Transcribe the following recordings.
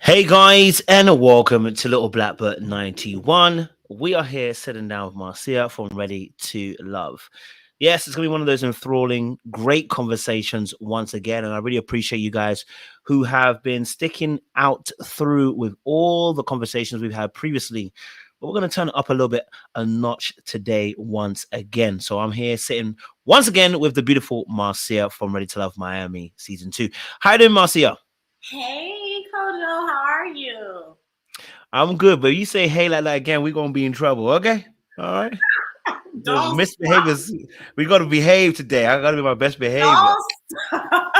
Hey guys, and welcome to LITTLEBLACKBOOK91. We are here sitting down with Marcia from Ready to Love. Yes, it's going to be one of those enthralling, great conversations once again. And I really appreciate you guys who have been sticking out through with all the conversations we've had previously. But we're going to turn it up a little bit a notch today once again. So I'm here sitting once again with the beautiful Marcia from Ready to Love Miami Season 2. How you doing, Marcia? Hey, Kojo, how are you? I'm good, but you say hey like that again, we're gonna be in trouble. Okay, all right. The Don't misbehaviors, we gotta behave today. I gotta be my best behavior. stop.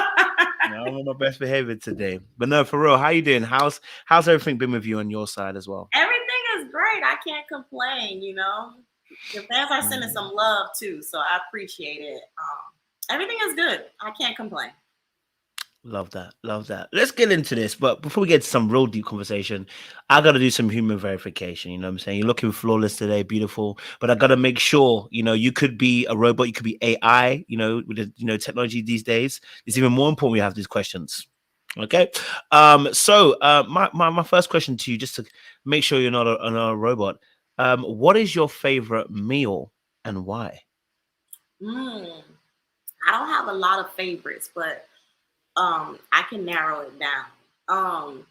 No, I'm on my best behavior today. But no, for real, how you doing? How's everything been with you on your side as well? Everything is great. I can't complain, The fans are sending Mm. some love too, so I appreciate it. Everything is good. I can't complain. Love that. Love that. Let's get into this. But before we get to some real deep conversation, I got to do some human verification. You know what I'm saying? You're looking flawless today, beautiful. But I got to make sure, you could be a robot, you could be AI, with the, technology these days. It's even more important we have these questions. Okay. My first question to you, just to make sure you're not a robot. What is your favorite meal and why? Mm, I don't have a lot of favorites, but I can narrow it down. Um,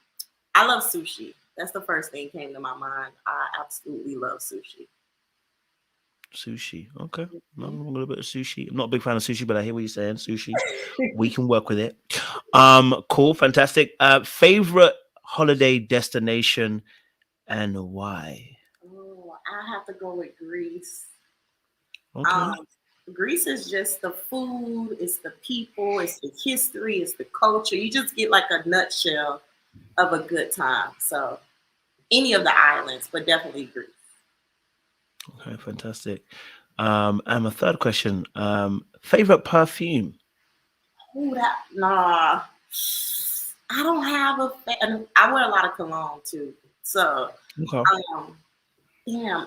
I love sushi. That's the first thing came to my mind. I absolutely love sushi. Sushi. Okay. No, Mhm. I'm a little bit of sushi. I'm not a big fan of sushi, but I hear what you're saying. Sushi. We can work with it. Cool, fantastic. Favorite holiday destination and why? Oh, I have to go with Greece. Okay. Um, Greece is just the food, it's the people, it's the history, it's the culture. You just get like a nutshell of a good time. So any of the islands, but definitely Greece. Okay, fantastic. And my third question, favorite perfume. Oh, that nah. I don't have and I wear a lot of cologne too. So Okay. um, yeah.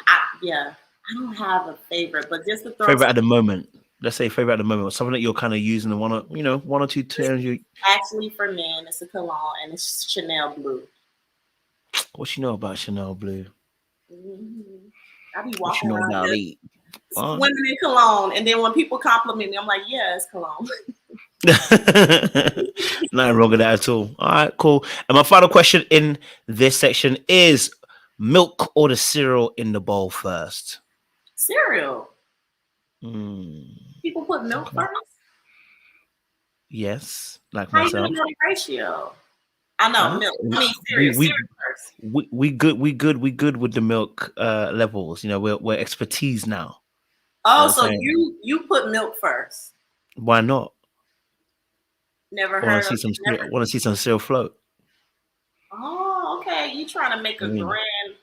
I don't have a favorite, but just to throw Favorite some at the moment. Let's say favorite at the moment, or something that you're kind of using the one or two it's terms you actually for men, it's a cologne and it's Chanel Blue. what you know about Chanel Blue? I be What you walking know around about here it? Huh? swimming in cologne, and then when people compliment me, I'm like, yeah, it's cologne. Nothing wrong with that at all. All right, cool. And my final question in this section is milk or the cereal in the bowl first? Cereal. Mm, People put milk okay. first. Yes, like How you gonna myself. know the ratio? I know Huh? milk. I mean We cereal. we Cereal first. we good with the milk levels. We're expertise now. You know Oh, what I'm so saying? you put milk first. Why not? Never I want heard to of see some never. I want to see some cereal float. Oh, okay. You trying to make a Mm. grand?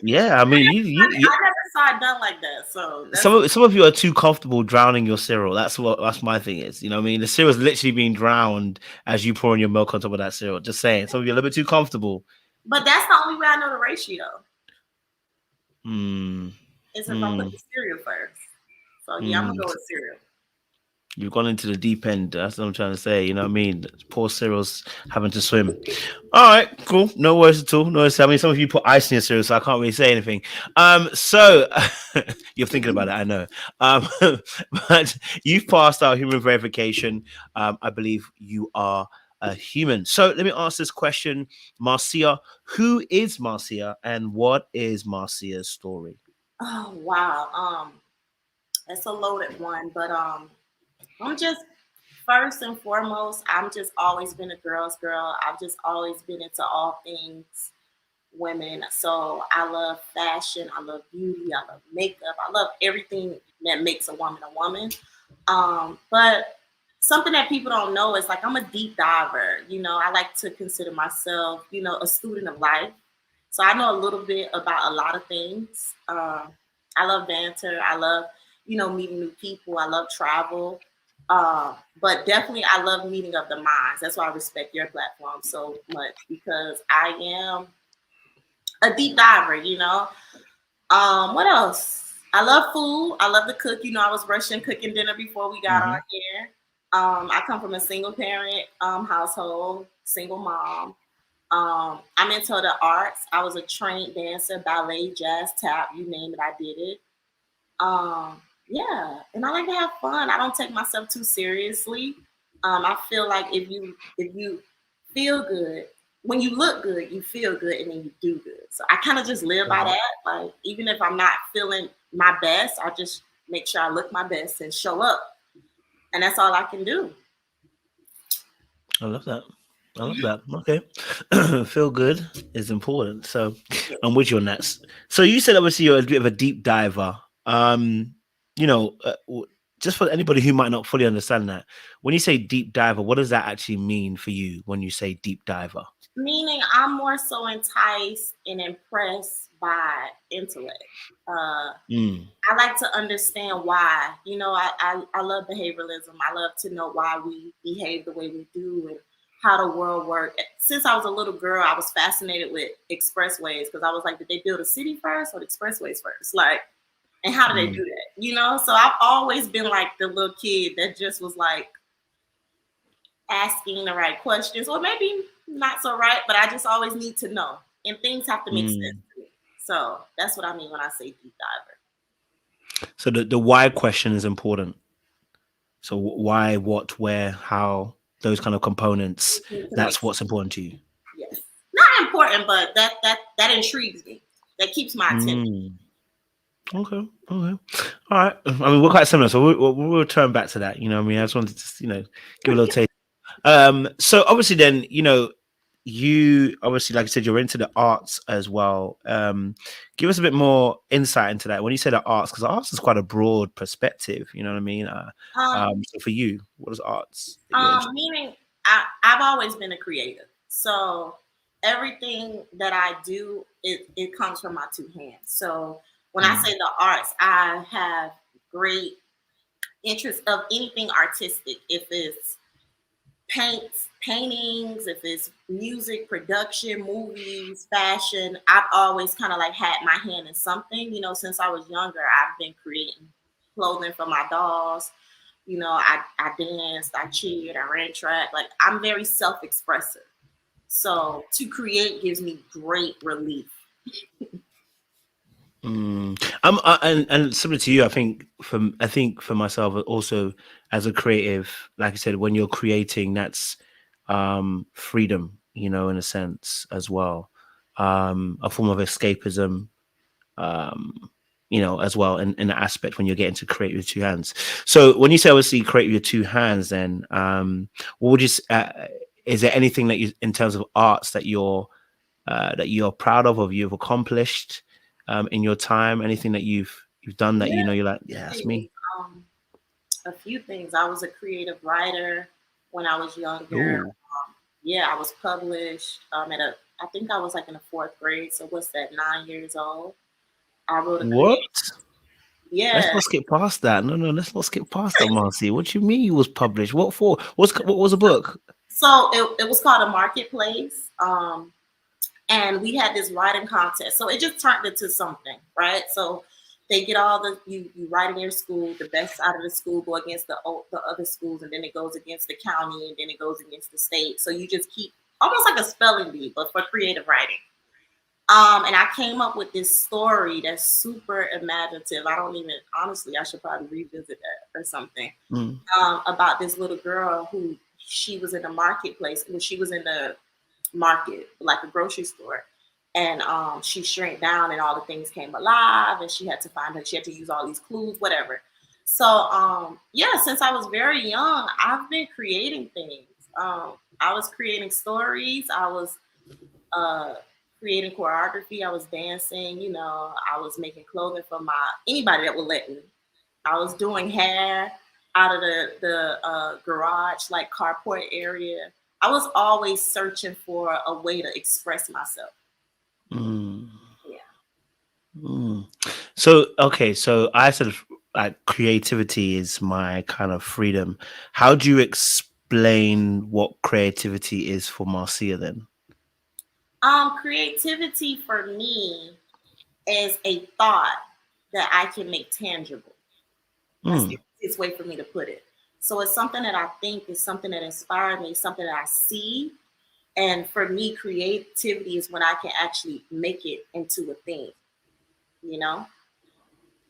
Yeah, I mean, I never saw it done like that. So that's some of you are too comfortable drowning your cereal. That's my thing is. You know what I mean? The cereal's literally being drowned as you pouring your milk on top of that cereal. Just saying. Some of you are a little bit too comfortable. but that's the only way I know the ratio Mm, is if I put mm, the cereal first. So yeah, I'm gonna mm. go with cereal. You've gone into the deep end. That's what I'm trying to say. You know what I mean? Poor cereals having to swim. All right, cool. No worries at all. No worries. I mean, some of you put ice in your cereal, so I can't really say anything. So you're thinking about it, I know. Um, but you've passed our human verification. I believe you are a human. So let me ask this question, Marcia. Who is Marcia, and what is Marcia's story? Oh wow. That's a loaded one, but I'm just first and foremost, I'm just always been a girl's girl. I've just always been into all things women. So I love fashion, I love beauty, I love makeup, I love everything that makes a woman a woman. But something that people don't know is like I'm a deep diver. I like to consider myself, a student of life. So I know a little bit about a lot of things. I love banter. I love, meeting new people. I love travel. But definitely, I love meeting of the minds. That's why I respect your platform so much because I am a deep diver. What else? I love food. I love to cook. I was rushing cooking dinner before we got on Hmm. here. I come from a single parent household, single mom. I'm into the arts. I was a trained dancer, ballet, jazz, tap, you name it, I did it. Yeah, and I like to have fun. I don't take myself too seriously. I feel like if you feel good, when you look good, you feel good, and then you do good. So I kind of just live by that. Like even if I'm not feeling my best, I just make sure I look my best and show up, and that's all I can do. I love that. I love that. Okay. Feel good is important. So I'm with you on that. So you said obviously you're a bit of a deep diver. You know, just for anybody who might not fully understand that, when you say deep diver, what does that actually mean for you when you say deep diver? Meaning, I'm more so enticed and impressed by intellect. Mm, I like to understand why. You know, I love behavioralism. I love to know why we behave the way we do and how the world works. Since I was a little girl, I was fascinated with expressways because I was like, did they build a city first or the expressways first? Like, and how do they mm, do that? You know, so I've always been like the little kid that just was like asking the right questions, or maybe not so right, but I just always need to know. And things have to make sense mm. to me. So that's what I mean when I say deep diver. So the why question is important. So why, what, where, how, those kind of components, Need to make that's sense. what's important to you. Yes. Not important, but that intrigues me. That keeps my attention. Mm. Okay. Okay. All right. I mean, we're quite similar, so we'll return back to that. You know, what I mean, I just wanted to, give a little taste. So obviously, then, you obviously, like I said, you're into the arts as well. Give us a bit more insight into that. When you say the arts, because arts is quite a broad perspective. You know what I mean? So for you, what is arts that you're interested? Meaning I've always been a creative. So everything that I do, it comes from my two hands. So when I say Mm, the arts, I have great interest of anything artistic. If it's paintings, if it's music, production, movies, fashion, I've always kind of like had my hand in something. You know, since I was younger, I've been creating clothing for my dolls. You know, I danced, I cheered, I ran track. Like I'm very self-expressive. So to create gives me great relief. mm. And similar to you, I think for myself also as a creative, like I said, when you're creating, that's freedom, in a sense as well, a form of escapism, um, as well in the aspect when you're getting to create with two hands. So when you say obviously create with your two hands, then what would you? Is there anything that you, in terms of arts, that you're proud of or you've accomplished in your time? Anything that you've done that Yeah, you're like, yeah, that's things. me. Um, a few things. I was a creative writer when I was younger. Oh, Yeah, I was published I think I was like in the fourth grade. So what's that, 9 years old? I wrote a what? creative, Let's yeah. not skip past that. No, let's not skip past that, Marcy. What you mean you was published? What for? What was a book? So it was called a marketplace. And we had this writing contest. So it just turned into something, right? So they get all you write in your school, the best out of the school go against the other schools, and then it goes against the county, and then it goes against the state. So you just keep almost like a spelling bee, but for creative writing. And I came up with this story that's super imaginative. I don't even honestly, I should probably revisit that or something. Mm. About this little girl who she was in the marketplace when she was in the market, like a grocery store. And she shrank down and all the things came alive and she had to find her, she had to use all these clues, whatever. So yeah, since I was very young, I've been creating things. I was creating stories, I was uh creating choreography, I was dancing, you know, I was making clothing for my anybody that would let me. I was doing hair out of the garage, like carport area. I was always searching for a way to express myself. Mm. Yeah. Mm. So okay, so I said like creativity is my kind of freedom. How do you explain what creativity is for Marcia then? Creativity for me is a thought that I can make tangible. That's the Mm. easiest way for me to put it. So it's something that I think is something that inspired me, something that I see, And for me, creativity is when I can actually make it into a thing, you know?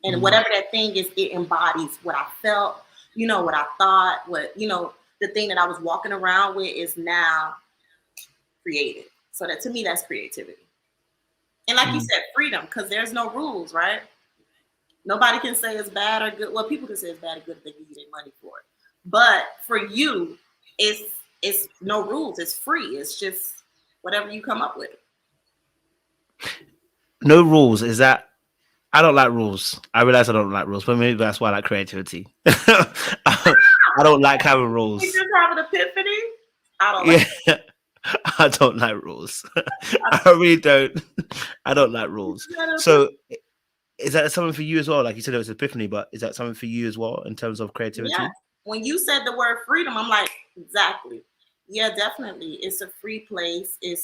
And whatever that thing is, it embodies what I felt, you know, what I thought, what, you know, the thing that I was walking around with is now created. So that to me, that's creativity. And like you said, freedom, because there's no rules, right? Nobody can say it's bad or good. Well, people can say it's bad or good if they give you their money for it. But for you, it's no rules. It's free. It's just whatever you come up with. No rules. Is that I don't like rules. I realize I don't like rules, but maybe that's why I like creativity. I don't like having You rules. just have an epiphany. I don't like. Yeah, I don't like rules. I really don't. I don't like rules. So, is that something for you as well? Like you said, it was epiphany, but is that something for you as well in terms of creativity? Yeah. When you said the word freedom, I'm like, exactly. Yeah, definitely. It's a free place. It's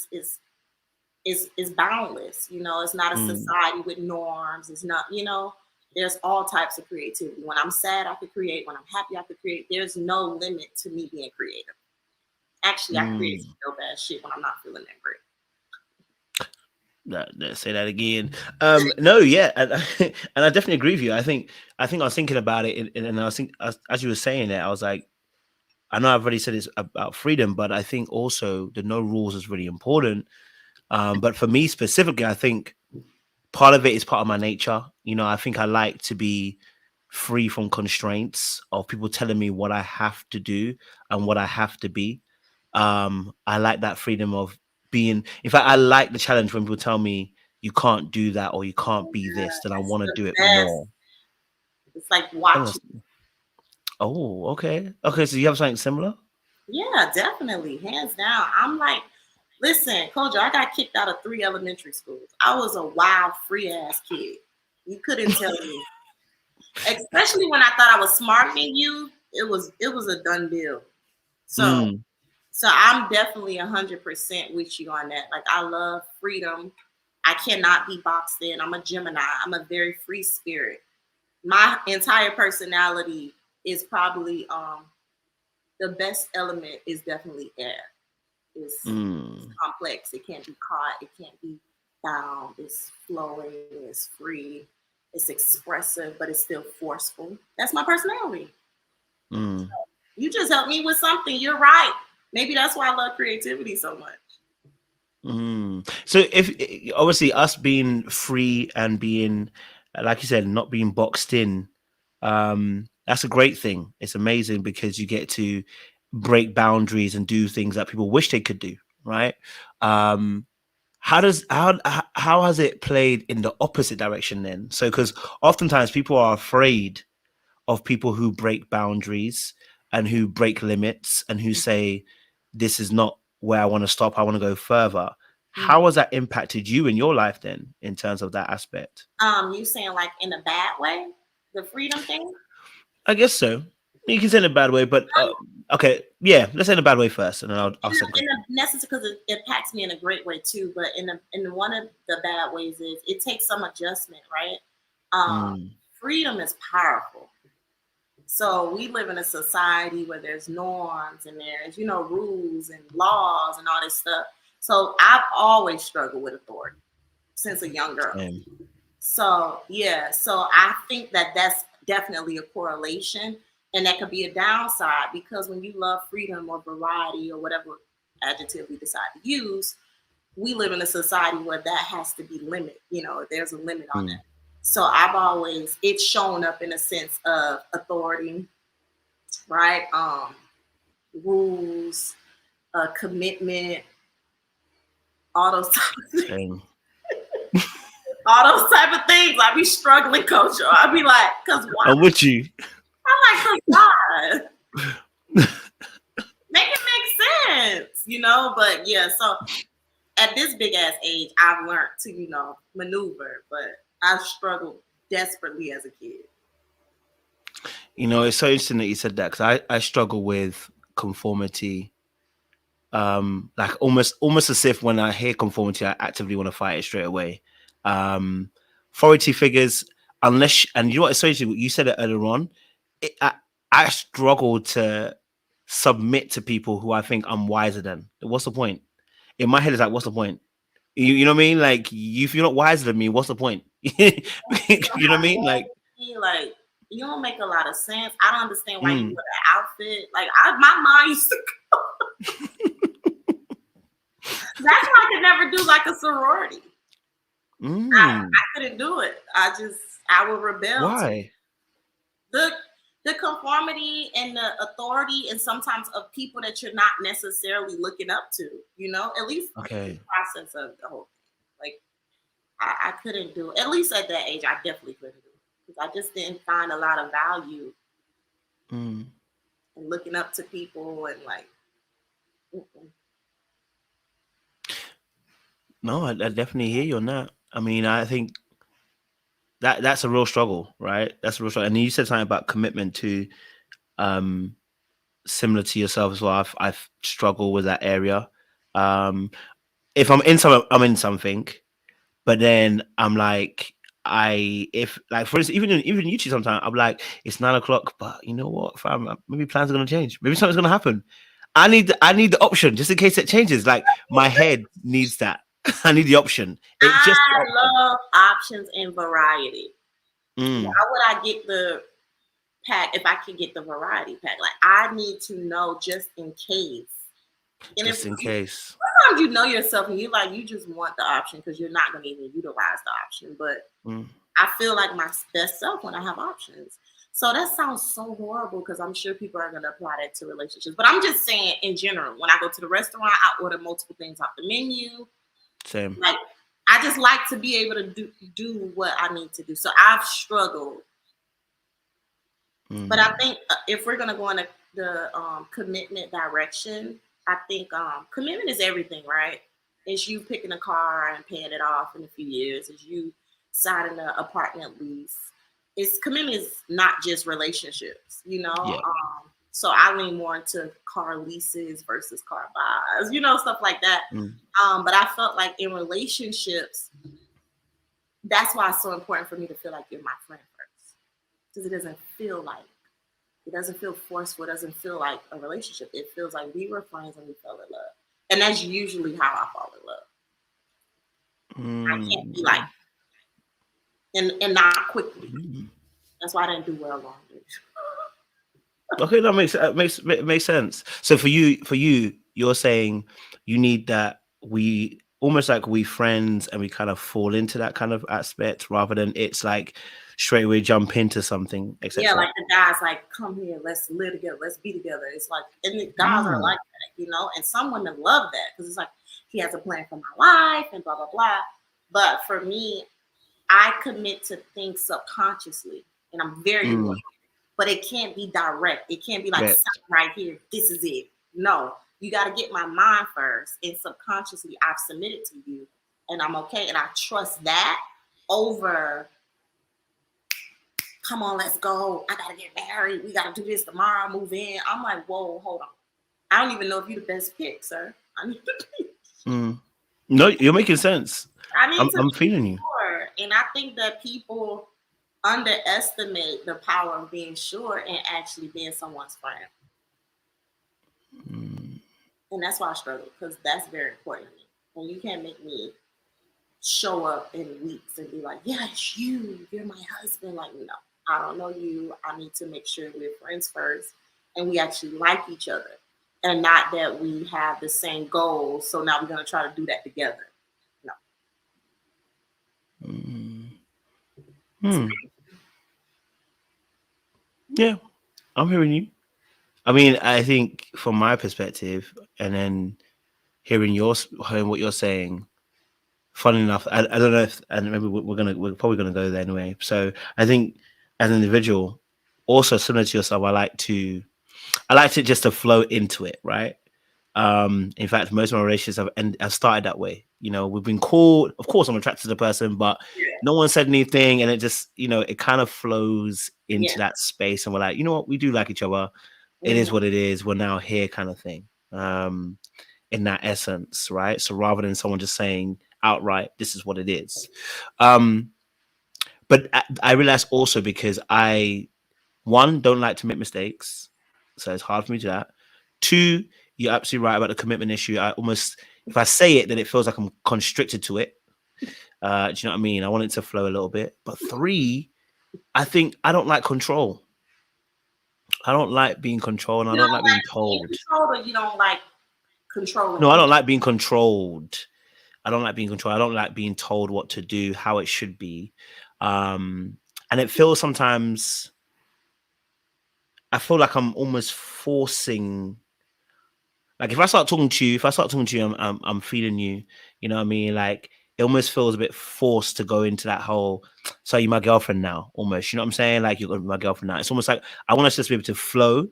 boundless. You know, it's not a society with norms. It's not, you know, there's all types of creativity. When I'm sad, I could create. When I'm happy, I could create. There's no limit to me being creative. Actually, I create some real bad shit when I'm not feeling that great. Let's say that again. No, yeah, and I definitely agree with you. I think I was thinking about it, and I was thinking as you were saying it, I was like, I know I've already said it's about freedom, but I think also the no rules is really important. But for me specifically, I think part of it is part of my nature. You know, I think I like to be free from constraints of people telling me what I have to do and what I have to be. I like that freedom of being. In fact, I like the challenge when people tell me you can't do that or you can't be this. Then I It's want to the do it best. more. It's like Tell us. watching. Oh, okay, okay. So you have something similar? Yeah, definitely. Hands down. I'm like, listen, Kojo, I got kicked out of 3 elementary schools. I was a wild, free ass kid. You couldn't tell me. Especially when I thought I was smarter than you, it was a done deal. So Mm, so I'm definitely 100% with you on that. Like I love freedom. I cannot be boxed in. I'm a Gemini. I'm a very free spirit. My entire personality is probably the best element is definitely air. It's mm, complex. It can't be caught. It can't be bound. It's flowing. It's free. It's expressive, but it's still forceful. That's my personality. mm. You just helped me with something. You're right. Maybe that's why I love creativity so much. So if obviously us being free and being, like you said, not being boxed in, that's a great thing. It's amazing because you get to break boundaries and do things that people wish they could do, right? Um, how has it played in the opposite direction then? So because oftentimes people are afraid of people who break boundaries and who break limits and who say, this is not where I want to stop, I want to go further. How has that impacted you in your life then in terms of that aspect? You saying like in a bad way, the freedom thing? I guess so. You can say in a bad way, but okay, yeah, let's say in a bad way first, and then I'll say In a necessary because it impacts me in a great way too. But in one of the bad ways is it takes some adjustment, right? Freedom is powerful. So we live in a society where there's norms and there's, you know, rules and laws and all this stuff. So I've always struggled with authority since a young girl. So yeah, so I think that that's definitely a correlation, and that could be a downside because when you love freedom or variety or whatever adjective we decide to use, we live in a society where that has to be limit. You know, there's a limit on that. So I've always it's shown up in a sense of authority, right? Rules, commitment, all those type of things. All those type of things. I be struggling, coach. I be like, cause why? I'm with you. I'm like, cause why? Make it make sense, you know? But yeah, so at this big ass age, I've learned to, you know, maneuver, but I've struggled desperately as a kid. You know, it's so interesting that you said that because I struggle with conformity. Like almost as if when I hear conformity, I actively want to fight it straight away. Authority figures, and you know what? It's so interesting. You said it earlier on. I struggle to submit to people who I think I'm wiser than. What's the point? in my head it's like, what's the point? You know what I mean? Like, if you're not wiser than me, what's the point? You know what I mean? Like, Like, you don't make a lot of sense. I don't understand why you mm, wear that outfit. Like, my mind used to. That's why I could never do like a sorority. I couldn't do it. I would rebel to why? the conformity and the authority, and sometimes of people that you're not necessarily looking up to. You know, at least Okay. the process of the whole thing. Like, I couldn't do it. At least at that age, I definitely couldn't do it because I just didn't find a lot of value in looking up to people and like. Mm-mm. No, I definitely hear you on that. I mean, I think that's a real struggle, right? That's a real struggle. And you said something about commitment to, um, similar to yourself as well. I've struggled with that area. Um, if I'm in something, I'm in something, but then I'm like, if like for instance, even YouTube, sometimes I'm like, it's 9 o'clock, but you know what, fam, maybe plans are gonna change, maybe something's gonna happen. I need the option just in case it changes. Like my head needs that. I need the option. It just the I option. love options and variety. Why Mm, would I get the pack if I could get the variety pack? Like, I need to know just in case. And if just in case. sometimes you know yourself and you just want the option because you're not going to even utilize the option. But Mm, I feel like my best self when I have options. So that sounds so horrible because I'm sure people are going to apply that to relationships. But I'm just saying in general, when I go to the restaurant, I order multiple things off the menu. same. Like, I just like to be able to do what I need to do. So I've struggled. But I Mm, think if we're going to go in the commitment direction, I think commitment is everything, right? It's you picking a car and paying it off in a few years. It's you signing an apartment lease. It's commitment is not just relationships, you know. yeah. So I lean more into car leases versus car buys, you know, stuff like that. Mm, But I felt like in relationships, that's why it's so important for me to feel like you're my friend first, because it doesn't feel forceful. It doesn't feel like a relationship. It feels like we were friends and we fell in love. And that's usually how I fall in love. I can't be like, mm, and not quickly. mm. That's why I didn't do well long. Okay, that makes sense. So for you, you're saying you need that we almost like we friends and we kind of fall into that kind of aspect rather than it's like straight away jump into something, Yeah, etc. like the guys like, come here, let's live together, let's be together. It's like, and the guys are Mm, like that, you know, and some women love that because it's like, he has a plan for my life and blah, blah, blah. But for me, I commit to things subconsciously and I'm very loyal. mm, But it can't be direct. It can't be like right. something right here. This is it. No, you got to get my mind first, and subconsciously, I've submitted to you, and I'm okay, and I trust that over. Come on, let's go. I gotta get married. We gotta do this tomorrow. Move in. I'm like, whoa, hold on. I don't even know if you're the best pick, sir. I need to be. Mm. No, you're making sense. I need to I'm be feeling you. sure, and I think that people underestimate the power of being sure and actually being someone's friend. Mm, And that's why I struggle because that's very important to me. And you can't make me show up in weeks and be like, yeah, it's you. You're my husband. Like, no, I don't know you. I need to make sure we're friends first and we actually like each other and not that we have the same goals. So now we're going to try to do that together. No. mm, mm. Yeah, I'm hearing you. I mean, I think from my perspective, and then hearing what you're saying, funny enough, I don't know if, and maybe we're probably gonna go there anyway. So I think as an individual, also similar to yourself, I like it just to flow into it, right? In fact, most of my relationships have started that way. You know, we've been called, of course, I'm attracted to the person, but Yeah. no one said anything, and it just, it kind of flows Yeah. into that space, and we're like, you know what, we do like each other. It is Mhm. what it is. We're now here, kind of thing. In that essence, right? So rather than someone just saying outright, this is what it is. Um, but I realized also because I, one, don't like to make mistakes. So it's hard for me to do that. Two, you're absolutely right about the commitment issue. I almost, If I say it, then it feels like I'm constricted to it. Do you know what I mean? I want it to flow a little bit. But 3, I think I don't like control. I don't like being controlled, and I You don't don't like being like being told. controlled, or you don't like controlling No, I don't people? like being controlled. I don't like being controlled. I don't like being told what to do, how it should be. And it feels sometimes, I feel like I'm almost forcing. Like if I start talking to you, I'm feeling you. You know what I mean? Like it almost feels a bit forced to go into that whole. So you're my girlfriend now, almost. You know what I'm saying? Like you're gonna be my girlfriend now. It's almost like I want us just to be able to flow.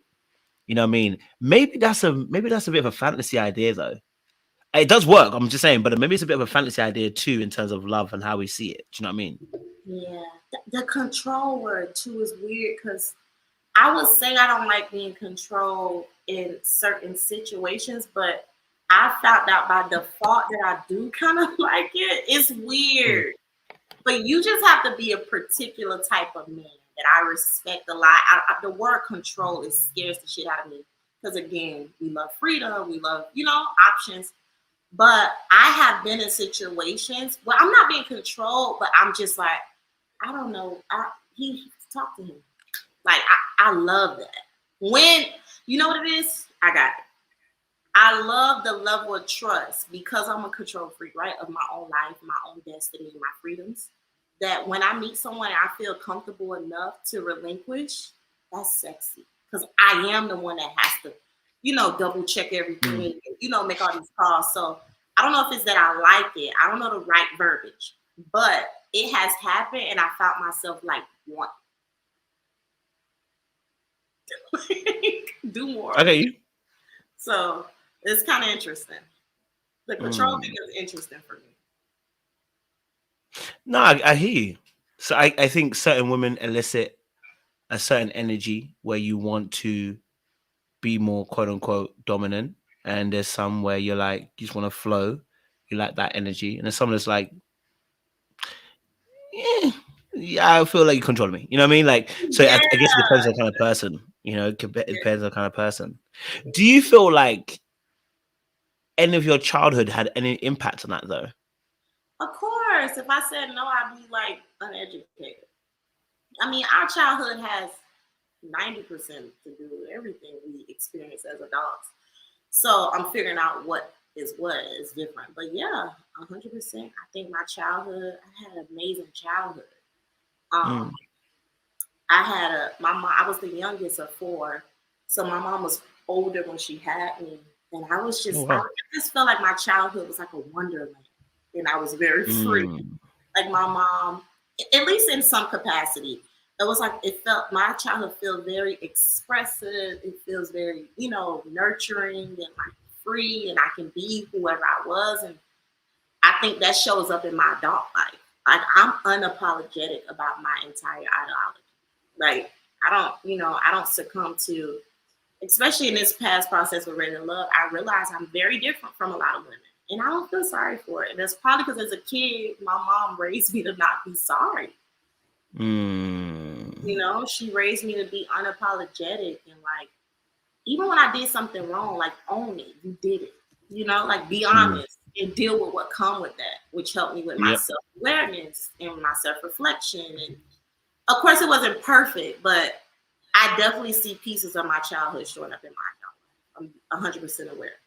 You know what I mean? Maybe that's a bit of a fantasy idea though. It does work. I'm just saying, but maybe it's a bit of a fantasy idea too in terms of love and how we see it. Do you know what I mean? Yeah, the control word too is weird because I would say I don't like being controlled in certain situations, but I found out by default that I do kind of like it. It's Mm. weird, but you just have to be a particular type of man that I respect a lot. The word control is scares the shit out of me because again, we love freedom, we love options. But I have been in situations where I'm not being controlled, but I'm just like, I don't know. He talk to him. Like I love that. When you know what it is, I got it. I love the level of trust because I'm a control freak, right? Of my own life, my own destiny, my freedoms. That when I meet someone I feel comfortable enough to relinquish, that's sexy. Because I am the one that has to, double check Mm. everything, make all these calls. So I don't know if it's that I like it. I don't know the right verbiage, but it has happened and I found myself like, want do more of Okay, it. you. So it's kind of interesting. The control thing Mm. is interesting for me. No, I hear you. So I think certain women elicit a certain energy where you want to be more quote unquote dominant, and there's some where you're like you just want to flow. You like that energy, and there's some that's like, yeah, yeah, I feel like you control me. You know what I mean? Like, so Yeah, I guess it depends on the kind of person. You know, it depends on the kind of person. Do you feel like any of your childhood had any impact on that though? of course. If I said no, I'd be like uneducated. I mean, our childhood has 90% to do with everything we experience as adults. So I'm figuring out what is different. But yeah, 100%. I think my childhood, I had an amazing childhood. Um, Mm. my mom. I was the youngest of 4, so my mom was older when she had me, and Oh I wow. just felt like my childhood was like a wonderland, and I was very free. Mm. Like my mom, at least in some capacity, it was like it felt my childhood feels very expressive. It feels very nurturing and like free, and I can be whoever I was, and I think that shows up in my adult life. Like I'm unapologetic about my entire ideology. Like I don't succumb to, especially in this past process with Ready to Love, I realize I'm very different from a lot of women. And I don't feel sorry for it. And that's probably because as a kid, my mom raised me to not be sorry. Mm. She raised me to be unapologetic and like, even when I did something wrong, like own it. You did it. Like be Mm. honest and deal with what come with that, which helped me with my Yep. self-awareness and my self-reflection. And of course it wasn't perfect, but I definitely see pieces of my childhood showing up in my adult life. I'm 100% aware.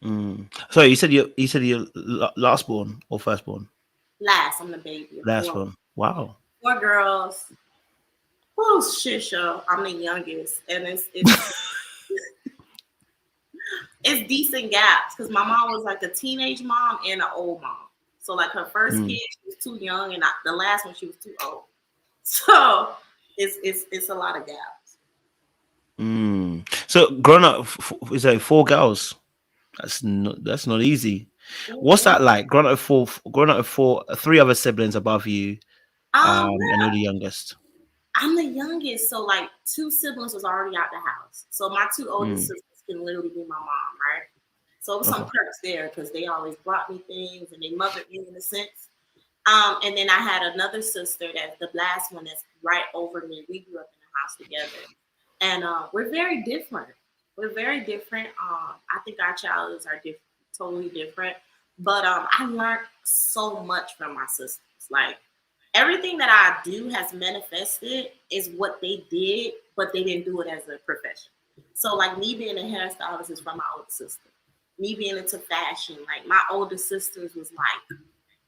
Mm. So you said you're last born or firstborn? Last, I'm the baby of Last four. born. Wow. 4 girls. Oh shit show. I'm the youngest, and it's decent gaps because my mom was like a teenage mom and an old mom. So like her first kid, Mm. she was too young, and the last one she was too old. So it's a lot of gaps. Mm. So growing up, is it 4 girls? That's not easy. What's Mhm. that like? Growing up with 3 other siblings above you, and Yeah, you're the youngest. I'm the youngest, so like 2 siblings was already out the house. So my 2 oldest Mm. sisters can literally be my mom, right? So it was some Okay. perks there because they always brought me things and they mothered me in a sense. And then I had another sister that's the last one that's right over me. We grew up in the house together. And we're very different. We're very different. I think our childhoods are different totally different. But I learned so much from my sisters. Like everything that I do has manifested is what they did, but they didn't do it as a profession. So like me being a hairstylist is from my older sister. Me being into fashion, like my older sisters was like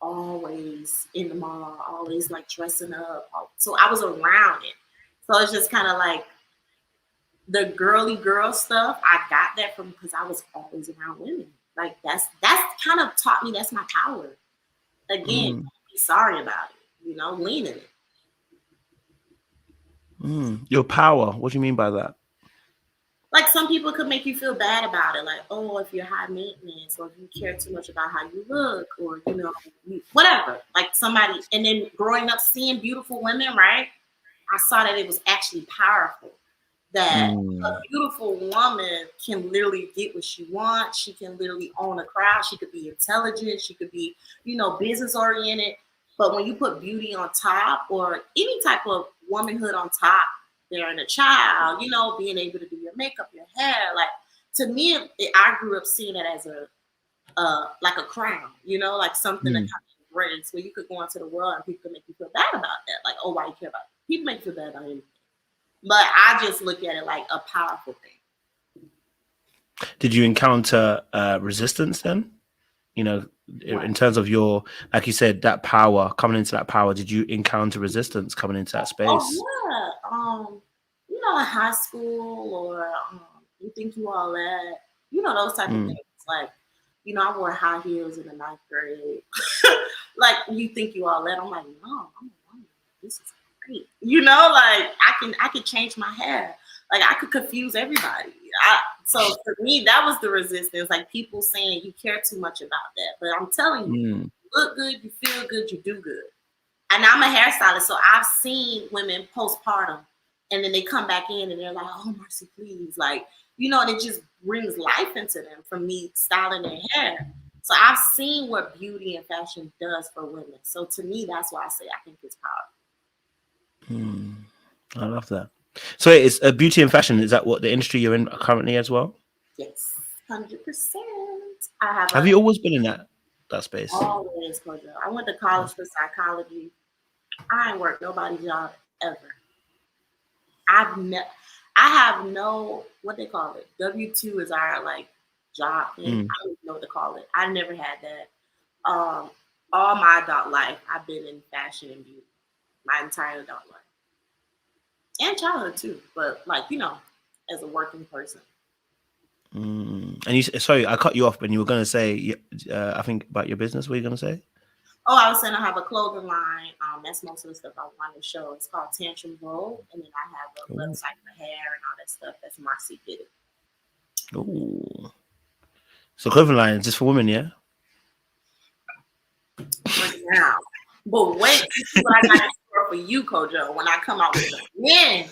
always in the mall, always like dressing up. So I was around it. So it's just kind of like the girly girl stuff. I got that from because I was always around women. Like that's kind of taught me that's my power. Again, don't be sorry about it. You know, lean in it. Your power. What do you mean by that? Like some people could make you feel bad about it, like, oh, if you're high maintenance, or if you care too much about how you look, or you know, whatever. Like somebody, and then growing up seeing beautiful women, right? I saw that it was actually powerful. That a beautiful woman can literally get what she wants. She can literally own a crowd. She could be intelligent. She could be, you know, business oriented. But when you put beauty on top, or any type of womanhood on top, bearing a child, you know, being able to do your makeup, your hair, like to me, I grew up seeing it as a like a crown, you know, like something that kind of embrace where you could go into the world and people could make you feel bad about that. Like, oh, why you care about it? People make you feel bad about anything. But I just look at it like a powerful thing. Did you encounter resistance then? You know, in terms of your, like you said, that power, coming into that power, did you encounter resistance coming into that space? Oh, yeah. You know, in high school or you think you all that, you know, those type of things. Like, you know, I wore high heels in the 9th grade. Like, you think you all that. I'm like, no, I'm a woman. This is great. You know, like I can change my hair. Like I could confuse everybody. So for me, that was the resistance. Like people saying you care too much about that. But I'm telling you, you look good, you feel good, you do good. And I'm a hairstylist, so I've seen women postpartum and then they come back in and they're like, oh, Marcy, please. Like, you know, and it just brings life into them from me styling their hair. So I've seen what beauty and fashion does for women. So to me, that's why I say I think it's powerful. I love that. So it's beauty and fashion. Is that what the industry you're in currently as well? Yes, 100%. Have you always been in that space? Always, Kojo. I went to college for psychology. I ain't worked nobody's job ever. I have no, what they call it, W-2 is our like job thing. I don't even know what to call it. I never had that. All my adult life, I've been in fashion and beauty, my entire adult life, and childhood too. But like, you know, as a working person. And you, sorry, I cut you off when you were going to say, I think about your business. What are you going to say? Oh, I was saying I have a clothing line. That's most of the stuff I want to show. It's called Tantrum Roll, and then I have a website for hair and all that stuff. That's Marcia did it. Oh, so clothing line just for women, yeah. For now, but wait to see what I got in store for you, Kojo, when I come out with the men.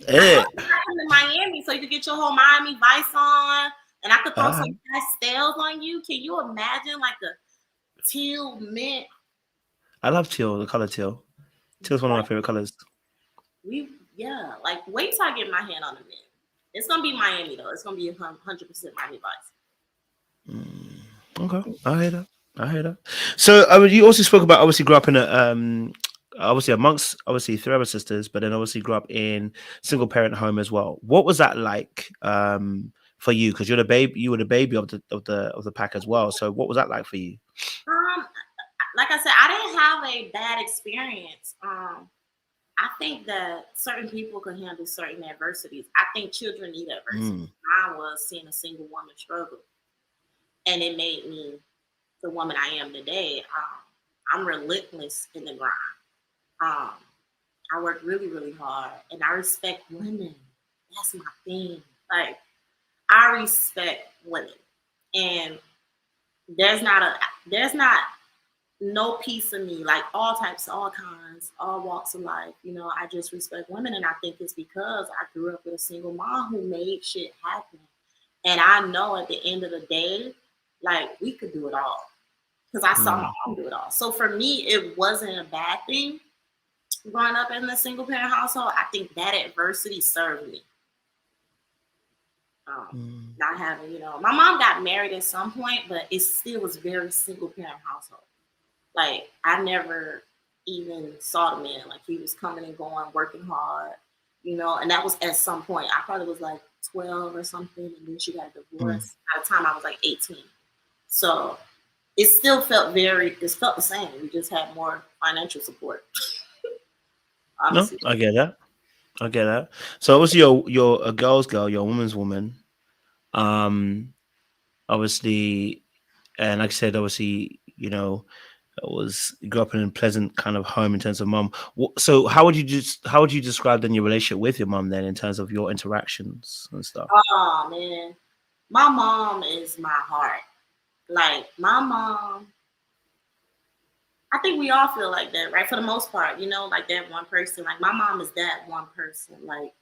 I come to Miami so you can get your whole Miami Vice on, and I could throw some pastels on you. Can you imagine like a teal mint? I love teal, the color teal. Teal's one of my favorite colors. Like wait till I get my hand on the mint. It's gonna be Miami though. It's gonna be 100% Miami Vice. Okay, I hear that. So you also spoke about obviously grew up in a obviously amongst obviously 3 other sisters, but then obviously grew up in single parent home as well. What was that like for you? Because you were the baby of the pack as well. So what was that like for you? Like I said, I didn't have a bad experience. I think that certain people can handle certain adversities. I think children need adversity. Mine was seeing a single woman struggle, and it made me the woman I am today. I'm relentless in the grind. I work really, really hard, and I respect women. That's my thing. Like I respect women, and there's not no piece of me, like all types, all kinds, all walks of life. You know, I just respect women, and I think it's because I grew up with a single mom who made shit happen. And I know at the end of the day, like we could do it all because I saw my mom do it all. So for me, it wasn't a bad thing growing up in a single parent household. I think that adversity served me. Not having, my mom got married at some point, but it still was very single parent household. Like I never even saw the man. Like he was coming and going, working hard, and that was at some point. I probably was like 12 or something, and then she got a divorce. By the time I was like 18. So it still felt it felt the same. We just had more financial support. Honestly. No, I get that. I get that. So obviously you're a girl's girl, you're a woman's woman. Obviously, and like I said, obviously, you grew up in a pleasant kind of home in terms of mom. So how would you describe then your relationship with your mom then in terms of your interactions and stuff? Oh man. My mom is my heart. Like my mom, I think we all feel like that, right? For the most part, like that one person. Like my mom is that one person. Like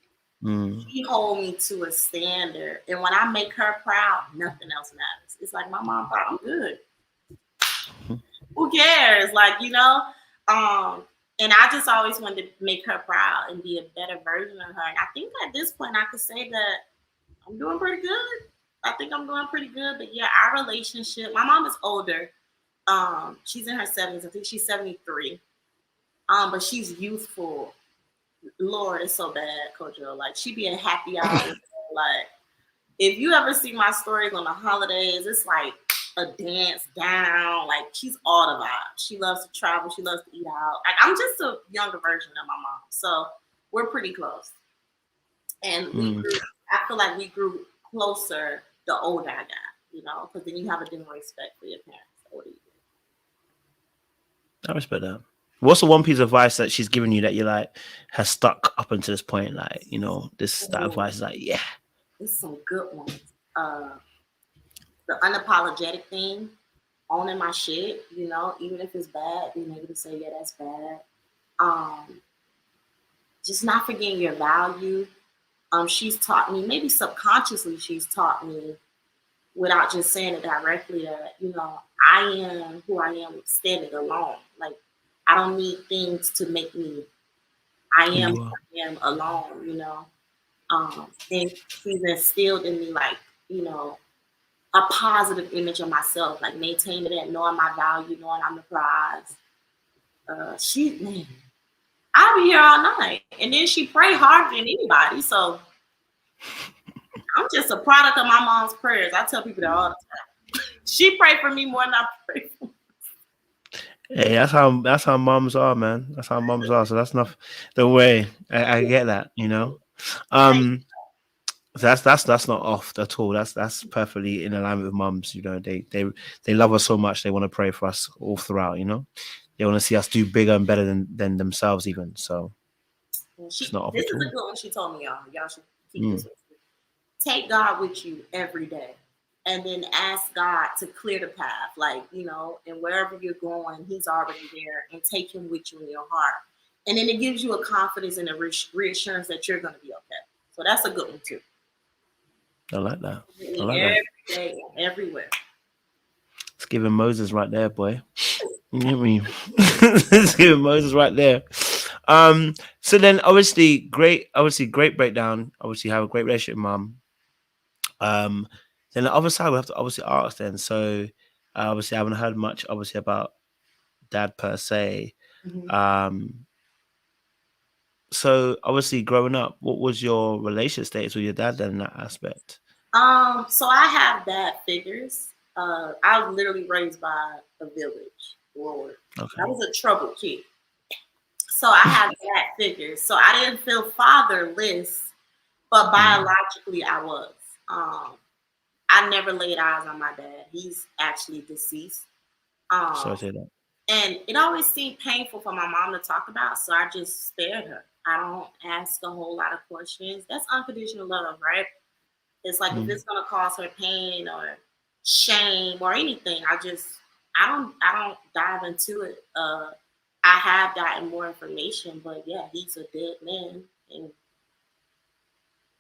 she hold me to a standard, and when I make her proud, nothing else matters. It's like my mom proud, I'm good. Who cares? Like and I just always wanted to make her proud and be a better version of her. And I think at this point, I could say that I'm doing pretty good. I think I'm doing pretty good. But yeah, our relationship. My mom is older. She's in her 70s. I think she's 73. But she's youthful. Lord, it's so bad, Coach Joe. Like she be a happy hour. Like if you ever see my stories on the holidays, it's like a dance down. Like she's all the vibe. She loves to travel. She loves to eat out. Like I'm just a younger version of my mom. So we're pretty close. And I feel like we grew closer the older I got, because then you have a different respect for your parents. The older you get. I respect that. What's the one piece of advice that she's given you that you like has stuck up until this point? Like, that advice is like, yeah. It's some good ones. The unapologetic thing, owning my shit, even if it's bad, being able to say, yeah, that's bad. Just not forgetting your value. She's taught me, maybe subconsciously, she's taught me without just saying it directly that, I am who I am standing alone. Like, I don't need things to make me. I am who I am alone, And she's instilled in me, like, a positive image of myself, like maintaining that, knowing my value, knowing I'm the prize. Man, I'll be here all night. And then she pray harder than anybody. So I'm just a product of my mom's prayers. I tell people that all the time. She prayed for me more than I prayed for. Hey, that's how moms are, man. That's how moms are. So that's not the way. I get that, That's not off at all. That's perfectly in alignment with mums. They love us so much. They want to pray for us all throughout. They want to see us do bigger and better than themselves even. So it's not off This at is all. a good one she told me, y'all. Y'all should keep this with you. Take God with you every day, and then ask God to clear the path. Like and wherever you're going, He's already there, and take Him with you in your heart. And then it gives you a confidence and a reassurance that you're going to be okay. So that's a good one too. I like that. Every day, everywhere. It's giving Moses right there, boy. You get me? It's giving Moses right there. So then obviously great breakdown. Obviously you have a great relationship with mum. Then the other side we have to obviously ask then. So obviously I haven't heard much obviously about dad per se. So obviously growing up, what was your relationship status with your dad then in that aspect? So I have dad figures. I was literally raised by a village. Lord. Okay. I was a troubled kid. So I have dad figures. So I didn't feel fatherless, but biologically I was. I never laid eyes on my dad. He's actually deceased. Sorry to say that. And it always seemed painful for my mom to talk about, so I just spared her. I don't ask a whole lot of questions. That's unconditional love, right? It's like if it's gonna cause her pain or shame or anything, I don't dive into it. I have gotten more information, but yeah, he's a dead man and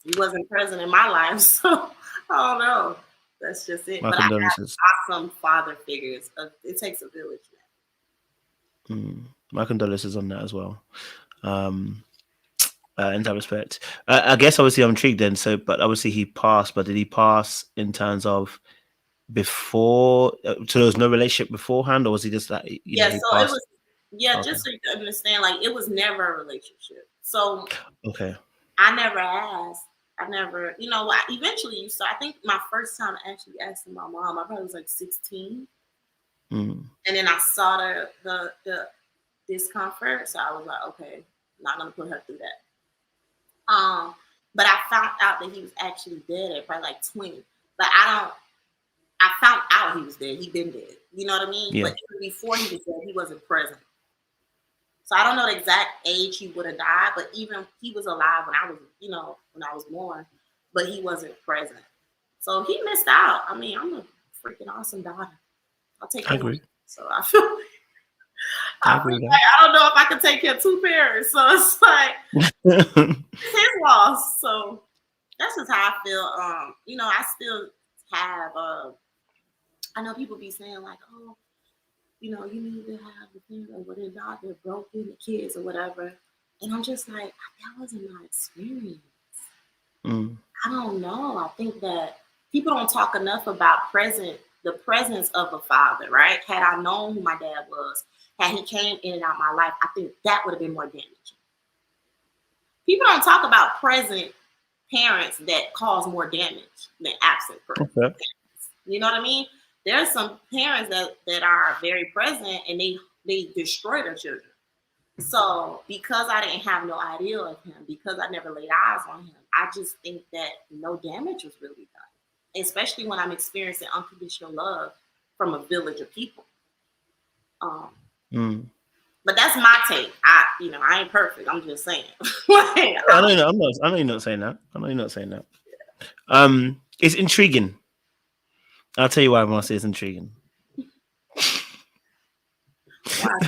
he wasn't present in my life, so I don't know. That's just it. My but condolences. I have awesome father figures. It takes a village, man. My condolences on that as well. in that respect. I guess obviously I'm intrigued then. So, but obviously he passed. But did he pass in terms of before? So there was no relationship beforehand, or was he just like Yeah, he so it passed? was, yeah, Okay. just so you can understand, like it was never a relationship. So Okay. I never asked. I never, eventually you saw, I think my first time actually asking my mom, I probably was like 16. Mm. And then I saw the discomfort. So I was like, okay, I'm not gonna put her through that. But I found out that he was actually dead at probably like 20. But I found out he was dead. He'd been dead. You know what I mean? Yeah. But even before he was dead, he wasn't present. So I don't know the exact age he would have died, but even he was alive when I was born, but he wasn't present. So he missed out. I mean, I'm a freaking awesome daughter. I'll take I care of agree. So I feel I I agree feel with like I don't know if I can take care of two parents. So it's like that. it's his loss. So that's just how I feel. I still have I know people be saying like, oh, you need to have the thing or what they're not, they're broken, the kids or whatever. And I'm just like, that wasn't my experience. Mm. I don't know. I think that people don't talk enough about the presence of a father, right? Had I known who my dad was, had he came in and out my life, I think that would have been more damaging. People don't talk about present parents that cause more damage than absent parents. Okay. You know what I mean? There's some parents that are very present and they destroy their children. So because I didn't have no idea of him, because I never laid eyes on him, I just think that no damage was really done, especially when I'm experiencing unconditional love from a village of people. Mm. But that's my take. I ain't perfect. I'm just saying. I know you're not. I know you're not saying that. I know you're not saying that. It's intriguing. I'll tell you why Marcia is intriguing.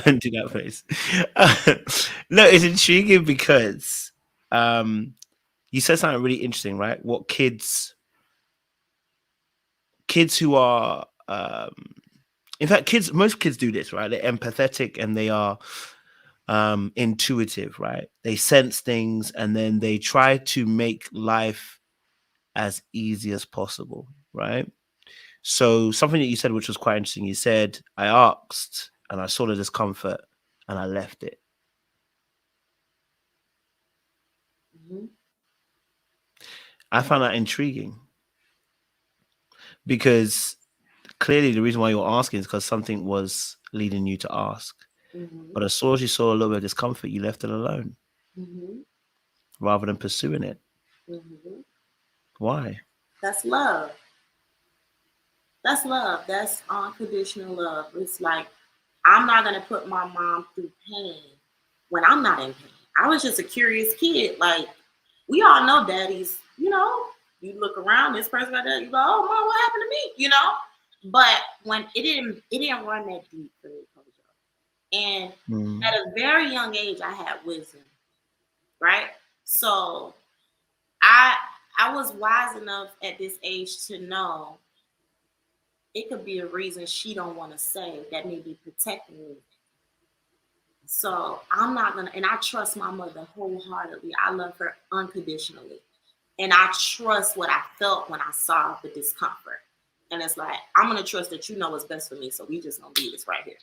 Don't do that face. No, it's intriguing because you said something really interesting, right? What kids who are in fact most kids do this, right? They're empathetic and they are intuitive, right? They sense things and then they try to make life as easy as possible, right? So something that you said, which was quite interesting, you said, I asked and I saw the discomfort and I left it. Mm-hmm. I found that intriguing because clearly the reason why you're asking is because something was leading you to ask. Mm-hmm. But as soon as you saw a little bit of discomfort, you left it alone Mm-hmm. rather than pursuing it. Mm-hmm. Why? That's love. That's love. That's unconditional love. It's like I'm not gonna put my mom through pain when I'm not in pain. I was just a curious kid. Like we all know daddies, you look around, this person got that, you go, oh mom, what happened to me? But when it didn't run that deep for me, and at a very young age, I had wisdom, right? So I I was wise enough at this age to know it could be a reason she don't want to say that may be protecting me. So I'm not gonna, and I trust my mother wholeheartedly. I love her unconditionally, and I trust what I felt when I saw the discomfort. And it's like I'm gonna trust that you know what's best for me. So we just gonna do this right here.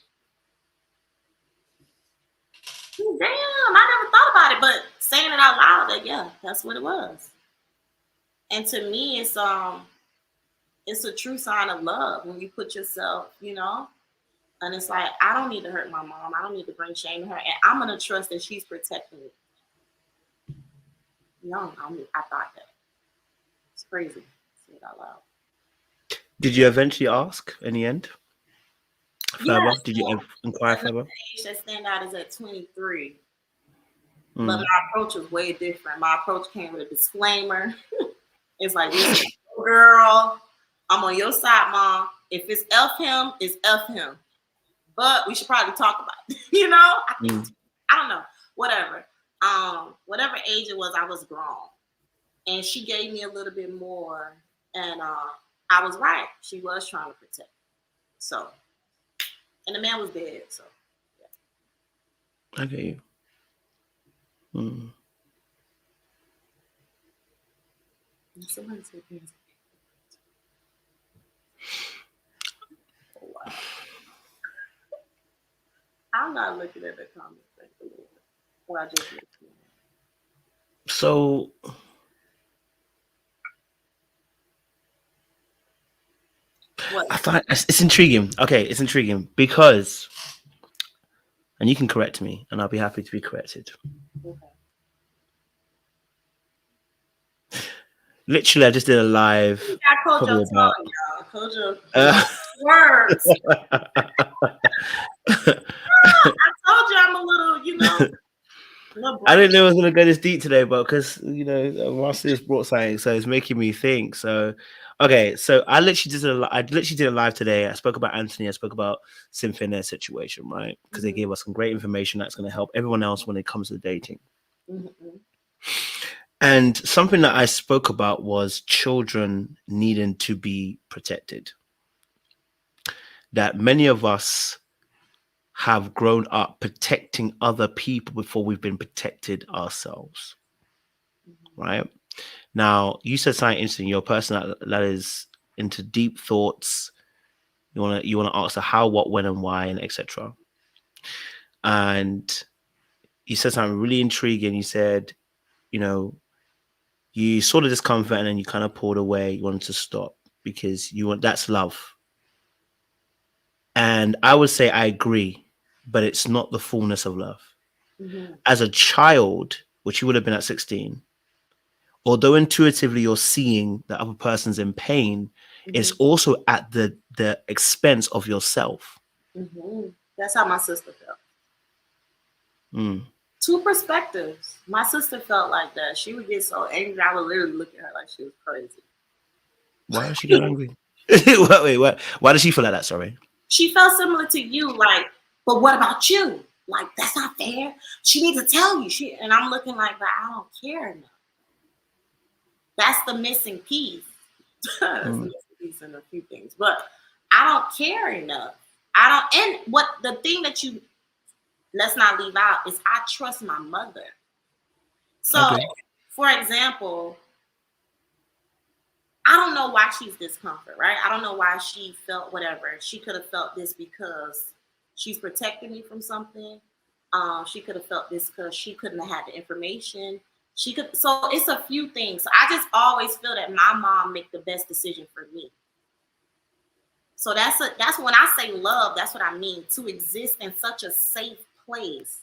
Damn, I never thought about it, but saying it out loud, that yeah, that's what it was. And to me, it's a true sign of love when you put yourself, and it's like, I don't need to hurt my mom. I don't need to bring shame to her. And I'm going to trust that she's protecting me. I thought that. It's crazy. Say it out loud. Did you eventually ask in the end? Yeah, Further? Did you inquire another further? age that stand out is at 23. But Mm. my approach was way different. My approach came with a disclaimer. It's like, listen, girl, I'm on your side, mom. If it's F him, it's F him. But we should probably talk about it. I think, I don't know, whatever. Whatever age it was, I was grown. And she gave me a little bit more. And I was right. She was trying to protect me. So, and the man was dead. So, yeah. I get you. Somebody said yes. Oh, wow. I'm not looking at the comments. Thank the Lord. Well, I just looked. So What? I find it's intriguing. Okay, it's intriguing because, and you can correct me, and I'll be happy to be corrected. Okay. Literally, I just did a live, You got Kojo probably about. tongue, y'all. Kojo loves words. I told you I'm a little, little I didn't brain. know I was gonna go this deep today, but because Marcia's brought something, so it's making me think. So, okay, so I literally did a live today. I spoke about Anthony. I spoke about Cynthia and their situation, right? Because they gave us some great information that's going to help everyone else when it comes to dating. Mm-hmm. And something that I spoke about was children needing to be protected. That many of us have grown up protecting other people before we've been protected ourselves, right? Now, you said something interesting. You're a person that is into deep thoughts. You wanna ask the how, what, when, and why, and etc. And you said something really intriguing. You said, you know, you saw the discomfort and then you kind of pulled away. You wanted to stop because that's love. And I would say I agree, but it's not the fullness of love. Mm-hmm. As a child, which you would have been at 16, although intuitively you're seeing that other person's in pain, it's also at the expense of yourself. Mm-hmm. That's how my sister felt. Mm. Two perspectives. My sister felt like that. She would get so angry, I would literally look at her like she was crazy. Why does she get angry? Wait, why does she feel like that? Sorry. She felt similar to you, like, but what about you? Like, that's not fair. She needs to tell you. And I'm looking like, but I don't care enough. That's the missing piece. That's the missing piece in a few things. But I don't care enough. And what the thing that you let's not leave out is I trust my mother. So, for example, I don't know why she's discomfort, right? I don't know why she felt whatever. She could have felt this because she's protecting me from something. She could have felt this because she couldn't have had the information. So it's a few things. So I just always feel that my mom make the best decision for me. So that's when I say love, that's what I mean. To exist in such a safe place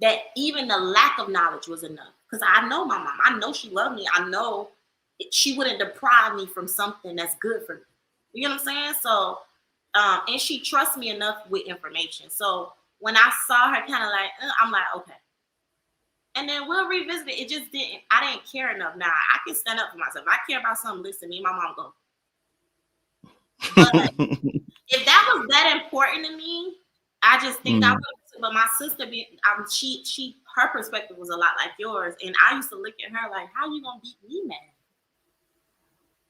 that even the lack of knowledge was enough. Because I know my mom. I know she loved me. I know she wouldn't deprive me from something that's good for me. You know what I'm saying? So, and she trusts me enough with information. So when I saw her kind of like, I'm like, okay. And then we'll revisit it. It just I didn't care enough. Now I can stand up for myself. If I care about something, listen, me and my mom go. But if that was that important to me, I just think I would. But my sister, her perspective was a lot like yours, and I used to look at her like, "How you gonna beat me, man?"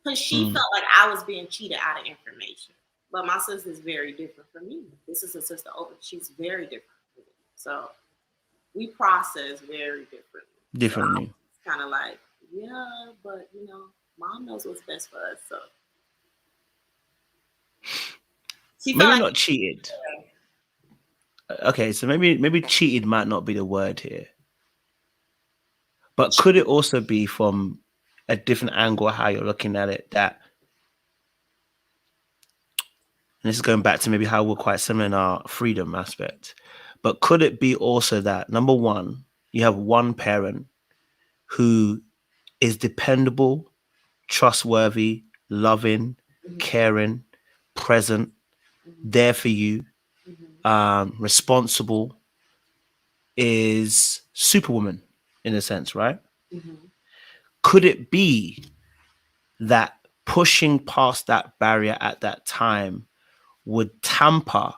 Because she felt like I was being cheated out of information. But my sister is very different from me. This is a sister over. She's very different from me. So we process very differently. Differently. So it's kind of like, yeah, but mom knows what's best for us. So she Maybe felt not cheated. Okay, so maybe cheated might not be the word here. But could it also be from a different angle how you're looking at it, that, and this is going back to maybe how we're quite similar in our freedom aspect, but could it be also that, number one, you have one parent who is dependable, trustworthy, loving, caring, present, there for you, responsible, is superwoman in a sense, right? Could it be that pushing past that barrier at that time would tamper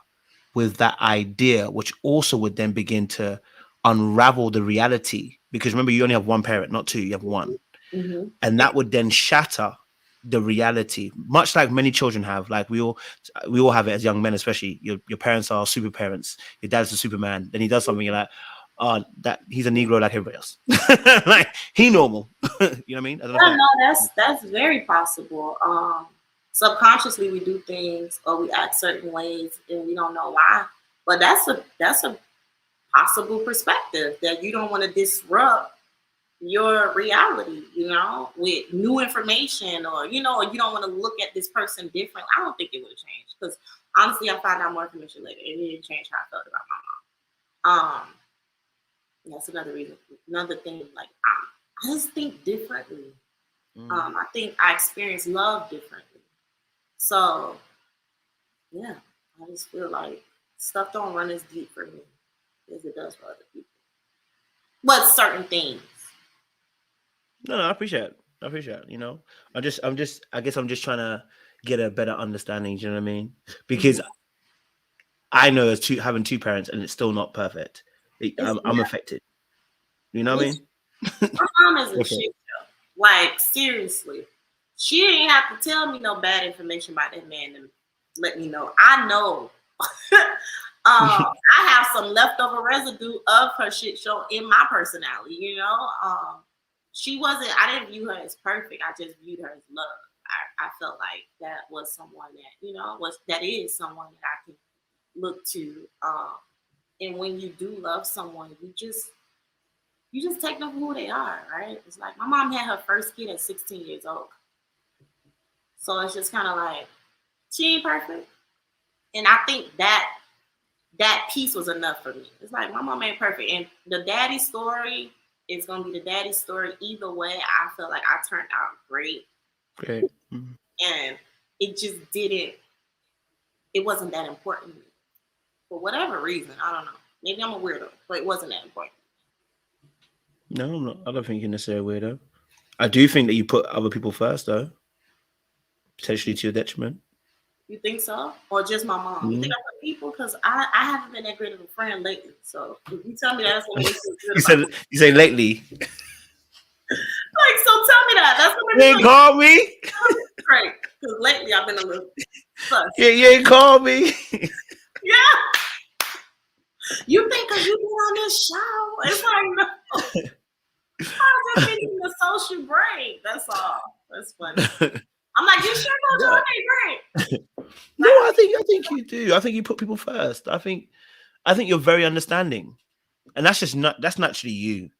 with that idea, which also would then begin to unravel the reality? Because remember, you only have one parent, not two, you have one. And that would then shatter the reality, much like many children have. Like we all have it as young men, especially. Your parents are super parents. Your dad's a superman. Then he does something, you're like, that he's a Negro like everybody else. Like he normal. You know what I mean? I don't know. No, that's very possible. Subconsciously we do things or we act certain ways and we don't know why. But that's a possible perspective that you don't want to disrupt your reality, with new information or you don't want to look at this person different. I don't think it would have changed because honestly, I found out more information later. It didn't change how I felt about my mom. That's another reason. Another thing, like I just think differently. I think I experience love differently. So yeah, I just feel like stuff don't run as deep for me as it does for other people. But certain things. No, I appreciate it. I guess I'm just trying to get a better understanding. Do you know what I mean? Because I know as having two parents and it's still not perfect. I'm affected. You know what I mean? My mom is a shit show. Like seriously, she didn't have to tell me no bad information about that man to let me know. I know. I have some leftover residue of her shit show in my personality. She wasn't. I didn't view her as perfect. I just viewed her as love. I felt like that was someone that that is someone that I can look to. And when you do love someone, you just take them for who they are, right? It's like my mom had her first kid at 16 years old. So it's just kind of like, she ain't perfect. And I think that piece was enough for me. It's like, my mom ain't perfect. And the daddy story is going to be the daddy story. Either way, I feel like I turned out great. Great. And it just it wasn't that important to me. For whatever reason, I don't know. Maybe I'm a weirdo, but it wasn't that important. No, I'm not. I don't think you're necessarily a weirdo. I do think that you put other people first, though, potentially to your detriment. You think so? Or just my mom? You think I put people? Because I haven't been that great of a friend lately. So if you tell me that's what makes you good. You say lately. Like, so tell me that. That's what you ain't call me. Great, because lately I've been a little sus. Yeah, you ain't call me. Yeah. You think because you been on this show? It's like no. I just been in the social break. That's all. That's funny. I'm like, you sure go join great. No, I think you do. I think you put people first. I think you're very understanding. And that's naturally you.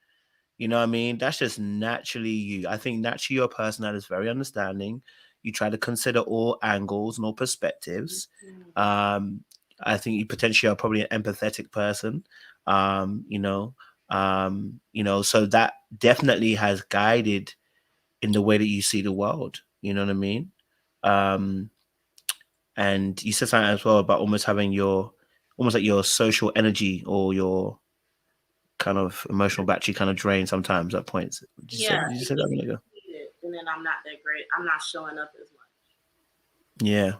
You know what I mean? That's just naturally you. I think naturally you're a person that is very understanding. You try to consider all angles and all perspectives. I think you potentially are probably an empathetic person. So that definitely has guided in the way that you see the world. You know what I mean? And you said something as well about almost like your social energy or your kind of emotional battery kind of drain sometimes at points. Did you say that a minute ago? And then I'm not that great. I'm not showing up as much. Yeah.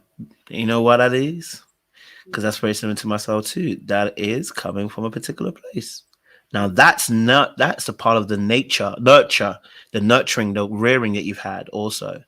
You know what that is? Because that's very similar to myself too. That is coming from a particular place. Now that's a part of the nurturing, the rearing that you've had also.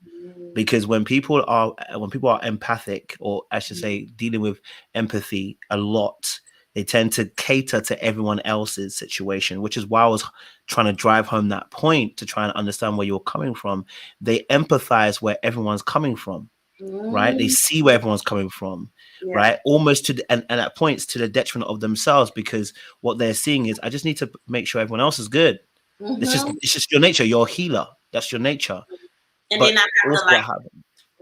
Because when people are empathic, or I should say dealing with empathy a lot, they tend to cater to everyone else's situation, which is why I was trying to drive home that point to try and understand where you're coming from. They empathize where everyone's coming from, right? They see where everyone's coming from, right? Almost and that points to the detriment of themselves, because what they're seeing is, I just need to make sure everyone else is good. It's just your nature. You're a healer. That's your nature. And then I have to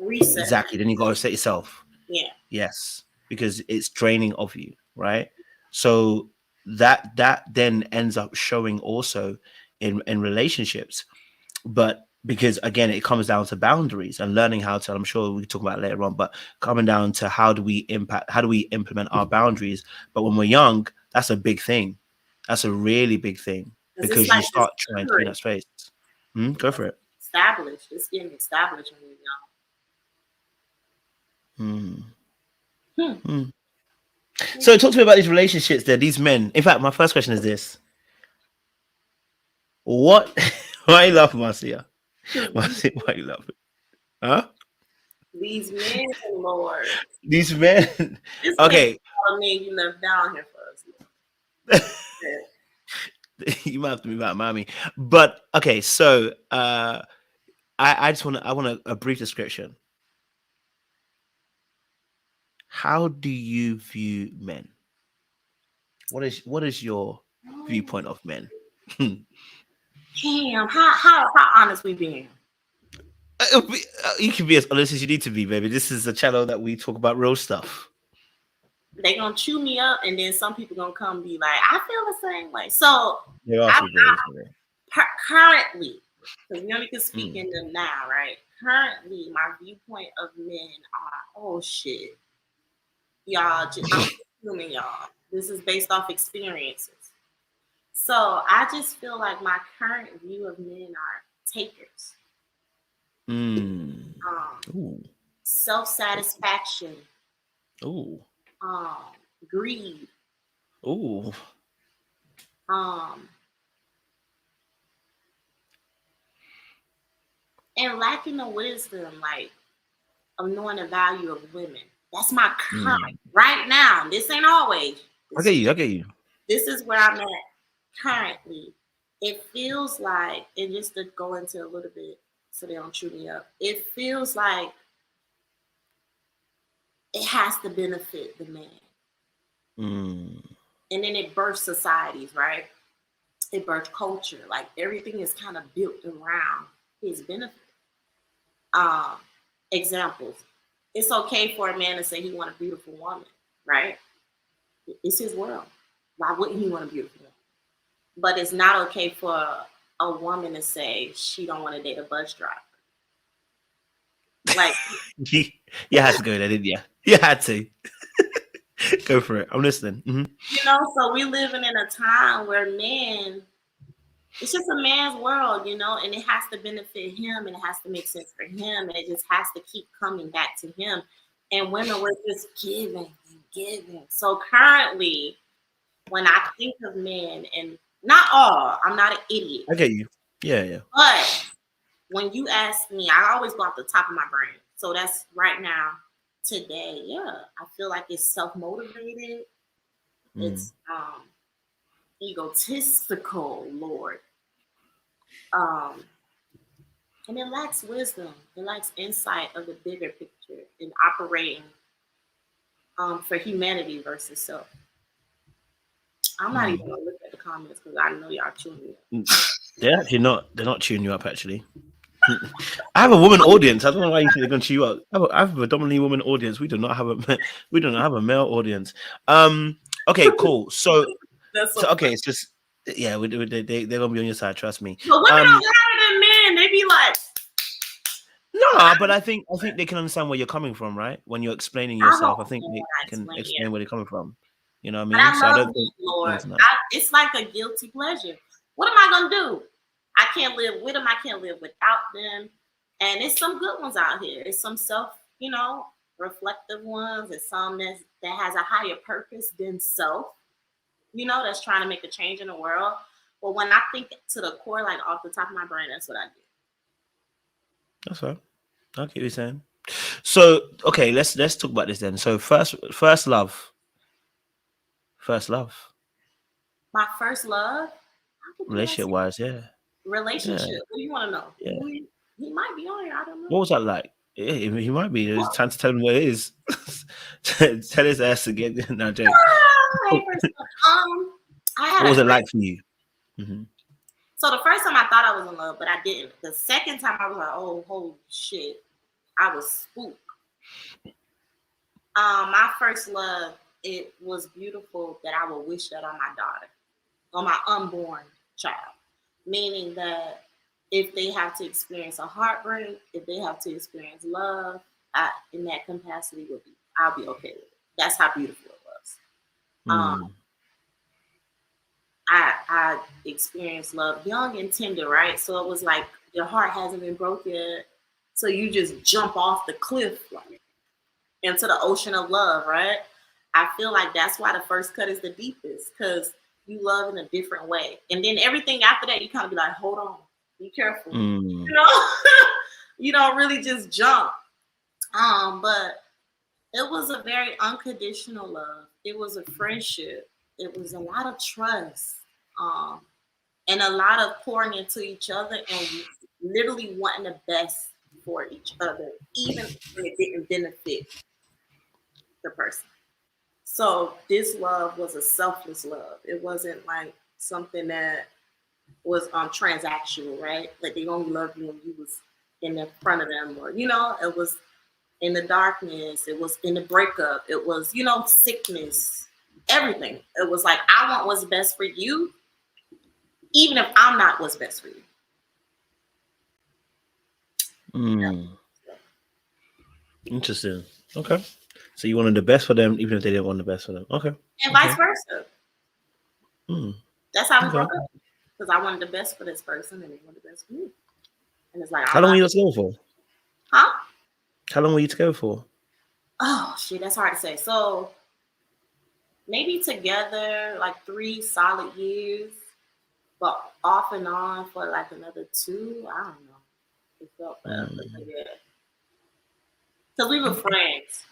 reset. Exactly. Then you got to set yourself. Yeah. Yes, because it's draining of you, right? So that then ends up showing also in relationships, but because again it comes down to boundaries and learning how to. I'm sure we can talk about it later on, but coming down to how do we implement our boundaries? But when we're young, that's a big thing. That's a really big thing, because you start trying to be in that space. Go for it. Established. It's getting established when you're young. So talk to me about these relationships there, these men. In fact, my first question is this. Why are you laughing, Marcia? Why are you laughing? Huh? These men, Lord. These men. Okay. All the men you left down here for us. You might have to move out of Miami. But okay, so I just want a brief description. How do you view men? What is your viewpoint of men? Damn, how honest we being? You can be as honest as you need to be, baby. This is a channel that we talk about real stuff. They gonna chew me up, and then some people gonna come be like, I feel the same way. So There are I, people. currently, because we only can speak in them now, right? Currently, my viewpoint of men are, oh shit, y'all. I'm assuming y'all. This is based off experiences. So I just feel like my current view of men are takers. Ooh. Self-satisfaction, Ooh. greed, Ooh. and lacking the wisdom, like, of knowing the value of women. That's my current right now. This ain't always. I get you. This is where I'm at currently. It feels like, and just to go into a little bit so they don't chew me up, it feels like it has to benefit the man. And then it births societies, right? It births culture. Like everything is kind of built around his benefit. Examples. It's okay for a man to say he wants a beautiful woman, right? It's his world. Why wouldn't he want a beautiful woman? But it's not okay for a woman to say she don't want to date a bus driver. Like, you had to go there, didn't you? You had to. Go for it. I'm listening. You know, so we living in a time where men, it's just a man's world, you know, and it has to benefit him and it has to make sense for him. And it just has to keep coming back to him. And women were just giving and giving. So currently, when I think of men, and not all, I'm not an idiot. I get you. Yeah. But when you ask me, I always go off the top of my brain. So that's right now, today, yeah. I feel like it's self-motivated. It's egotistical, Lord. And it lacks wisdom. It lacks insight of the bigger picture in operating for humanity versus self. I'm not even gonna look at the comments because I know y'all chewing me up. They're actually not. They're not chewing you up. Actually, I have a woman audience. I don't know why you think they're going to chew you up. I have a predominantly woman audience. We do not have a male audience. Okay, cool. So okay, it's just they're gonna be on your side. Trust me. But women are louder than men. They be like, no, but I think they can understand where you're coming from, right? When you're explaining yourself, I think they can explain where they're coming from. You know what I mean? But I love it, Lord. It's like a guilty pleasure. What am I gonna do? I can't live with them. I can't live without them. And it's some good ones out here. It's some reflective ones. It's some that has a higher purpose than self. You know, that's trying to make a change in the world. But when I think to the core, like off the top of my brain, that's what I do. That's right. I get what you're saying. So okay, let's talk about this then. So first love. My first love? Relationship wise, yeah. Relationship. Yeah. What do you want to know? Yeah. He might be on here. I don't know. What was that like? Yeah, he might be. It's time to tell him what it is. Tell his ass again. No, joke. What was it like for you? So the first time I thought I was in love, but I didn't. The second time I was like, oh, holy shit. I was spooked. My first love, it was beautiful that I would wish that on my daughter, on my unborn child. Meaning that if they have to experience a heartbreak, if they have to experience love, in that capacity, I'll be okay with it. That's how beautiful it was. I experienced love young and tender, right? So it was like your heart hasn't been broke yet. So you just jump off the cliff like, into the ocean of love, right? I feel like that's why the first cut is the deepest, because you love in a different way. And then everything after that, you kind of be like, hold on, be careful. You know, you don't really just jump. But it was a very unconditional love. It was a friendship. It was a lot of trust. and a lot of pouring into each other and literally wanting the best for each other, even when it didn't benefit the person. So this love was a selfless love. It wasn't like something that was transactional, right? Like they only loved you when you was in the front of them, or it was in the darkness, it was in the breakup, it was sickness, everything. It was like, I want what's best for you, even if I'm not what's best for you. Interesting. Okay. So you wanted the best for them, even if they didn't want the best for them. Okay. And vice versa. That's how we Okay. broke up. Because I wanted the best for this person and they wanted the best for me. And it's like, how long were you together for? Huh? How long were you together for? Oh shit, that's hard to say. So maybe together like 3 solid years, but off and on for like another 2. I don't know. It felt bad, but yeah. Because we were friends.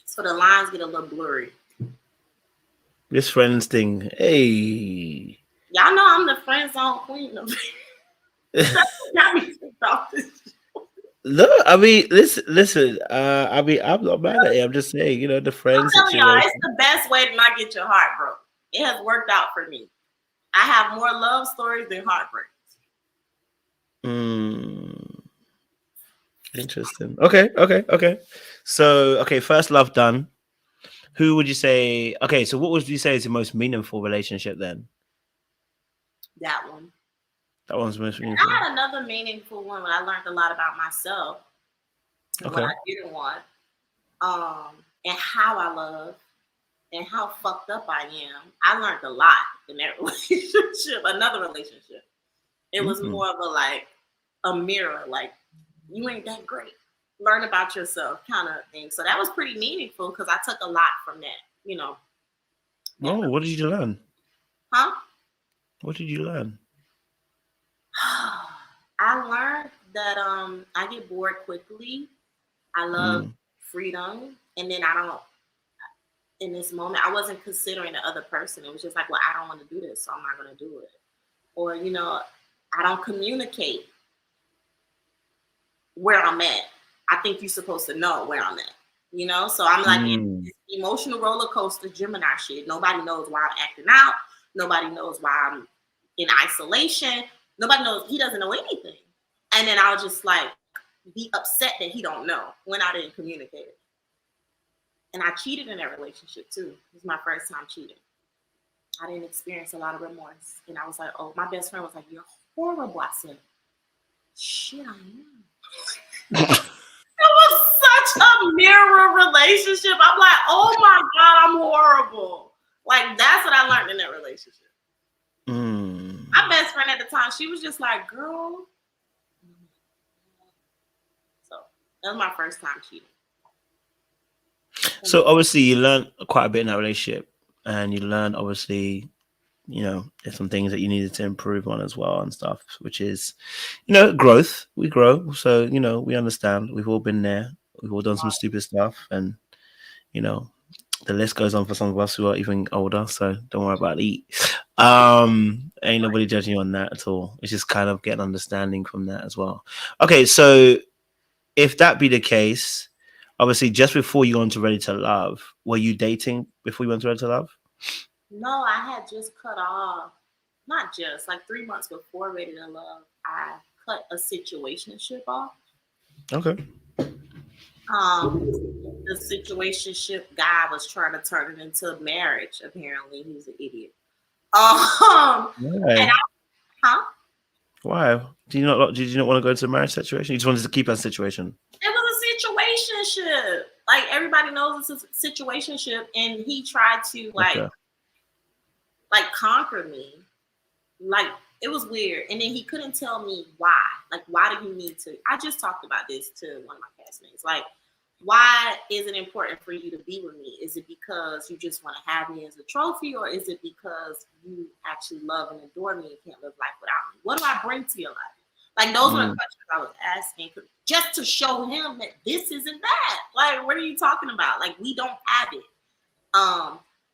So the lines get a little blurry. This friends thing. Hey. Y'all know I'm the friend zone queen. Got me about this. No, I mean, listen. I mean, I'm not mad at it. I'm just saying, the friend I'm telling y'all, situation. it's the best way to not get your heart broke. It has worked out for me. I have more love stories than heartbreaks. Interesting. Okay. So, first love done. Who would you say? Okay, so what would you say is the most meaningful relationship then? That one. That one's most meaningful. I had another meaningful one when I learned a lot about myself and what I didn't want, and how I love, and how fucked up I am. I learned a lot in that relationship. Another relationship. It was more of a mirror, like, you ain't that great. Learn about yourself kind of thing. So that was pretty meaningful because I took a lot from that, Oh, what did you learn? Huh? What did you learn? I learned that I get bored quickly. I love freedom. And then in this moment, I wasn't considering the other person. It was just like, well, I don't want to do this, so I'm not going to do it. Or, I don't communicate where I'm at. I think you're supposed to know where I'm at, So I'm like in this emotional roller coaster Gemini shit. Nobody knows why I'm acting out. Nobody knows why I'm in isolation. Nobody knows. He doesn't know anything. And then I'll just like be upset that he don't know when I didn't communicate it. And I cheated in that relationship too. It was my first time cheating. I didn't experience a lot of remorse. And I was like, oh, my best friend was like, you're horrible. I said, shit, I am. It was such a mirror relationship. I'm like, oh my God, I'm horrible. Like, that's what I learned in that relationship. My best friend at the time, she was just like, girl. So that was my first time cheating. So obviously you learned quite a bit in that relationship, and you learned obviously, there's some things that you needed to improve on as well and stuff, which is, growth. We grow. So, we understand. We've all been there. We've all done some stupid stuff, and, the list goes on for some of us who are even older. So don't worry about it. Ain't nobody judging you on that at all. It's just kind of getting understanding from that as well. Okay. So if that be the case, obviously just before you went to Ready to Love, were you dating before you went to Ready to Love? No, I had just cut off, not just, like 3 months before Ready to Love, I cut a situationship off. Okay. The situationship guy was trying to turn it into marriage. Apparently, he was an idiot. Why? Why? Did you not want to go into a marriage situation? You just wanted to keep that situation? It was a situationship. Like, everybody knows it's a situationship, and he tried to like conquer me. Like, it was weird. And then he couldn't tell me why. Like, why do you need to? I just talked about this to one of my classmates. Like, why is it important for you to be with me? Is it because you just want to have me as a trophy, or is it because you actually love and adore me and can't live life without me? What do I bring to your life? Like, those were the questions I was asking, just to show him that this isn't that. Like, what are you talking about? Like, we don't have it.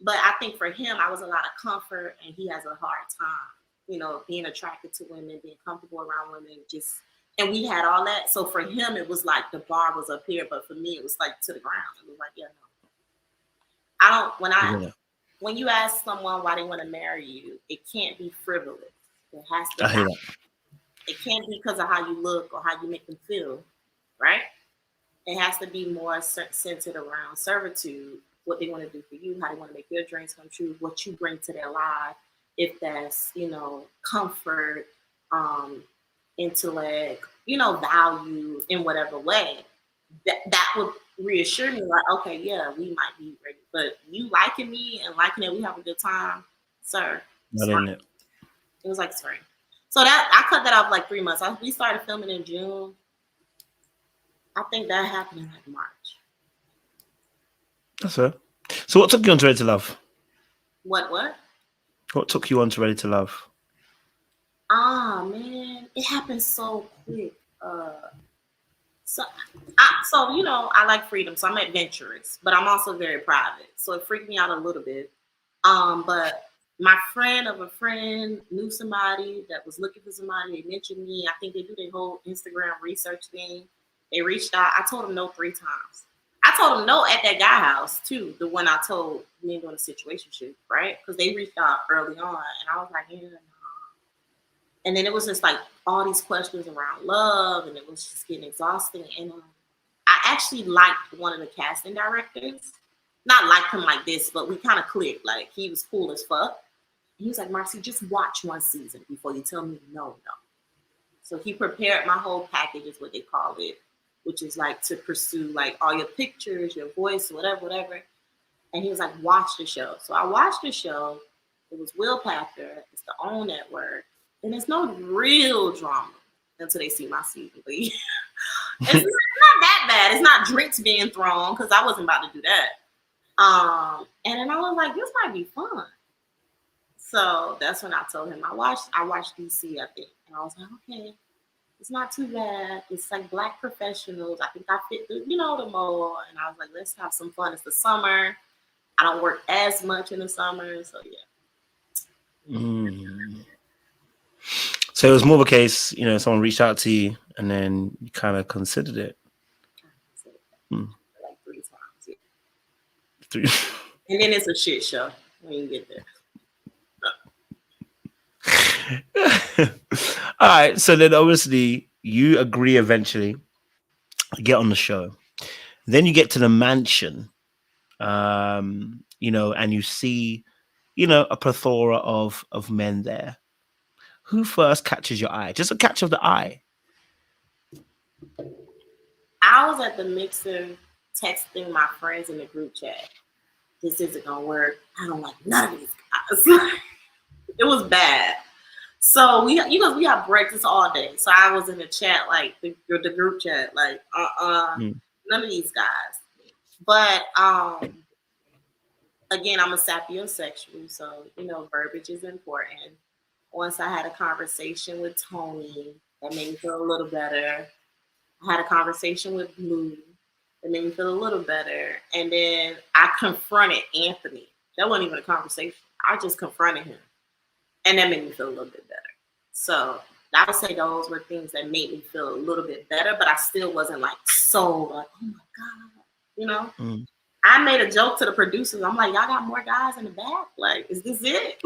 But I think for him, I was a lot of comfort, and he has a hard time. you know, being attracted to women, being comfortable around women, just, and we had all that. So for him, it was like the bar was up here, but for me, it was like to the ground. It was like, yeah, no, I don't. When you ask someone why they want to marry you, it can't be frivolous. It has to. I hear that. It can't be because of how you look or how you make them feel, right? It has to be more centered around servitude, what they want to do for you, how they want to make your dreams come true, what you bring to their life. If that's, you know, comfort, intellect, you know, value in whatever way, that would reassure me, like, okay, yeah, we might be ready. But you liking me and liking it, we have a good time, sir. It. It was like spring. So that I cut that off like 3 months. We started filming in June. I think that happened in like March. That's fair. So what took you on to Ready to Love? What? What took you on to Ready to Love? Ah, man, it happened so quick. So you know, I like freedom, so I'm adventurous, but I'm also very private. So it freaked me out a little bit. But my friend of a friend knew somebody that was looking for somebody. They mentioned me. I think they do their whole Instagram research thing. They reached out. I told them no 3 times. I told them no at that guy house too, the one I told we ain't doing a situationship, right? Because they reached out early on, and I was like, yeah, no. And then it was just like all these questions around love, and it was just getting exhausting. And I actually liked one of the casting directors. Not like him like this, but we kind of clicked. Like, he was cool as fuck. He was like, Marcia, just watch 1 season before you tell me no. So he prepared my whole package, is what they call it, which is like to pursue like all your pictures, your voice, whatever. And he was like, watch the show. So I watched the show. It was Will Packer. It's the OWN network. And there's no real drama until they see my season. It's not that bad. It's not drinks being thrown, because I wasn't about to do that. And then I was like, this might be fun. So that's when I told him I watched DC, I think. And I was like, okay, it's not too bad. It's like Black professionals. I think I fit the mold. And I was like, let's have some fun. It's the summer. I don't work as much in the summer. So yeah. So it was more of a case, you know, someone reached out to you and then you kind of considered it. Like 3 times. Yeah. 3. And then it's a shit show when you get there. All right. So then obviously you agree eventually to get on the show. Then you get to the mansion, you know, and you see, you know, a plethora of men there. Who first catches your eye? Just a catch of the eye. I was at the mixer texting my friends in the group chat. This isn't gonna work. I don't like none of these guys. It was bad. So we have breaks all day. So I was in the chat, like the group chat, like none of these guys. But again, I'm a sapiosexual, so you know verbiage is important. Once I had a conversation with Tony, that made me feel a little better. I had a conversation with Blue, that made me feel a little better. And then I confronted Anthony. That wasn't even a conversation. I just confronted him. And that made me feel a little bit better. So I would say those were things that made me feel a little bit better, but I still wasn't like so like, oh my God, you know? I made a joke to the producers. I'm like, y'all got more guys in the back? Like, is this it?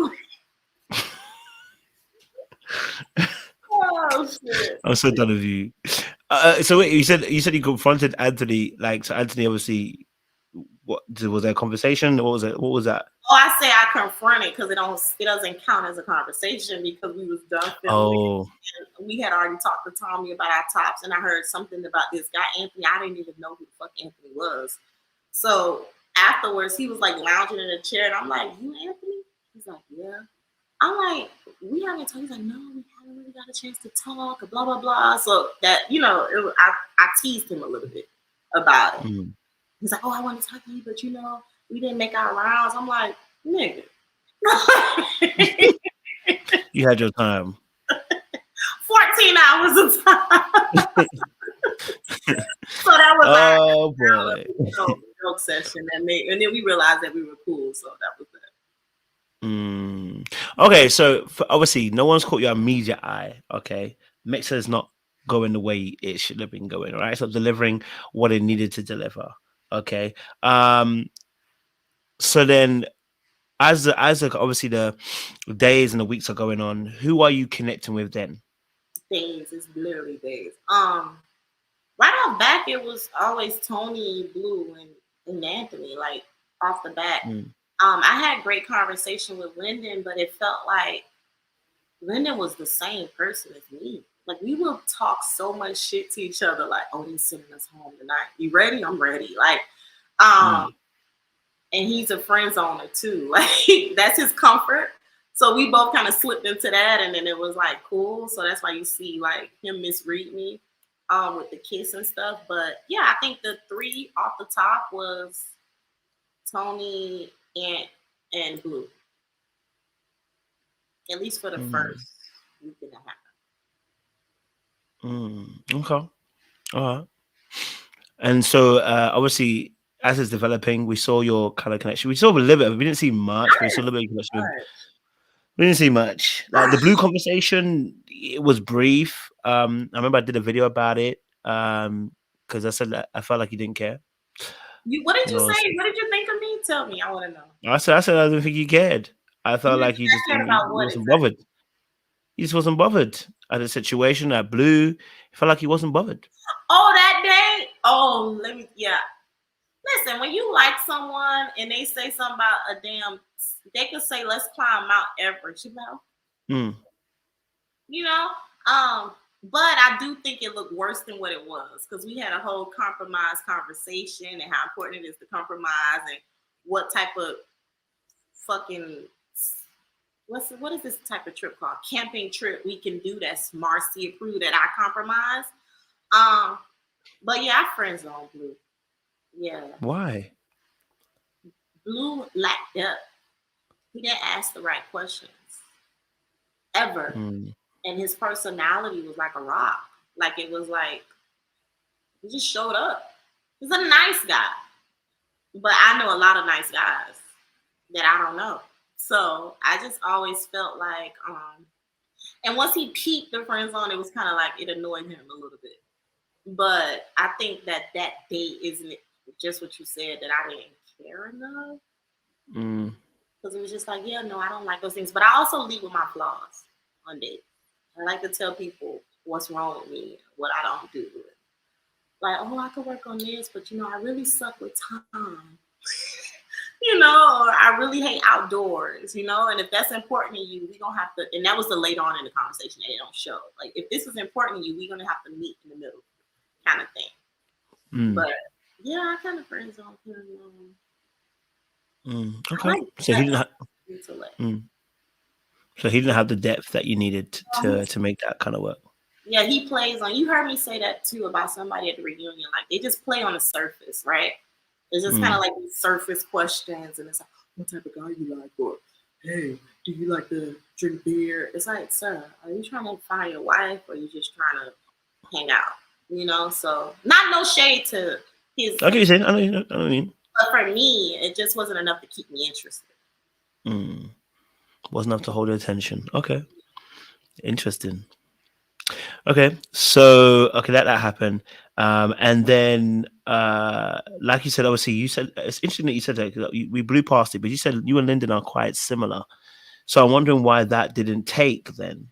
Oh shit! I'm so done with you. So wait, you said you confronted Anthony. Like, so Anthony obviously, what was there a conversation? What was it? What was that? Oh, I say I confronted because it doesn't count as a conversation because we was done filming. And we had already talked to Tommy about our tops, and I heard something about this guy Anthony. I didn't even know who the fuck Anthony was. So afterwards, he was like lounging in a chair, and I'm like, "You Anthony?" He's like, "Yeah." I'm like, "We haven't talked." He's like, "No, we haven't really got a chance to talk." Blah blah blah. So that I teased him a little bit about it. He's like, "Oh, I want to talk to you, but we didn't make our rounds." I'm like, "Nigga." You had your time. 14 hours of time. So that was our joke session and then we realized that we were cool. So that was it. Okay, so obviously no one's caught your immediate eye. Okay, Mixer's not going the way it should have been going. Right, so delivering what it needed to deliver. Okay, so then obviously the days and the weeks are going on, who are you connecting with then? Days, it's literally days. Right off back, it was always Tony, Blue, and Anthony. Like off the bat, Mm, I had great conversation with Lyndon, but it felt like Lyndon was the same person as me. Like we would talk so much shit to each other, like, "Oh, they sending us home tonight. You ready? I'm ready." Like, mm, and he's a friend zoner too. Like that's his comfort. So we both kind of slipped into that, and then it was like cool. So that's why you see like him misread me, with the kiss and stuff. But yeah, I think the three off the top was Tony and Blue, at least for the mm, first week and a half. okay, all right. And so obviously, as it's developing, we saw your kind of connection. We saw a little bit. We didn't see much, but we saw a little bit of connection. We didn't see much. Like the blue conversation, it was brief. I remember I did a video about it. Because I said that I felt like you didn't care. What did You you know, say? What did you think of me? Tell me. I want to know. I said I don't think you cared. I You felt didn't like say I cared about he what wasn't exactly? bothered. He just wasn't bothered at the situation at blue. It felt like he wasn't bothered. Oh, that day. Oh, let me. Yeah. Listen, when you like someone and they say something about a damn, they could say, "Let's climb Mount Everest," Mm, you know. Um, but I do think it looked worse than what it was because we had a whole compromise conversation and how important it is to compromise and what type of fucking what is this type of trip called? Camping trip we can do that's Marcia approved that I compromise. Um, but yeah, I friend zone Blue. Yeah, why? Blue lacked depth. He didn't ask the right questions ever, Mm, and his personality was like a rock. Like it was like he just showed up. He's a nice guy, but I know a lot of nice guys that I don't know. So I just always felt like, and once he peaked the friend zone, it was kind of like it annoyed him a little bit. But I think that date isn't just what you said that I didn't care enough mm, because it was just like, yeah, no, I don't like those things. But I also lead with my flaws on dates. I like to tell people what's wrong with me, what I don't do. Like, oh, I could work on this, but I really suck with time. Or I really hate outdoors, and if that's important to you, we're gonna have to, and that was the later on in the conversation that they don't show. Like, if this is important to you, we're gonna have to meet in the middle kind of thing. mm, But yeah, I kind of friend zone him. I okay. like So he that didn't. intellect. Mm, so he didn't have the depth that you needed to make that kind of work. Yeah, he plays on. You heard me say that too about somebody at the reunion. Like they just play on the surface, right? It's just kind of Mm, like these surface questions, and it's like, what type of guy you like? Or hey, do you like to drink beer? It's like, sir, are you trying to find your wife, or are you just trying to hang out? So not no shade to his, I get you saying. I know. I know what you mean. but for me, it just wasn't enough to keep me interested. Mm, wasn't enough to hold your attention. Okay, interesting. Okay, so that happened, and then like you said, obviously you said it's interesting that you said that 'cause we blew past it, but you said you and Lyndon are quite similar. So I'm wondering why that didn't take then,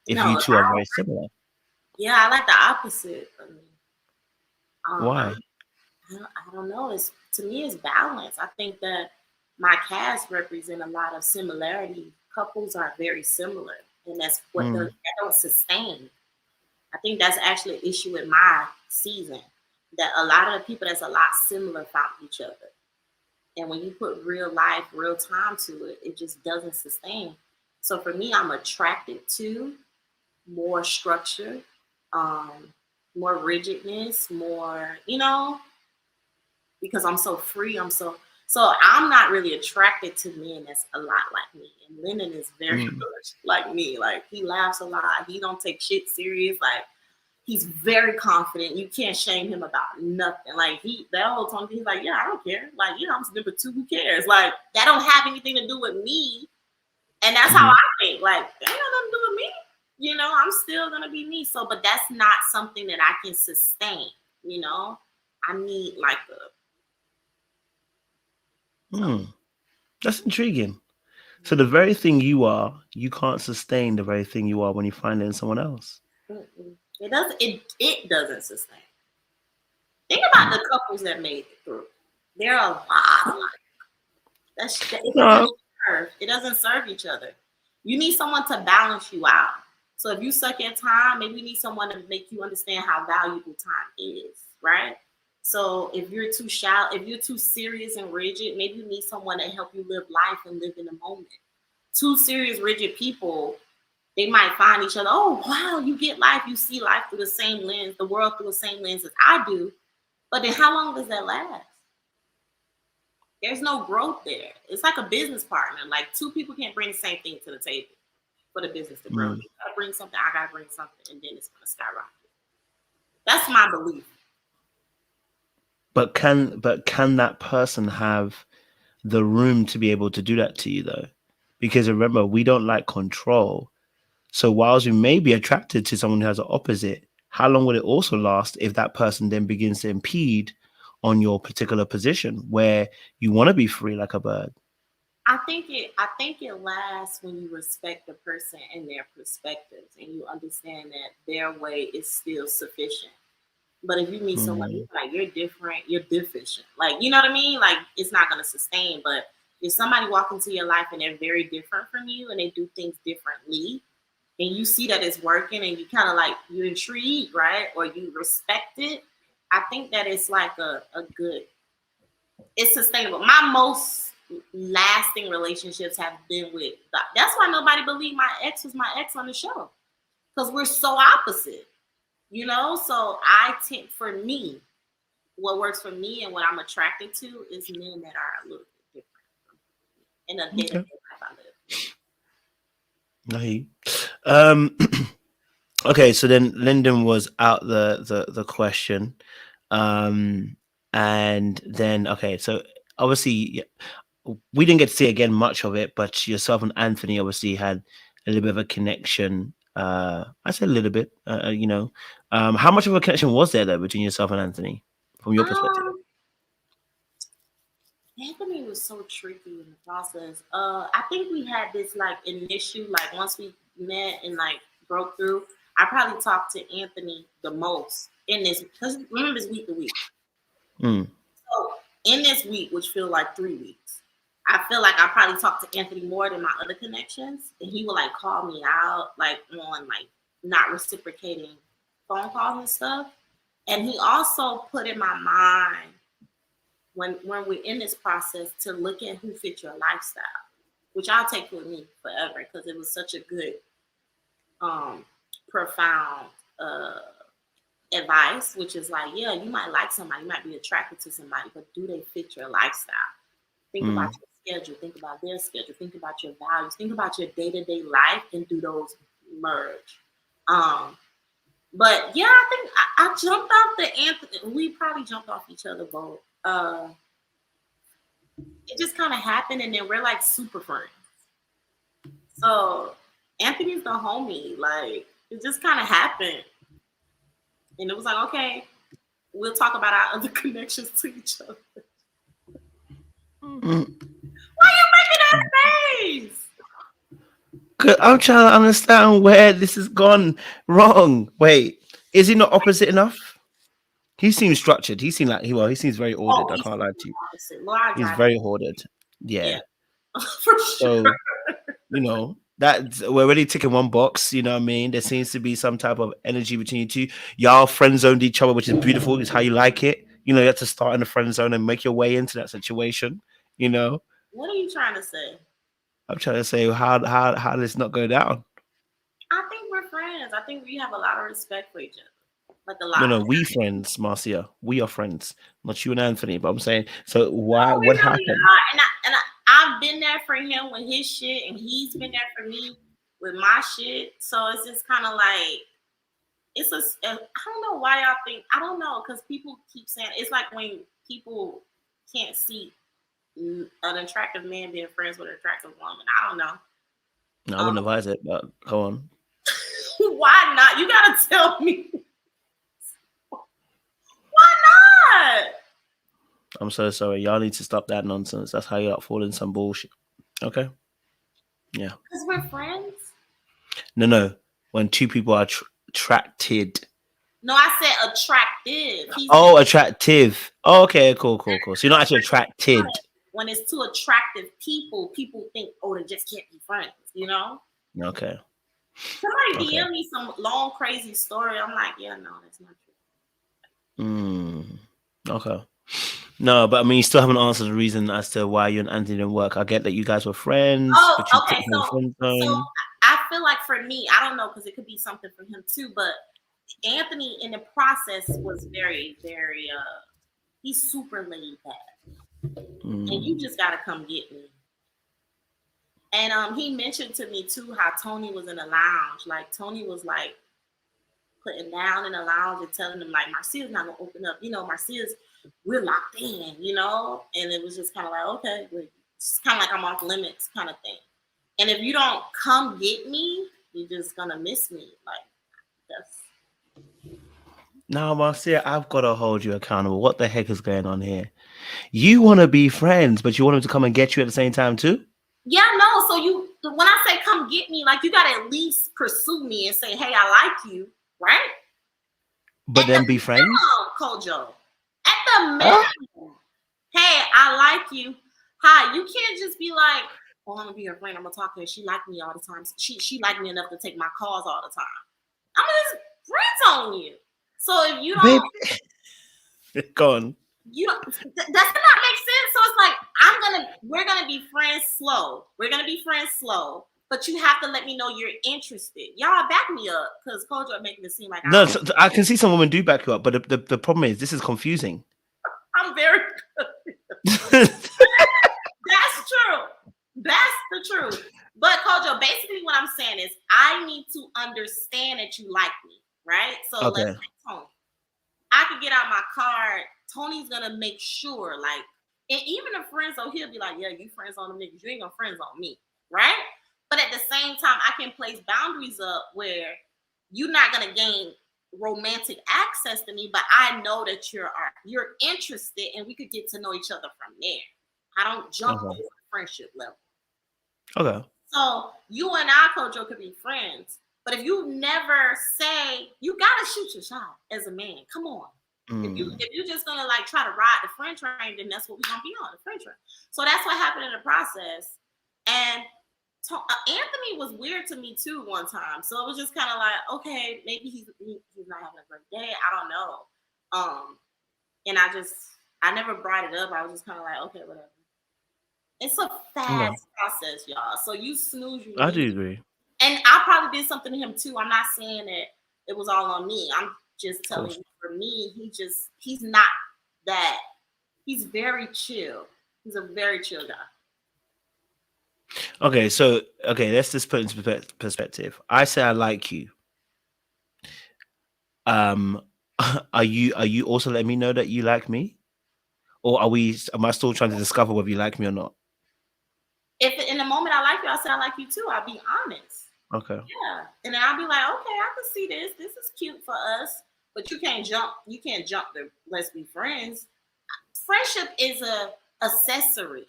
if you No, two are very similar. yeah, I like the opposite. I Why? I don't know. It's to me, it's balance. I think that my cast represent a lot of similarity. Couples are very similar, and that's what Mm, that don't sustain. I think that's actually an issue with my season. That a lot of the people that's a lot similar found each other, and when you put real life, real time to it, it just doesn't sustain. So for me, I'm attracted to more structure, um, more rigidness, more because I'm so free. So I'm not really attracted to men that's a lot like me. And Lennon is very mm, much like me. Like he laughs a lot. He don't take shit serious. Like He's very confident. You can't shame him about nothing. Like that whole time, he's like, yeah, I don't care. Like, you know, I'm number 2. Who cares? Like, that don't have anything to do with me. And that's how I think. Like, that got nothing to do with me. You know, I'm still gonna be me. So, but that's not something that I can sustain. You know, I need like That's intriguing. So the very thing you are, you can't sustain the very thing you are when you find it in someone else. It doesn't. It doesn't sustain. Think about the couples that made it through. There are a lot. It doesn't serve each other. You need someone to balance you out. So if you suck at time, maybe you need someone to make you understand how valuable time is, right? So if you're too shallow, if you're too serious and rigid, maybe you need someone to help you live life and live in the moment. Two serious, rigid people, they might find each other. Oh, wow, you get life. You see life through the same lens, the world through the same lens as I do. But then how long does that last? There's no growth there. It's like a business partner. Like, two people can't bring the same thing to the table for the business to grow. You gotta bring something, I gotta bring something, and then it's gonna skyrocket. That's my belief. But can that person have the room to be able to do that to you though? Because remember, we don't like control. So whilst we may be attracted to someone who has an opposite, how long will it also last if that person then begins to impede on your particular position where you want to be free like a bird? I think it lasts when you respect the person and their perspectives, and you understand that their way is still sufficient. But if you meet someone who's like, you're different, you're deficient, like, you know what I mean? Like, it's not going to sustain. But if somebody walks into your life and they're very different from you and they do things differently, and you see that it's working and you kind of like, you're intrigued, right? Or you respect it, I think that it's like a good, it's sustainable. My most lasting relationships have been with, that's why nobody believed my ex was my ex on the show. Because we're so opposite. You know, so I think for me, what works for me and what I'm attracted to is men that are a little bit different in a day-to-day life I live. Okay, so then Lyndon was out the question, and then okay, so obviously we didn't get to see again much of it, but yourself and Anthony obviously had a little bit of a connection. I said a little bit, you know. How much of a connection was there though between yourself and Anthony, from your perspective? Anthony was so tricky in the process. I think we had this like initial, like once we met and like broke through, I probably talked to Anthony the most in this, because remember it's week to week. So in this week, which feel like 3 weeks, I feel like I probably talked to Anthony more than my other connections, and he would like call me out like on like not reciprocating phone calls and stuff. And he also put in my mind when we're in this process to look at who fit your lifestyle, which I'll take with me forever because it was such a good, profound advice, which is like, yeah, you might like somebody, you might be attracted to somebody, but do they fit your lifestyle? Think about your schedule, think about their schedule, think about your values, think about your day-to-day life, and do those merge? But yeah, I think I jumped off the Anthony. We probably jumped off each other both. It just kind of happened, and then we're like super friends. So Anthony's the homie. Like, it just kind of happened, and it was like, okay, we'll talk about our other connections to each other. Why are you making that face? I'm trying to understand where this has gone wrong. Wait, is he not opposite enough? He seems structured. He seems like he seems very ordered. I can't lie to you. He's very ordered. Yeah. For sure. So, you know, that we're already ticking one box. You know what I mean? There seems to be some type of energy between you two. Y'all friend zoned each other, which is beautiful. It's how you like it. You know, you have to start in the friend zone and make your way into that situation. You know. What are you trying to say? I'm trying to say how does this not go down? I think we're friends. I think we have a lot of respect for each other. Like a lot. No, we friends, Marcia. We are friends, not you and Anthony. But I'm saying, so why? What happened? And I've been there for him with his shit, and he's been there for me with my shit. So it's just kind of like, I don't know why y'all think, I don't know, because people keep saying, it's like when people can't see an attractive man being friends with an attractive woman. I don't know. No, I wouldn't advise it, but go on. Why not? You gotta tell me. Why not? I'm so sorry. Y'all need to stop that nonsense. That's how you fall falling some bullshit. Okay? Yeah. Because we're friends? No. When two people are attracted. No, I said attractive. Attractive. Oh, okay, cool. So you're not actually attracted. When it's two attractive people think, oh, they just can't be friends, you know? Okay. Somebody DM me some long, crazy story. I'm like, yeah, no, that's not true. Okay. No, but I mean, you still haven't answered the reason as to why you and Anthony didn't work. I get that you guys were friends. Oh, but you okay. So I feel like for me, I don't know, because it could be something for him too, but Anthony in the process was very, very, he's super laid back. And you just got to come get me. And he mentioned to me too how Tony was in the lounge. Like Tony was like putting down in the lounge and telling him like, Marcia's not gonna open up. You know, we're locked in, you know? And it was just kind of like, okay, it's kind of like I'm off limits kind of thing. And if you don't come get me, you're just gonna miss me. Like that's. Now, Marcia, I've got to hold you accountable. What the heck is going on here? You want to be friends, but you want him to come and get you at the same time too? Yeah, no. So when I say come get me, like you got to at least pursue me and say, hey, I like you, right? But then be friends? Kojo. At the minimum. Hey, I like you. Hi, you can't just be like, oh, I'm going to be her friend. I'm going to talk to her. She like me all the time. She like me enough to take my calls all the time. I'm just friends on you. So if you don't. Baby. Go on. You don't, does that not make sense? So it's like we're gonna be friends slow. We're gonna be friends slow, but you have to let me know you're interested. Y'all back me up, because Kojo making it seem like I can see some women do back you up, but the problem is this is confusing. I'm very confused. That's true. That's the truth. But Kojo, basically what I'm saying is I need to understand that you like me, right? So let's say Tony. I could get out my card. Tony's gonna make sure, like, and even the friends, so he'll be like, yeah, you friends on them niggas, you ain't gonna friends on me, right? But at the same time, I can place boundaries up where you're not gonna gain romantic access to me, but I know that you're interested and we could get to know each other from there. I don't jump over the friendship level. Okay. So you and I, Kojo, could be friends. But if you never say, you gotta shoot your shot as a man. Come on. If you're just gonna like try to ride the friend train, then that's what we're gonna be on, the friend train. So that's what happened in the process. And Anthony was weird to me too one time. So it was just kind of like, okay, maybe he's not having a great day. I don't know. And I never brought it up. I was just kind of like, okay, whatever. It's a fast process, y'all. So you snooze, you lose. I do agree. And I probably did something to him too. I'm not saying that it was all on me. I'm just telling you, for me, he's not that. He's very chill. He's a very chill guy. Okay, let's just put into perspective. I say I like you. Are you also letting me know that you like me? Or am I still trying to discover whether you like me or not? If in the moment I like you, I'll say I like you too. I'll be honest. Okay. Yeah. And then I'll be like, okay, I can see this. This is cute for us. But you can't jump the let's be friends. Friendship is a accessory.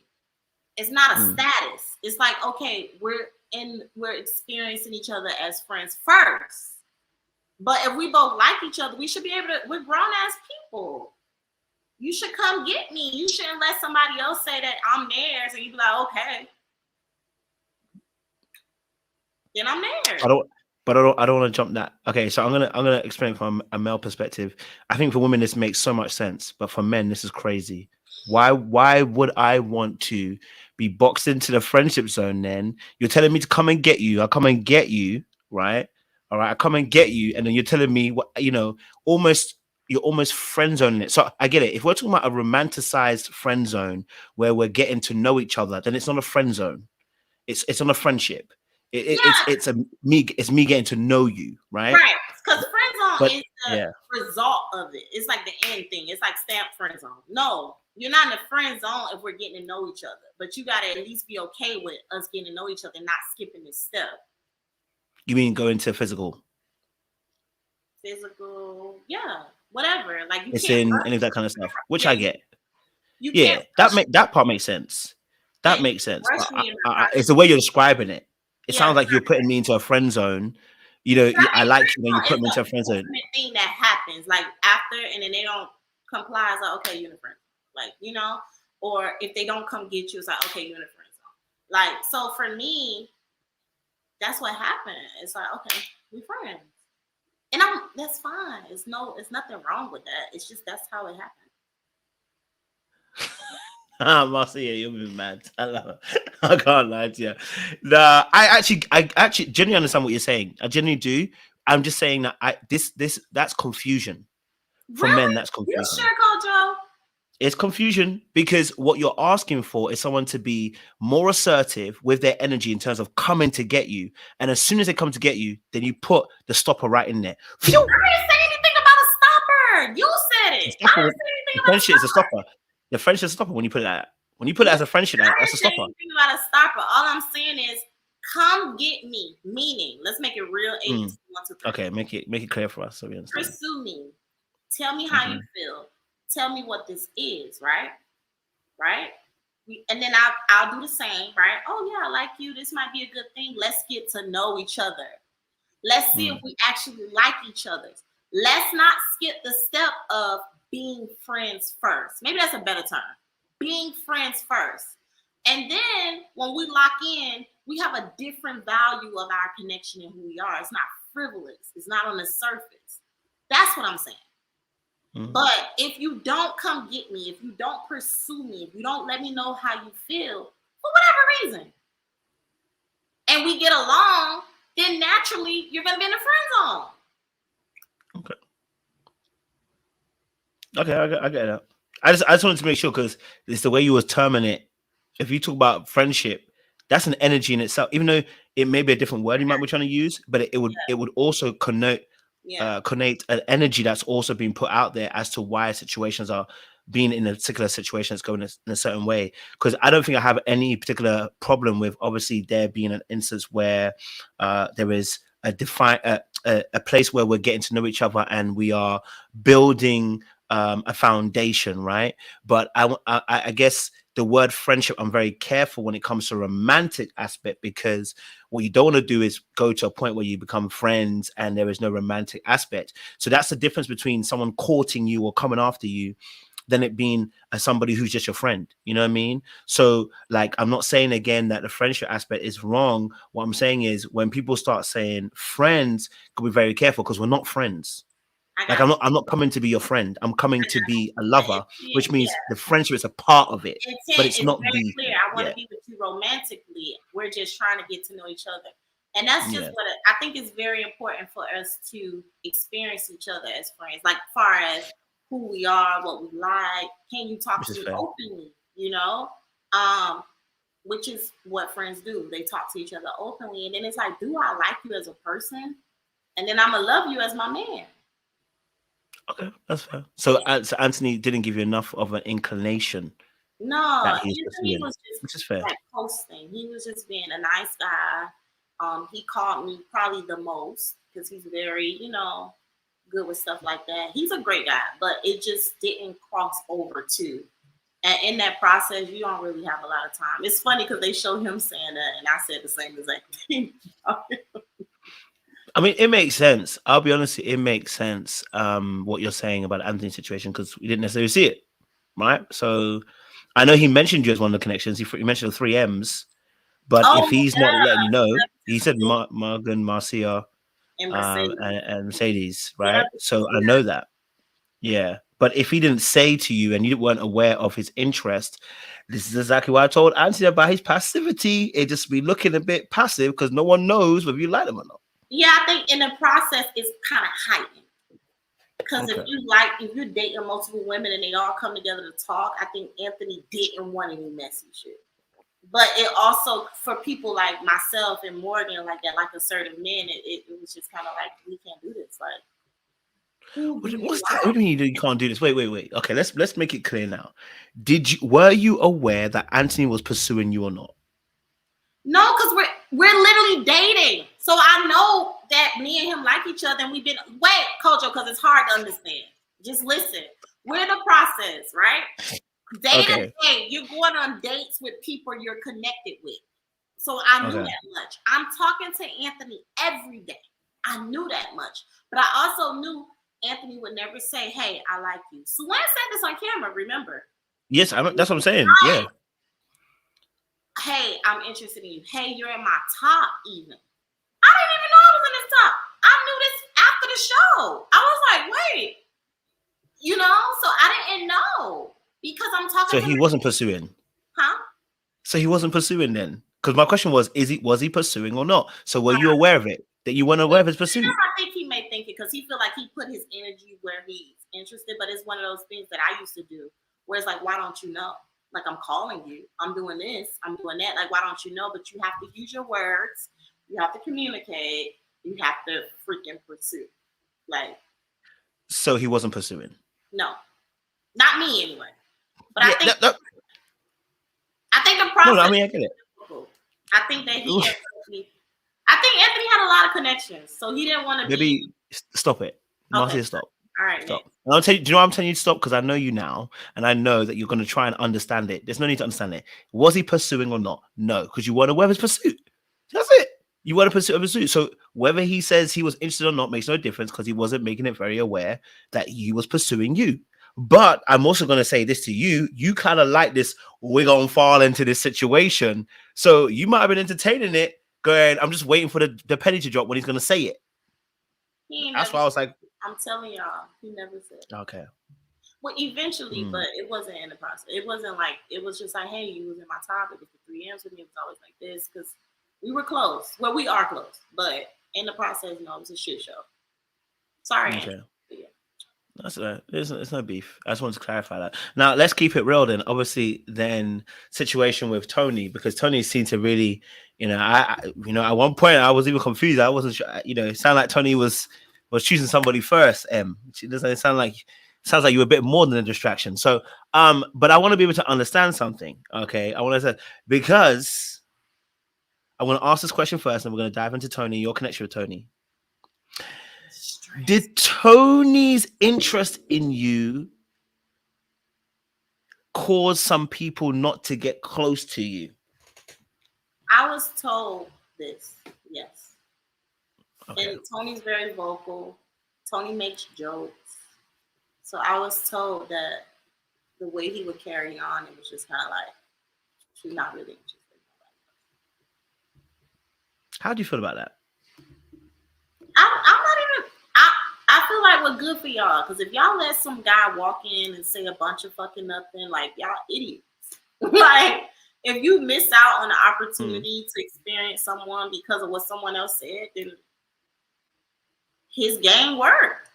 It's not a status. It's like, okay, we're experiencing each other as friends first. But if we both like each other, we should be able to, we're grown ass people. You should come get me. You shouldn't let somebody else say that I'm theirs and you be like, okay. Then I'm there. I don't want to jump that. Okay, so I'm gonna explain from a male perspective. I think for women this makes so much sense, but for men this is crazy. Why would I want to be boxed into the friendship zone? Then you're telling me to come and get you. I come and get you, right? All right, I come and get you, and then you're telling me what you're almost friend zoning it. So I get it. If we're talking about a romanticized friend zone where we're getting to know each other, then it's not a friend zone. It's on a friendship. It's me getting to know you, right? Right. Because friend zone But is yeah, the result of it. It's like the end thing. It's like stamp friend zone. No, you're not in the friend zone if we're getting to know each other. But you gotta at least be okay with us getting to know each other, not skipping this step. you mean go into physical? Physical, yeah, whatever. Like you It's can't in any rush of that me. kind of stuff, which Yeah, I get. you can't Yeah, that rush make that part makes sense. me. Yeah, That you makes can't sense. rush But me in my it's process. the way you're describing it. It Yeah, sounds like you're putting me into a friend zone. You know, I I mean, like you, then you put it's me an into a friend zone. ultimate thing that happens. Like after, and then they don't comply. It's like, okay, you're in a friend. Like, you know, or if they don't come get you, it's like, okay, you're in a friend zone. Like, so for me, that's what happened. It's like, okay, we friends, and that's fine. It's nothing wrong with that. It's just that's how it happened. Marcia, you'll be mad. I love it. I can't lie to you. I actually genuinely understand what you're saying. I genuinely do. I'm just saying that that's confusion. For men, Really? that's You confusion. sure, Kojo? It's confusion because what you're asking for is someone to be more assertive with their energy in terms of coming to get you. And as soon as they come to get you, then you put the stopper right in there. I Phew! didn't say anything about a stopper. You said The it. I stopper, didn't say anything the about a friendship is a stopper. stopper. The friendship is a stopper when you put it at. When you put it as a friendship, I that's a didn't say stopper. anything about a stopper. All I'm saying is, come get me. Meaning, let's make it real. ABC 1, 2, 3. Okay, make it clear for us so we understand. Pursue me. Tell me how you feel. Tell me what this is. Right. Right. And then I'll do the same. Right. Oh yeah, I like you. This might be a good thing. Let's get to know each other. Let's see if we actually like each other. Let's not skip the step of being friends first. Maybe that's a better term. Being friends first. And then when we lock in, we have a different value of our connection and who we are. It's not frivolous. It's not on the surface. That's what I'm saying. But if you don't come get me, if you don't pursue me, if you don't let me know how you feel, for whatever reason, and we get along, then naturally you're going to be in a friend zone. Okay, I get that. I just wanted to make sure because it's the way you were terming it. If you talk about friendship, that's an energy in itself. Even though it may be a different word you might be trying to use, but it would also connote an energy that's also being put out there as to why situations are being in a particular situation that's going in a certain way. Because I don't think I have any particular problem with obviously there being an instance where there is a place where we're getting to know each other and we are building a foundation, right? But I guess the word friendship, I'm very careful when it comes to romantic aspect, because what you don't want to do is go to a point where you become friends and there is no romantic aspect. So that's the difference between someone courting you or coming after you than it being somebody who's just your friend. You know what I mean? So like, I'm not saying again that the friendship aspect is wrong. What I'm saying is when people start saying friends, can be very careful because we're not friends. Like I'm not coming to be your friend. I'm coming to be a lover, which means the friendship is a part of it, but it's not very the. clear. I want to be with you romantically. We're just trying to get to know each other, and that's just what I think is very important for us to experience each other as friends. Like far as who we are, what we like. Can you talk to me openly? You know, which is what friends do. They talk to each other openly, and then it's like, do I like you as a person? And then I'm gonna love you as my man. Okay, that's fair. So Anthony didn't give you enough of an inclination. No, that he's Anthony was just which is fair. like posting. He was just being a nice guy. He called me probably the most because he's very, good with stuff like that. He's a great guy, but it just didn't cross over too. And in that process, you don't really have a lot of time. It's funny because they show him saying that, and I said the same exact thing. I mean, it makes sense. I'll be honest, it makes sense what you're saying about Anthony's situation because we didn't necessarily see it, right? So I know he mentioned you as one of the connections. He mentioned the 3 M's, but if he's not letting you know, he said Morgan, Marcia, and Mercedes, right? So I know that. Yeah. But if he didn't say to you and you weren't aware of his interest, this is exactly what I told Anthony about his passivity. It just be looking a bit passive because no one knows whether you like them or not. Yeah, I think in the process it's kind of heightened. Because if you're dating multiple women and they all come together to talk, I think Anthony didn't want any messy shit. But it also, for people like myself and Morgan, like that, like assertive men, it was just kind of like, we can't do this. Like, What's that? What do you mean you can't do this? Wait. Okay, let's make it clear now. Were you aware that Anthony was pursuing you or not? No, because we're literally dating. So I know that me and him like each other, and we've been Kojo, because it's hard to understand. Just listen. We're in the process, right? Day to day, you're going on dates with people you're connected with. So I knew that much. I'm talking to Anthony every day. I knew that much. But I also knew Anthony would never say, "Hey, I like you." So when I said this on camera, remember? Yes, that's what I'm saying. Yeah. Hey, I'm interested in you. Hey, you're in my top even. I didn't even know I was in his top. I knew this after the show. I was like, wait. So I didn't know. Because I'm talking to him. So he wasn't pursuing? Huh? So he wasn't pursuing then? Because my question was he pursuing or not? So were you aware of it? That you weren't aware of his pursuit? I think he may think it because he feel like he put his energy where he's interested, but it's one of those things that I used to do where it's like, why don't you know? Like, I'm calling you. I'm doing this. I'm doing that. Like, why don't you know? But you have to use your words. You have to communicate. You have to freaking pursue. Like. So he wasn't pursuing? No. Not me, anyway. But I think the process. No, I mean, I get it. I think that I think Anthony had a lot of connections, so he didn't want to Maybe stop it. Marcia, stop. All right, stop. And I'll tell you, do you know why I'm telling you to stop? Because I know you now, and I know that you're going to try and understand it. There's no need to understand it. Was he pursuing or not? No, because you weren't aware of his pursuit. That's it. You weren't a pursuit. So whether he says he was interested or not makes no difference because he wasn't making it very aware that he was pursuing you. But I'm also going to say this to you. You kind of like this, we're going to fall into this situation. So you might have been entertaining it, going, I'm just waiting for the penny to drop when he's going to say it. That's why I was like, I'm telling y'all, he never said. Okay. Well, eventually, but it wasn't in the process. It wasn't like, it was just like, hey, you was in my top. It was the 3Ms with me. It was always like this because we were close. Well, we are close, but in the process, it was a shit show. Sorry. Okay. That's it's no beef. I just wanted to clarify that. Now let's keep it real. Then, obviously, situation with Tony, because Tony seemed to really, I at one point I was even confused. I wasn't sure. It sounded like Tony was choosing somebody first. It doesn't sound like. Sounds like you were a bit more than a distraction. So, but I want to be able to understand something. Okay, I want to say because I want to ask this question first, and we're going to dive into Tony. Your connection with Tony. Did Tony's interest in you cause some people not to get close to you? I was told this, yes. Okay. And Tony's very vocal. Tony makes jokes. So I was told that the way he would carry on, it was just kind of like, she's not really interested in nobody. How do you feel about that? I'm not even... I feel like we're good for y'all because if y'all let some guy walk in and say a bunch of fucking nothing, like y'all idiots. Like if you miss out on the opportunity to experience someone because of what someone else said, then his game worked.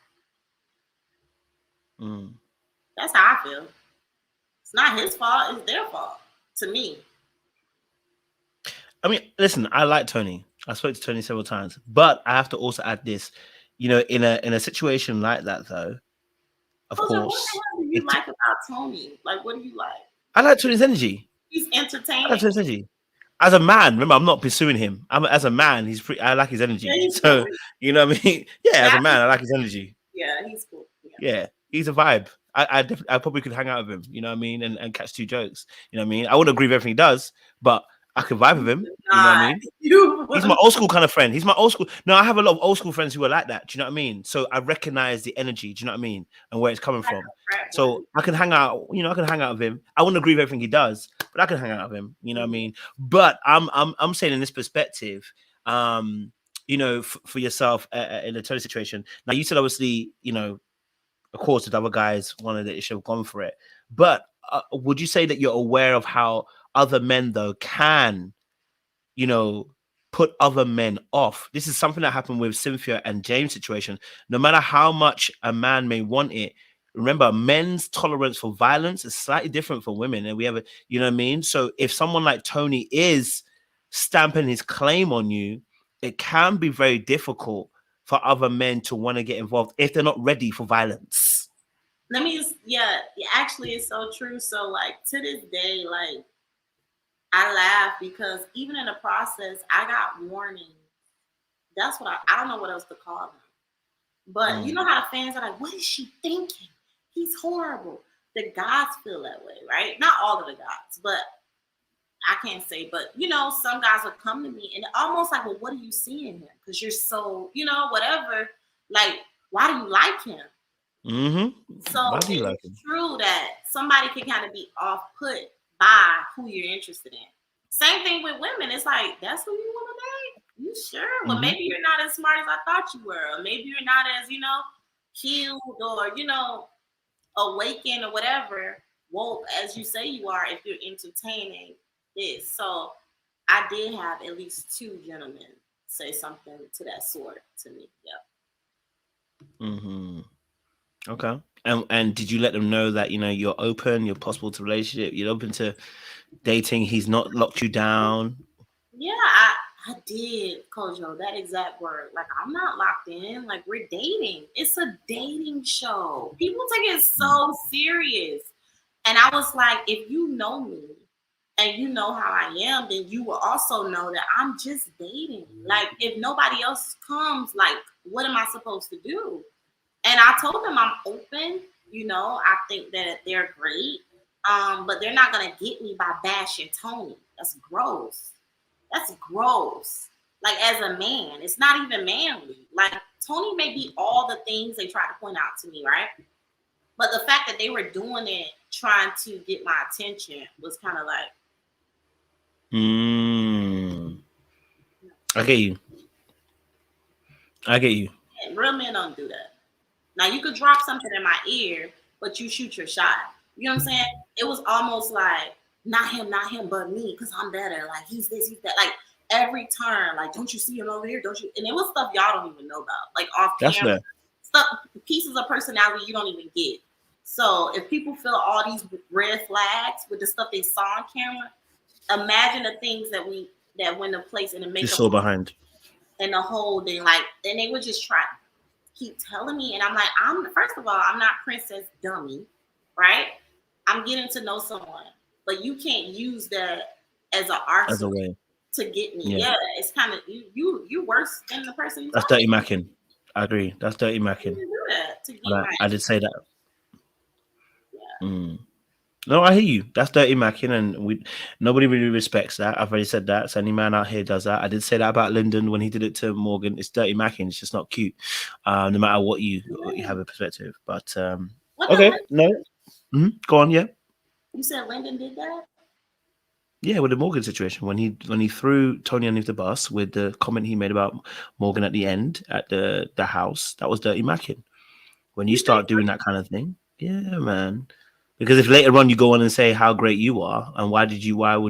That's how I feel. It's not his fault; it's their fault. To me. I mean, listen, I like Tony. I spoke to Tony several times, but I have to also add this. In a situation like that, though, of course. What the hell do you like about Tony? Like, what do you like? I like Tony's energy. He's entertaining. I like Tony's energy. As a man, remember, I'm not pursuing him. As a man, I like his energy. Yeah, so cool. You know what I mean? Yeah, as a man, I like his energy. Yeah, he's cool. Yeah, he's a vibe. I probably could hang out with him. You know what I mean? And catch two jokes. You know what I mean? I wouldn't agree with everything he does, but I could vibe with him. You know what I mean? He's my old school kind of friend. He's my old school. No, I have a lot of old school friends who are like that. Do you know what I mean? So I recognize the energy. Do you know what I mean? And where it's coming from. So I can hang out. I can hang out with him. I wouldn't agree with everything he does, but I can hang out with him. You know what I mean? But I'm saying in this perspective, for yourself in a Tony situation. Now you said obviously, of course, the other guys wanted that you should have gone for it. But would you say that you're aware of how other men, though, can, put other men off? This is something that happened with Cynthia and James' situation. No matter how much a man may want it, remember, men's tolerance for violence is slightly different from women. And we have you know what I mean? So if someone like Tony is stamping his claim on you, it can be very difficult for other men to want to get involved if they're not ready for violence? Let me just, yeah, actually, it's so true. So, like, to this day, like, I laugh because even in the process, I got warnings. That's what I don't know what else to call them. But you know how the fans are like, what is she thinking? He's horrible. The gods feel that way, right? Not all of the gods, but I can't say, but you know, some guys would come to me and almost like, well, what do you see in him? Because you're so, you know, whatever. Like, why do you like him? Mm-hmm. So Why do you like it's him? true that somebody can kind of be off put by who you're interested in. Same thing with women. It's like, that's who you want to date? You sure? Well, maybe you're not as smart as I thought you were. Or maybe you're not as, you know, healed or, you know, awakened or whatever, woke as you say you are if you're entertaining this. So I did have at least 2 gentlemen say something to that sort to me. Yeah. Mm-hmm. Okay. And did you let them know that, you know, you're open, you're possible to relationship, you're open to dating, he's not locked you down? Yeah, I did, Kojo, that exact word. Like, I'm not locked in. Like, we're dating. It's a dating show. People take it so serious. And I was like, if you know me and you know how I am, then you will also know that I'm just dating. Like, if nobody else comes, like, what am I supposed to do? And I told them I'm open. You know, I think that they're great. But they're not gonna get me by bashing Tony. That's gross. That's gross. Like, as a man, it's not even manly. Like, Tony may be all the things they try to point out to me, right? But the fact that they were doing it trying to get my attention was kind of like, I get you. I get you. man, real men don't do that. Now, you could drop something in my ear, but you shoot your shot. You know what I'm saying? It was almost like, not him, but me, because I'm better. Like, he's this, he's that. Like, every turn, like, don't you see him over here? Don't you? And it was stuff y'all don't even know about. Like, off That's camera, fair. stuff, pieces of personality you don't even get. So if people feel all these red flags with the stuff they saw on camera, imagine the things that went to place in the You makeup saw behind. and the whole thing. Like, and they would just try keep telling me, and I'm like, first of all, I'm not Princess Dummy, right? I'm getting to know someone, but you can't use that as an As a arsenal way. to get me. Yeah. Yeah, it's kind of you worse than the person you That's talking dirty macking. I agree. That's dirty to. macking. You do that to get And my I did say that. yeah. No, I hear you. That's dirty macking, and nobody really respects that. I've already said that. So any man out here does that. I did say that about Lyndon when he did it to Morgan. It's dirty macking. It's just not cute, no matter what you have a perspective. But What okay, the no, go on, yeah. You said Lyndon did that? Yeah, with the Morgan situation, when he threw Tony underneath the bus with the comment he made about Morgan at the end at the house, that was dirty macking. When you start doing that kind of thing, yeah, man. Because if later on you go on and say how great you are and why would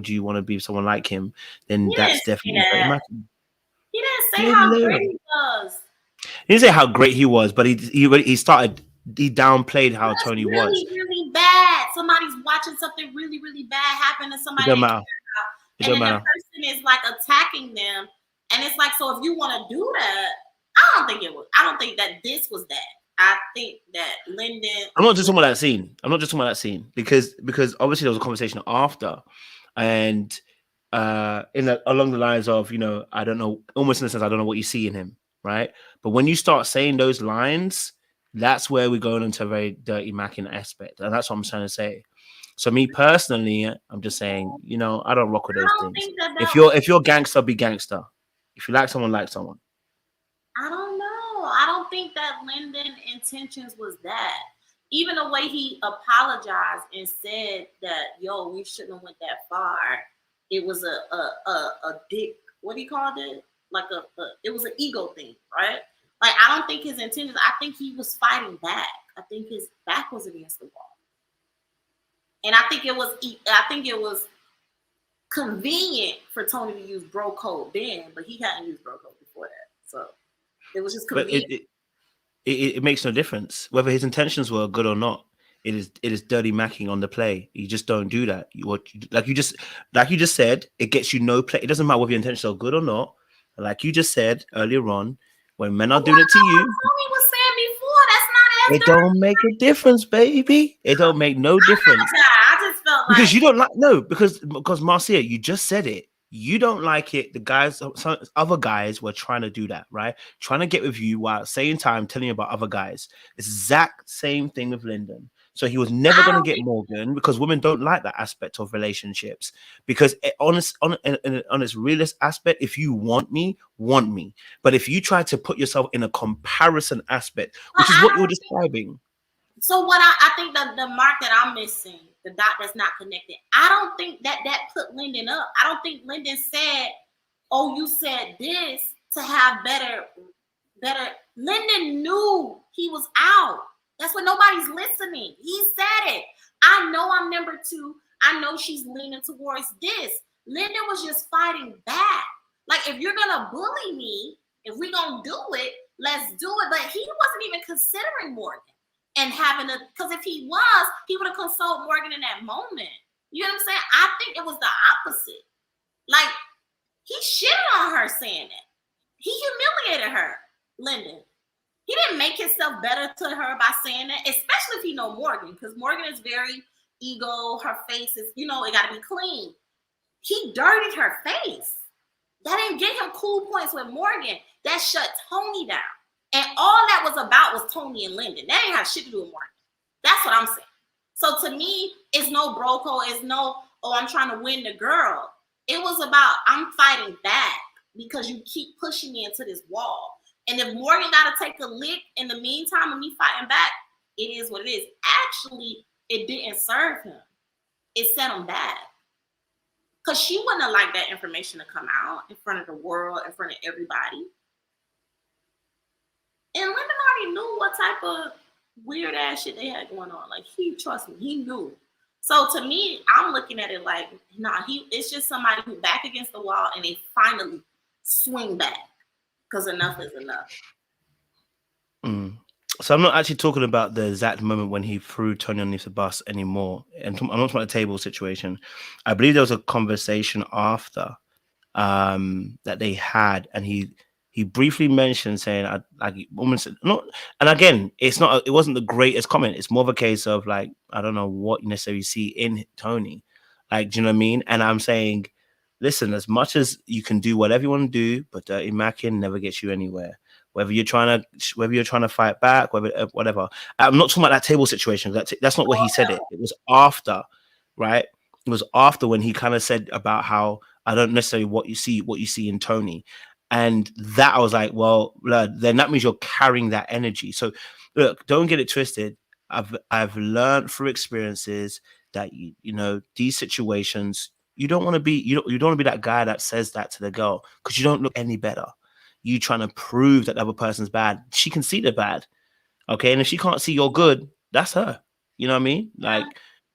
you want to be someone like him, then He didn't that's say definitely dirty that. macking. He didn't say Yeah, how great he was. he didn't say how great he was, but he downplayed how That's Tony was. really, really bad. Somebody's watching something really, really bad happen to It somebody don't they matter. care about, It and don't then the matter. person is like attacking them. And it's like, so if you want to do that, I don't think that this was that. I think that Lyndon. I'm not just talking about that scene. Because obviously there was a conversation after, and along the lines of, you know, I don't know, almost in the sense I don't know what you see in him, right? But when you start saying those lines, that's where we're going into a very dirty macking aspect, and that's what I'm trying to say. So me personally, I'm just saying, you know, I don't rock with I those don't things. think that If you're gangster, be gangster. If you like someone, like someone. I don't know. I don't think that Lyndon intentions was that. Even the way he apologized and said that, yo, we shouldn't have went that far. It was a dick. What he called it? Like it was an ego thing, right? Like, I don't think his intentions. I think he was fighting back. I think his back was against the wall, and I think it was convenient for Tony to use bro code then, but he hadn't used bro code before that, so it was just But convenient. it makes no difference whether his intentions were good or not. It is dirty macking on the play. You just don't do that. Like you just said, it gets you no play. It doesn't matter whether your intentions are good or not. Like you just said earlier on, When men are doing it to you, Tony was saying before, that's not as it don't make a difference, baby. It don't make no difference. I just felt Because like you don't like because Marcia, you just said it. You don't like it. The guys, some other guys were trying to do that, right? Trying to get with you while at the same time telling you about other guys. Exact same thing with Lyndon. So he was never going to get Morgan because women don't like that aspect of relationships. Because on its realist aspect, if you want me, want me. But if you try to put yourself in a comparison aspect, which is what you're describing. So what I think the mark that I'm missing, the dot that's not connected, I don't think that put Lyndon up. I don't think Lyndon said, oh, you said this to have better. Lyndon knew he was out. That's what nobody's listening. He said it. I know I'm number 2. I know she's leaning towards this. Lyndon was just fighting back. Like, if you're gonna bully me, if we're gonna do it, let's do it. But he wasn't even considering Morgan. And having because if he was, he would have consoled Morgan in that moment. You know what I'm saying? I think it was the opposite. Like, he shitted on her saying that. He humiliated her, Lyndon. He didn't make himself better to her by saying that, especially if he know Morgan, because Morgan is very ego. Her face is, it got to be clean. He dirtied her face. That didn't get him cool points with Morgan. That shut Tony down. And all that was about was Tony and Lyndon. That ain't have shit to do with Morgan. That's what I'm saying. So to me, it's no bro code. It's no, I'm trying to win the girl. It was about, I'm fighting back because you keep pushing me into this wall. And if Morgan got to take a lick in the meantime of me fighting back, it is what it is. Actually, it didn't serve him. It set him back. Because she wouldn't have liked that information to come out in front of the world, in front of everybody. And Lyndon already knew what type of weird ass shit they had going on. Like, trust me, he knew. So to me, I'm looking at it like, it's just somebody who back against the wall and they finally swing back because enough is enough. So I'm not actually talking about the exact moment when he threw Tony underneath the bus anymore. And I'm not talking about the table situation. I believe there was a conversation after that they had, and he briefly mentioned saying, woman said, not, and again, it wasn't the greatest comment. It's more of a case of like, I don't know what you necessarily see in Tony. Like, do you know what I mean? And I'm saying, listen, as much as you can do whatever you want to do, but dirty macking never gets you anywhere. Whether you're trying to fight back, whatever. I'm not talking about that table situation. That's not where he said it. It was after, right? It was after when he kind of said about how I don't necessarily what you see in Tony. And that I was like, well, then that means you're carrying that energy. So look, don't get it twisted. I've learned through experiences that these situations, you don't want to be you don't want to be that guy that says that to the girl because you don't look any better. You trying to prove that the other person's bad. She can see they're bad. Okay. And if she can't see you're good, that's her. You know what I mean? Like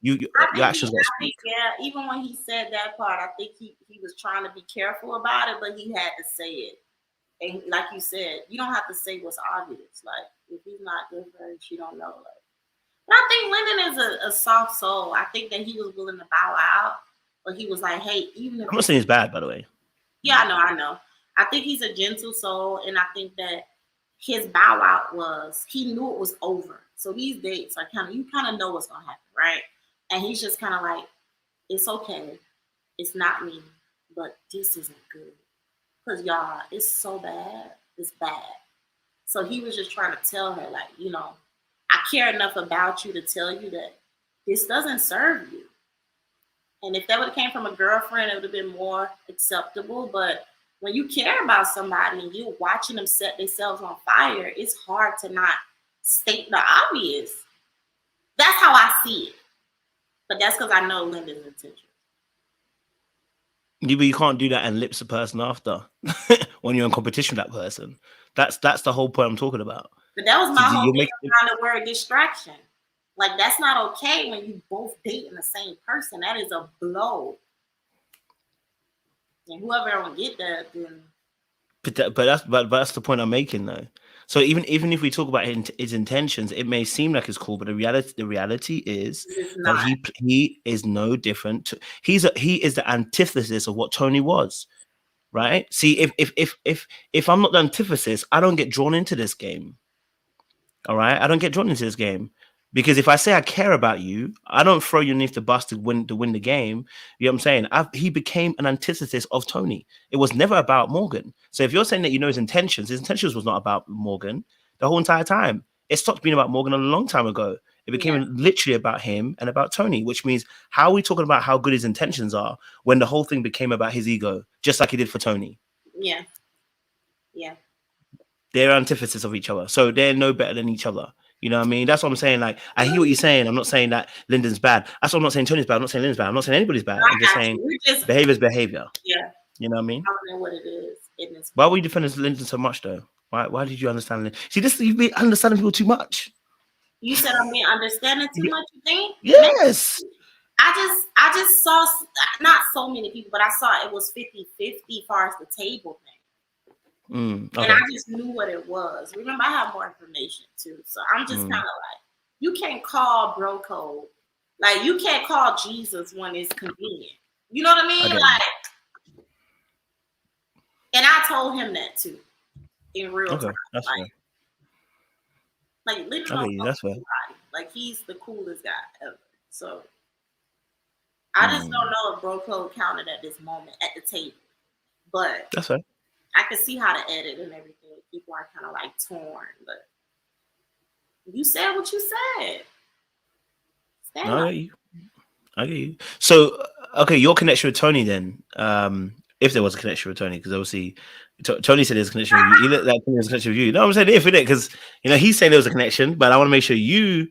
your actions got to speak. Yeah, even when he said that part, I think he was trying to be careful about it, but he had to say it. And like you said, you don't have to say what's obvious. Like, if he's not good for her, she don't know. Like, but I think Lyndon is a soft soul. I think that he was willing to bow out, but he was like, hey, even if I'm not saying he's bad, by the way. Yeah, I know. I think he's a gentle soul, and I think that his bow out was he knew it was over. So these dates are you kind of know what's gonna happen, right? And he's just kind of like, it's okay, it's not me, but this isn't good because y'all, it's so bad, it's bad. So he was just trying to tell her, like, I care enough about you to tell you that this doesn't serve you. And if that would have came from a girlfriend, it would have been more acceptable, but when you care about somebody and you're watching them set themselves on fire, it's hard to not state the obvious. That's how I see it. But that's because I know Lyndon's intention. Yeah, but you can't do that and lips a person after when you're in competition with that person. That's the whole point I'm talking about. But that was my whole thing behind the word distraction. Like, that's not okay when you both dating the same person. That is a blow. And whoever don't get that, then. But that's the point I'm making, though. So even if we talk about his intentions, it may seem like it's cool, but the reality is that he is no different. He is the antithesis of what Tony was. right? See, if I'm not the antithesis, I don't get drawn into this game. All right, I don't get drawn into this game because if I say I care about you, I don't throw you underneath the bus to win the game. You know what I'm saying? He became an antithesis of Tony. It was never about Morgan. So if you're saying that you know his intentions was not about Morgan the whole entire time. It stopped being about Morgan a long time ago. It became literally about him and about Tony, which means how are we talking about how good his intentions are when the whole thing became about his ego, just like he did for Tony? Yeah. Yeah. They're antithesis of each other. So they're no better than each other. You know what I mean? That's what I'm saying. Like, I hear what you're saying. I'm not saying that Lyndon's bad. That's what I'm not saying Tony's bad. I'm not saying Lyndon's bad. I'm not saying anybody's bad. I'm just saying behavior's behavior. Yeah. You know what I mean? I don't know what it is. Why were you defending Lyndon so much, though? Why did you understand Lyndon? See, you've been understanding people too much. You said I'm being understanding too much, you think? Yes. I just saw, not so many people, but I saw it was 50-50 as far as the table thing. Okay. And I just knew what it was. Remember, I have more information too. So I'm just kind of like, you can't call bro code. Like, you can't call Jesus when it's convenient. You know what I mean? And I told him that too, in real time. That's like literally, that's fair. Like, he's the coolest guy ever. So I just don't know if bro code counted at this moment at the table. But that's fair. I can see how to edit and everything. People are kind of like torn, but you said what you said. I get you. So, okay, your connection with Tony then, if there was a connection with Tony, because obviously Tony said there's a connection with you. He looked like there's a connection with you. No, I'm saying if it is, because he's saying there was a connection, but I want to make sure you,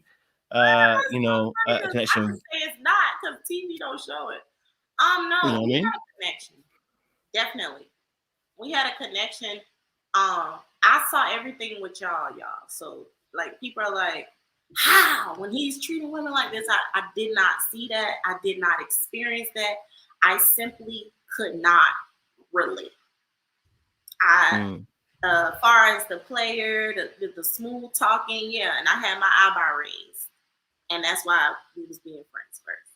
a connection. I would say it's not because TV don't show it. No, we had a connection. Definitely, we had a connection. I saw everything with y'all. So like, people are like, how when he's treating women like this? I did not see that. I did not experience that. I simply could not relate. As far as the player, the smooth talking, and I had my eyebrow raised, and that's why we was being friends first.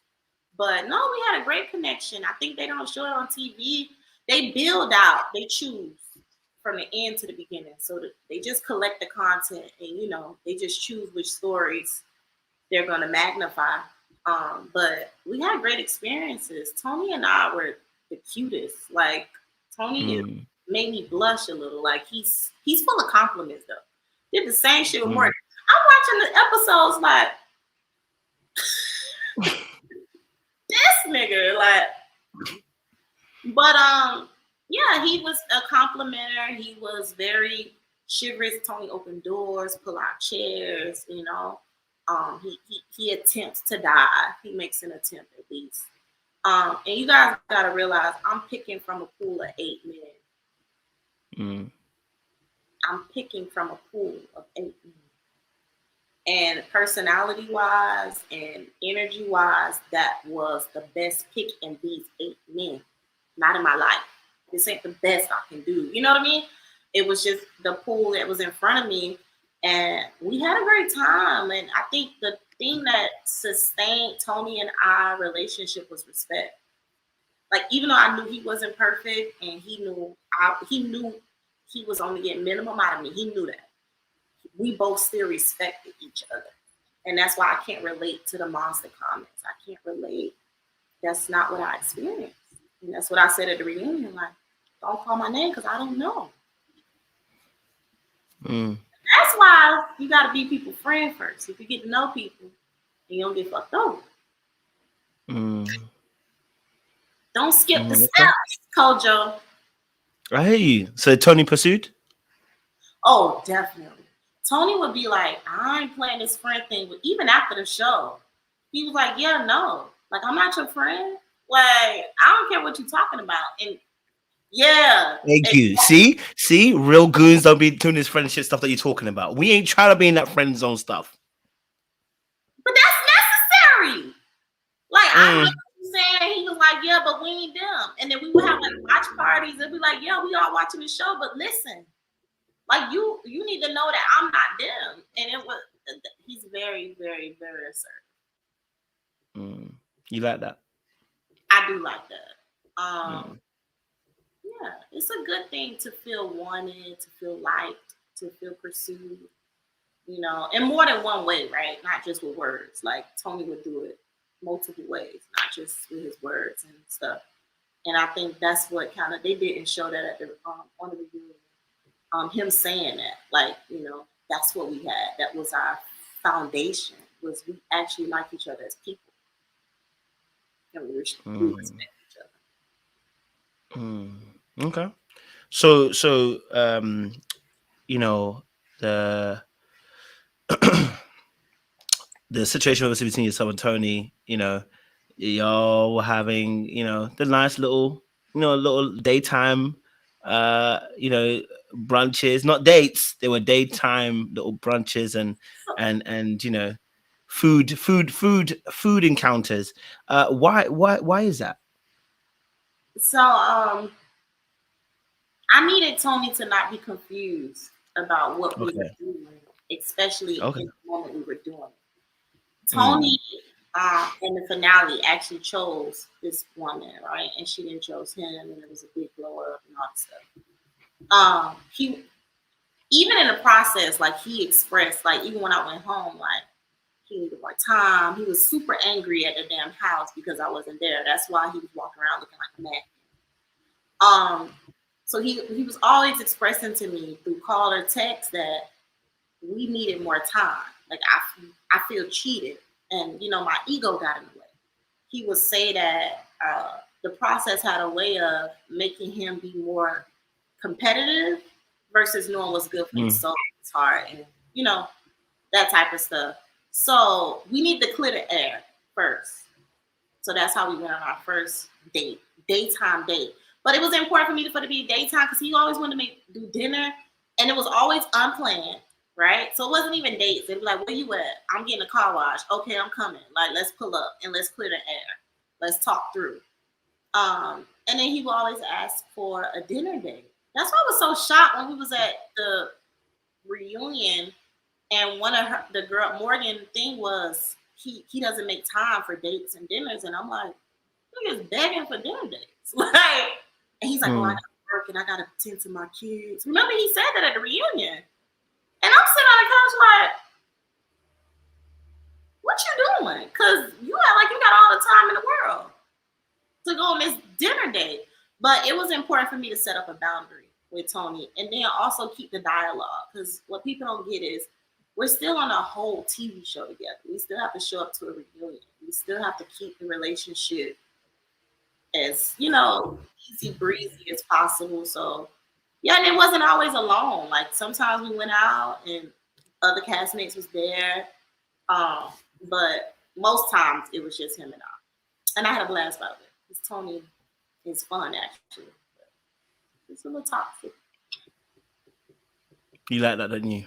But no, we had a great connection. I think they don't show it on TV. They build out, they choose from the end to the beginning. So they just collect the content and, they just choose which stories they're going to magnify. But we had great experiences. Tony and I were the cutest. Like, Tony made me blush a little. Like, he's full of compliments, though. Did the same shit with Morgan. I'm watching the episodes like, this nigga, like, but yeah, he was a complimenter. He was very chivalrous. Tony opened doors, pull out chairs, he attempts to die. He makes an attempt at least. And you guys gotta realize I'm picking from a pool of 8 men. I'm picking from a pool of 8 men. And personality-wise and energy-wise, that was the best pick in these 8 men. Not in my life. This ain't the best I can do. You know what I mean? It was just the pool that was in front of me. And we had a great time. And I think the thing that sustained Tony and our relationship was respect. Like, even though I knew he wasn't perfect and he knew he was only getting minimum out of me, he knew that. We both still respected each other. And that's why I can't relate to the monster comments. I can't relate. That's not what I experienced. And that's what I said at the reunion. Like, don't call my name because I don't know. That's why you got to be people's friend first. If you get to know people, and you don't get fucked over. Don't skip the steps, Kojo. I hear you. So Tony pursued? Oh, definitely. Tony would be like, I ain't playing this friend thing. But even after the show, he was like, yeah, no. Like, I'm not your friend. Like, I don't care what you're talking about. And yeah. Thank you. See, real goons don't be doing this friendship stuff that you're talking about. We ain't trying to be in that friend zone stuff. But that's necessary. Like, I know what you're saying. He was like, yeah, but we ain't them. And then we would have like watch parties and be like, yeah, we all watching the show, but listen. Like, you need to know that I'm not them. And he's very, very, very assertive. You like that? I do like that. Yeah, it's a good thing to feel wanted, to feel liked, to feel pursued, you know, in more than one way, right? Not just with words. Like Tony would do it multiple ways, not just with his words and stuff. And I think that's what kind of they didn't show that at the on the reunion. Him saying that, like, you know, that's what we had. That was our foundation. Was we actually like each other as people, and we respect each other. Okay. So you know, the the situation obviously between yourself and Tony, you know, y'all were having, you know, the nice little, you know, little daytime, you know, brunches, not dates. They were daytime little brunches and you know, food encounters. Why is that? So I needed Tony to not be confused about what we were Okay. doing, especially Okay. in the moment we were doing it. Mm. Tony, in the finale, actually chose this woman, right? And she didn't chose him, and it was a big blow up and all that stuff. He even in the process, like he expressed, like even when I went home, like he needed more time. He was super angry at the damn house because I wasn't there. That's why he was walking around looking like a man. So he was always expressing to me through call or text that we needed more time. Like I feel cheated, and you know my ego got in the way. He would say that the process had a way of making him be more competitive versus knowing what's good for his Mm. soul, his heart, and you know that type of stuff. So we need to clear the air first. So that's how we went on our first date, daytime date. But it was important for me for it to be daytime because he always wanted to do dinner, and it was always unplanned, right? So it wasn't even dates. It was like, where you at? I'm getting a car wash. Okay, I'm coming. Like, let's pull up and let's clear the air. Let's talk through. And then he would always ask for a dinner date. That's why I was so shocked when we was at the reunion and one of the girl Morgan thing was he doesn't make time for dates and dinners, and I'm like, look, is begging for dinner dates, like, and he's like, oh, I Mm. gotta work and I gotta tend to my kids. Remember, he said that at the reunion, and I'm sitting on the couch like, what you doing? Because you act like you got all the time in the world to go on this dinner date. But it was important for me to set up a boundary with Tony and then also keep the dialogue. Because what people don't get is we're still on a whole TV show together. We still have to show up to a reunion. We still have to keep the relationship as, you know, easy breezy as possible. So yeah, and it wasn't always alone. Like sometimes we went out and other castmates was there. Um, but most times it was just him and I. And I had a blast about it. Because Tony is fun actually. It's a little toxic. You like that, don't you?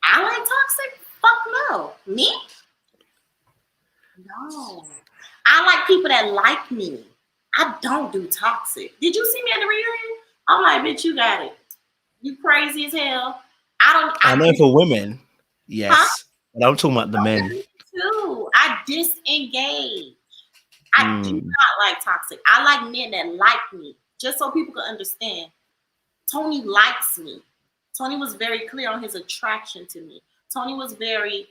I like toxic? Fuck no. Me? No. I like people that like me. I don't do toxic. Did you see me at the reunion? I'm like, bitch, you got it. You crazy as hell. I know for women, Huh? yes, but I'm talking about the men. Me too. I disengage. I do Mm. not like toxic. I like men that like me. Just so people can understand. Tony likes me. Tony was very clear on his attraction to me. Tony was very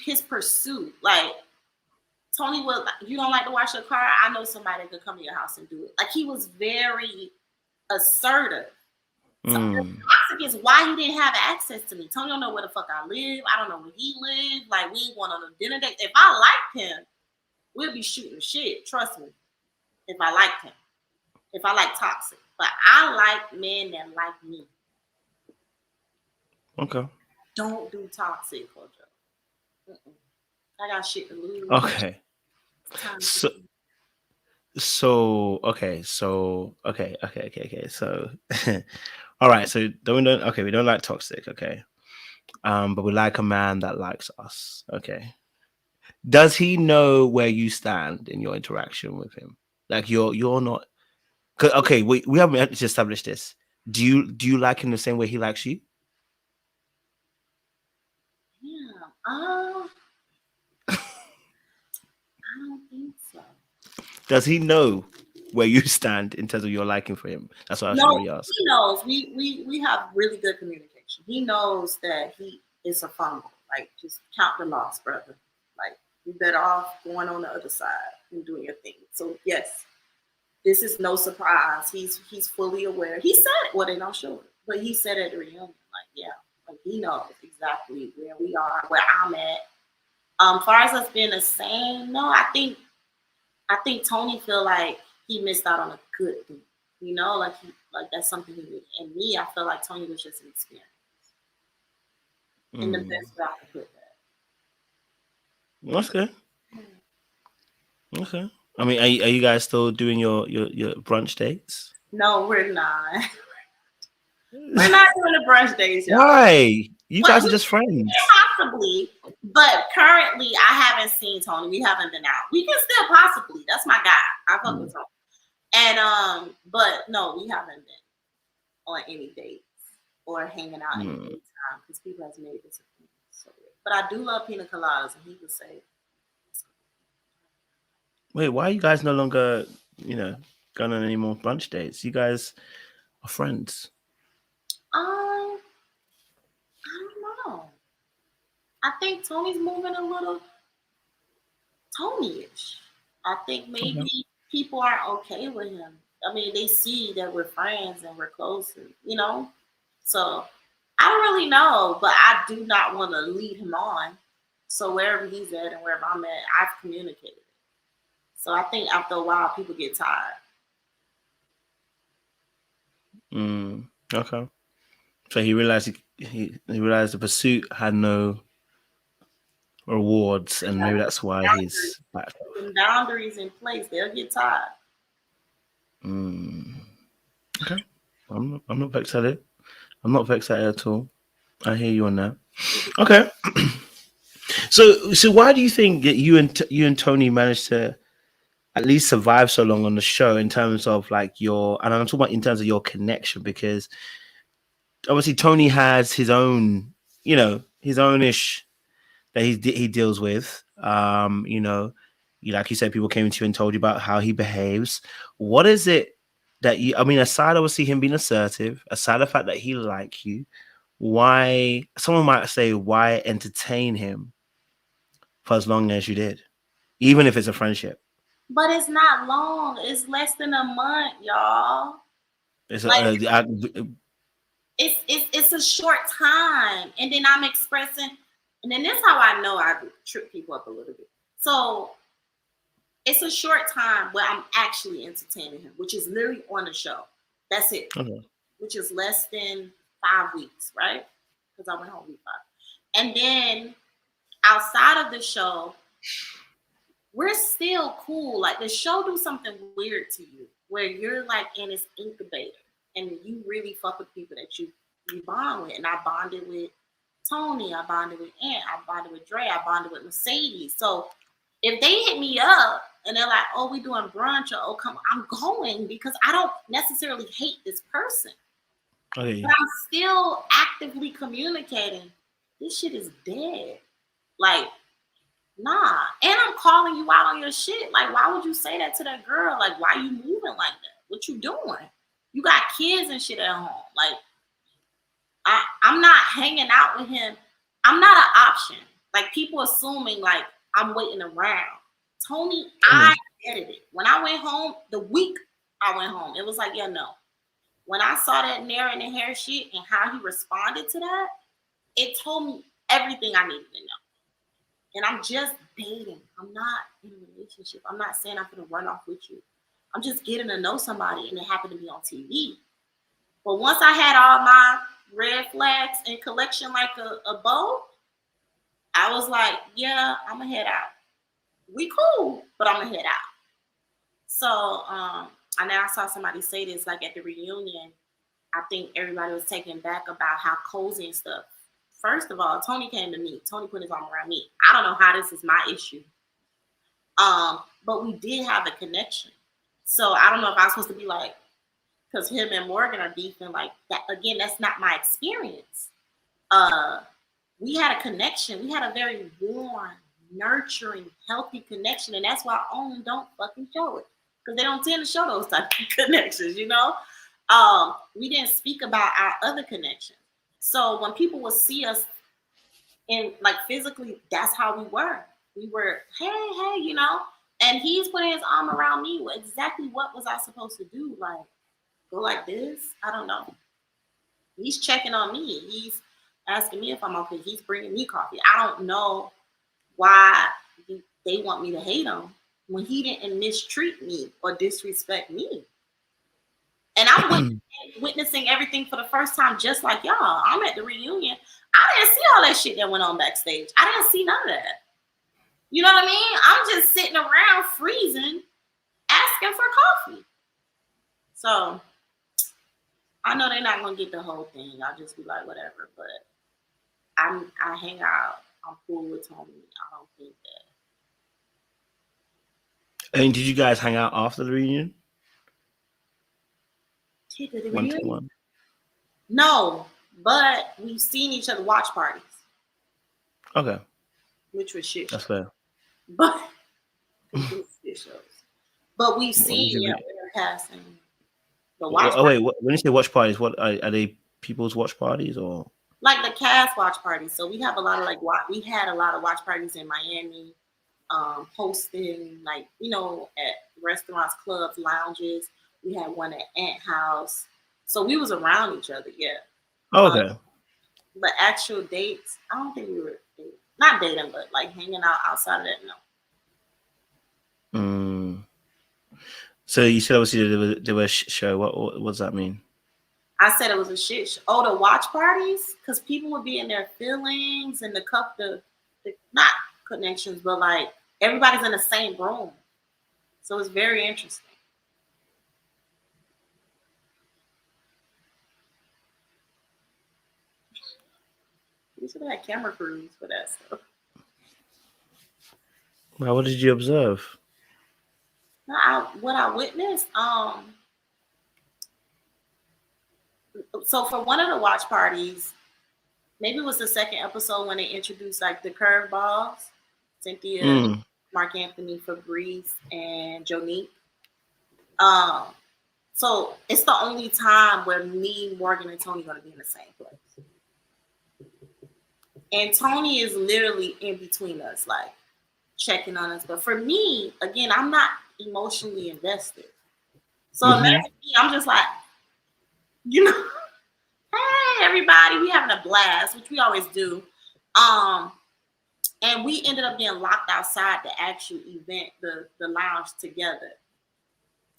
his pursuit. Like Tony was, you don't like to wash your car? I know somebody that could come to your house and do it. Like he was very assertive. So the Mm. toxic is why he didn't have access to me. Tony don't know where the fuck I live. I don't know where he lives. Like we ain't going on a dinner date. If I liked him, we'll be shooting shit. Trust me. If I liked him. If I like toxic. But I like men that like me. Okay. Don't do toxic, Kojo. I got shit to lose. Okay. Time So to okay. So all right. So we don't like toxic. Okay. But we like a man that likes us. Okay. Does he know where you stand in your interaction with him? Like you're not. Okay. We haven't actually established this. Do you like him the same way he likes you? yeah. I don't think so. Does he know? where you stand in terms of your liking for him? That's what I should No, really ask. he knows. We have really good communication. He knows that he is a fumble. Like, just count the loss, brother. Like, you better off going on the other side and doing your thing. So yes, this is no surprise. He's fully aware. He said it. Well, they're not sure, but he said at the reunion, like, yeah, like he knows exactly where we are, where I'm at. Far as us being the same, no, I think Tony feel like he missed out on a good thing. You know, like that's something he did. And me, I feel like Tony was just an experience. In the best way I could put that. That's good. Okay. I mean, are you guys still doing your brunch dates? No, we're not. We're not doing the brunch days, y'all. Why? You guys are just friends. Possibly, but currently I haven't seen Tony. We haven't been out. We can still possibly. That's my guy. I fuck with Tony. And but no, we haven't been on any dates or hanging out any time because people have made this a thing. So, but I do love pina coladas, and he would say, wait, why are you guys no longer, going on any more brunch dates? You guys are friends. I don't know. I think Tony's moving a little Tony-ish. I think maybe people aren't okay with him. I mean, they see that we're friends and we're close, and, So I don't really know, but I do not want to lead him on. So wherever he's at and wherever I'm at, I've communicated. So I think after a while, people get tired. Okay. So he realized he realized the pursuit had no rewards, and maybe that's why he's back. Boundaries in place, they'll get tired. Okay. I'm not vexed at it. I'm not vexed at it at all. I hear you on that. Okay. So why do you think that you and Tony managed to at least survive so long on the show in terms of like and I'm talking about in terms of your connection, because obviously Tony has his own, his own ish that he deals with. Like you said, people came to you and told you about how he behaves. What is it that aside obviously him being assertive, aside the fact that he like you, why someone might say why entertain him for as long as you did, even if it's a friendship? But it's not long. It's less than a month, y'all. It's it's a short time, and then I'm expressing, and then this is how I know I trip people up a little bit. So it's a short time where I'm actually entertaining him, which is literally on the show. That's it. Okay. Which is less than 5 weeks, right? Because I went home week 5. And then outside of the show, we're still cool. Like the show do something weird to you where you're like in this incubator and you really fuck with people that you bond with. And I bonded with Tony, I bonded with Ant, I bonded with Dre, I bonded with Mercedes. So if they hit me up and they're like, oh, we doing brunch, or oh, come on, I'm going because I don't necessarily hate this person. Okay. But I'm still actively communicating. This shit is dead. Like, nah. And I'm calling you out on your shit. Like, why would you say that to that girl? Like, why you moving like that? What you doing? You got kids and shit at home. Like, I'm not hanging out with him. I'm not an option. Like, people assuming, like, I'm waiting around. Tony, I edited it. When I went home, the week I went home, it was like, yeah, no. When I saw that Nair in the hair shit and how he responded to that, it told me everything I needed to know. And I'm just dating. I'm not in a relationship. I'm not saying I'm going to run off with you. I'm just getting to know somebody, and it happened to be on TV. But once I had all my red flags in collection like a bow, I was like, yeah, I'm going to head out. We cool, but I'm going to head out. So, and I saw somebody say this, like at the reunion, I think everybody was taken back about how cozy and stuff. First of all, Tony came to me. Tony put his arm around me. I don't know how this is my issue. But we did have a connection. So I don't know if I was supposed to be like, because him and Morgan are beefing like that. Again, that's not my experience. We had a connection. We had a very warm, nurturing, healthy connection. And that's why I own and don't fucking show it. because they don't tend to show those type of connections, you know. We didn't speak about our other connections. So when people would see us in like physically, that's how we were. We were, hey, you know. And he's putting his arm around me. Exactly what was I supposed to do? Like go like this? I don't know. He's checking on me. He's asking me if I'm okay. He's bringing me coffee. I don't know why they want me to hate him when he didn't mistreat me or disrespect me. And I'm witnessing everything for the first time, just like y'all. I'm at the reunion. I didn't see all that shit that went on backstage. I didn't see none of that. You know what I mean? I'm just sitting around freezing, asking for coffee. So I know they're not gonna get the whole thing. I'll just be like, whatever. But I hang out. I'm cool with Tony. I don't think that. And did you guys hang out after the reunion? One-to-one? No, but we've seen each other watch parties. Okay. Which was shit. That's fair. But shit shows. But we've seen we're passing the watch. Oh wait, when you say watch parties, what are they? People's watch parties or like the cast watch parties? So we have a lot of we had a lot of watch parties in Miami, hosting like at restaurants, clubs, lounges. We had one at Ant House, so we was around each other. Yeah. Oh, okay. But actual dates, I don't think we were not dating, but like hanging out outside of that. No. So you said obviously there was a show. What does that mean? I said it was a shit show. Oh, the watch parties? Because people would be in their feelings and the not connections, but like everybody's in the same room. So it's very interesting. We should have had camera crews for that stuff. Well, what did you observe? What I witnessed, so for one of the watch parties, maybe it was the second episode when they introduced like the curveballs, Cynthia, Mark Anthony, Fabrice, and Jonique. So it's the only time where me, Morgan, and Tony are going to be in the same place. And Tony is literally in between us, like checking on us. But for me, again, I'm not emotionally invested. So imagine me, I'm just like, hey, everybody, we having a blast, which we always do. And we ended up getting locked outside the actual event, the lounge together.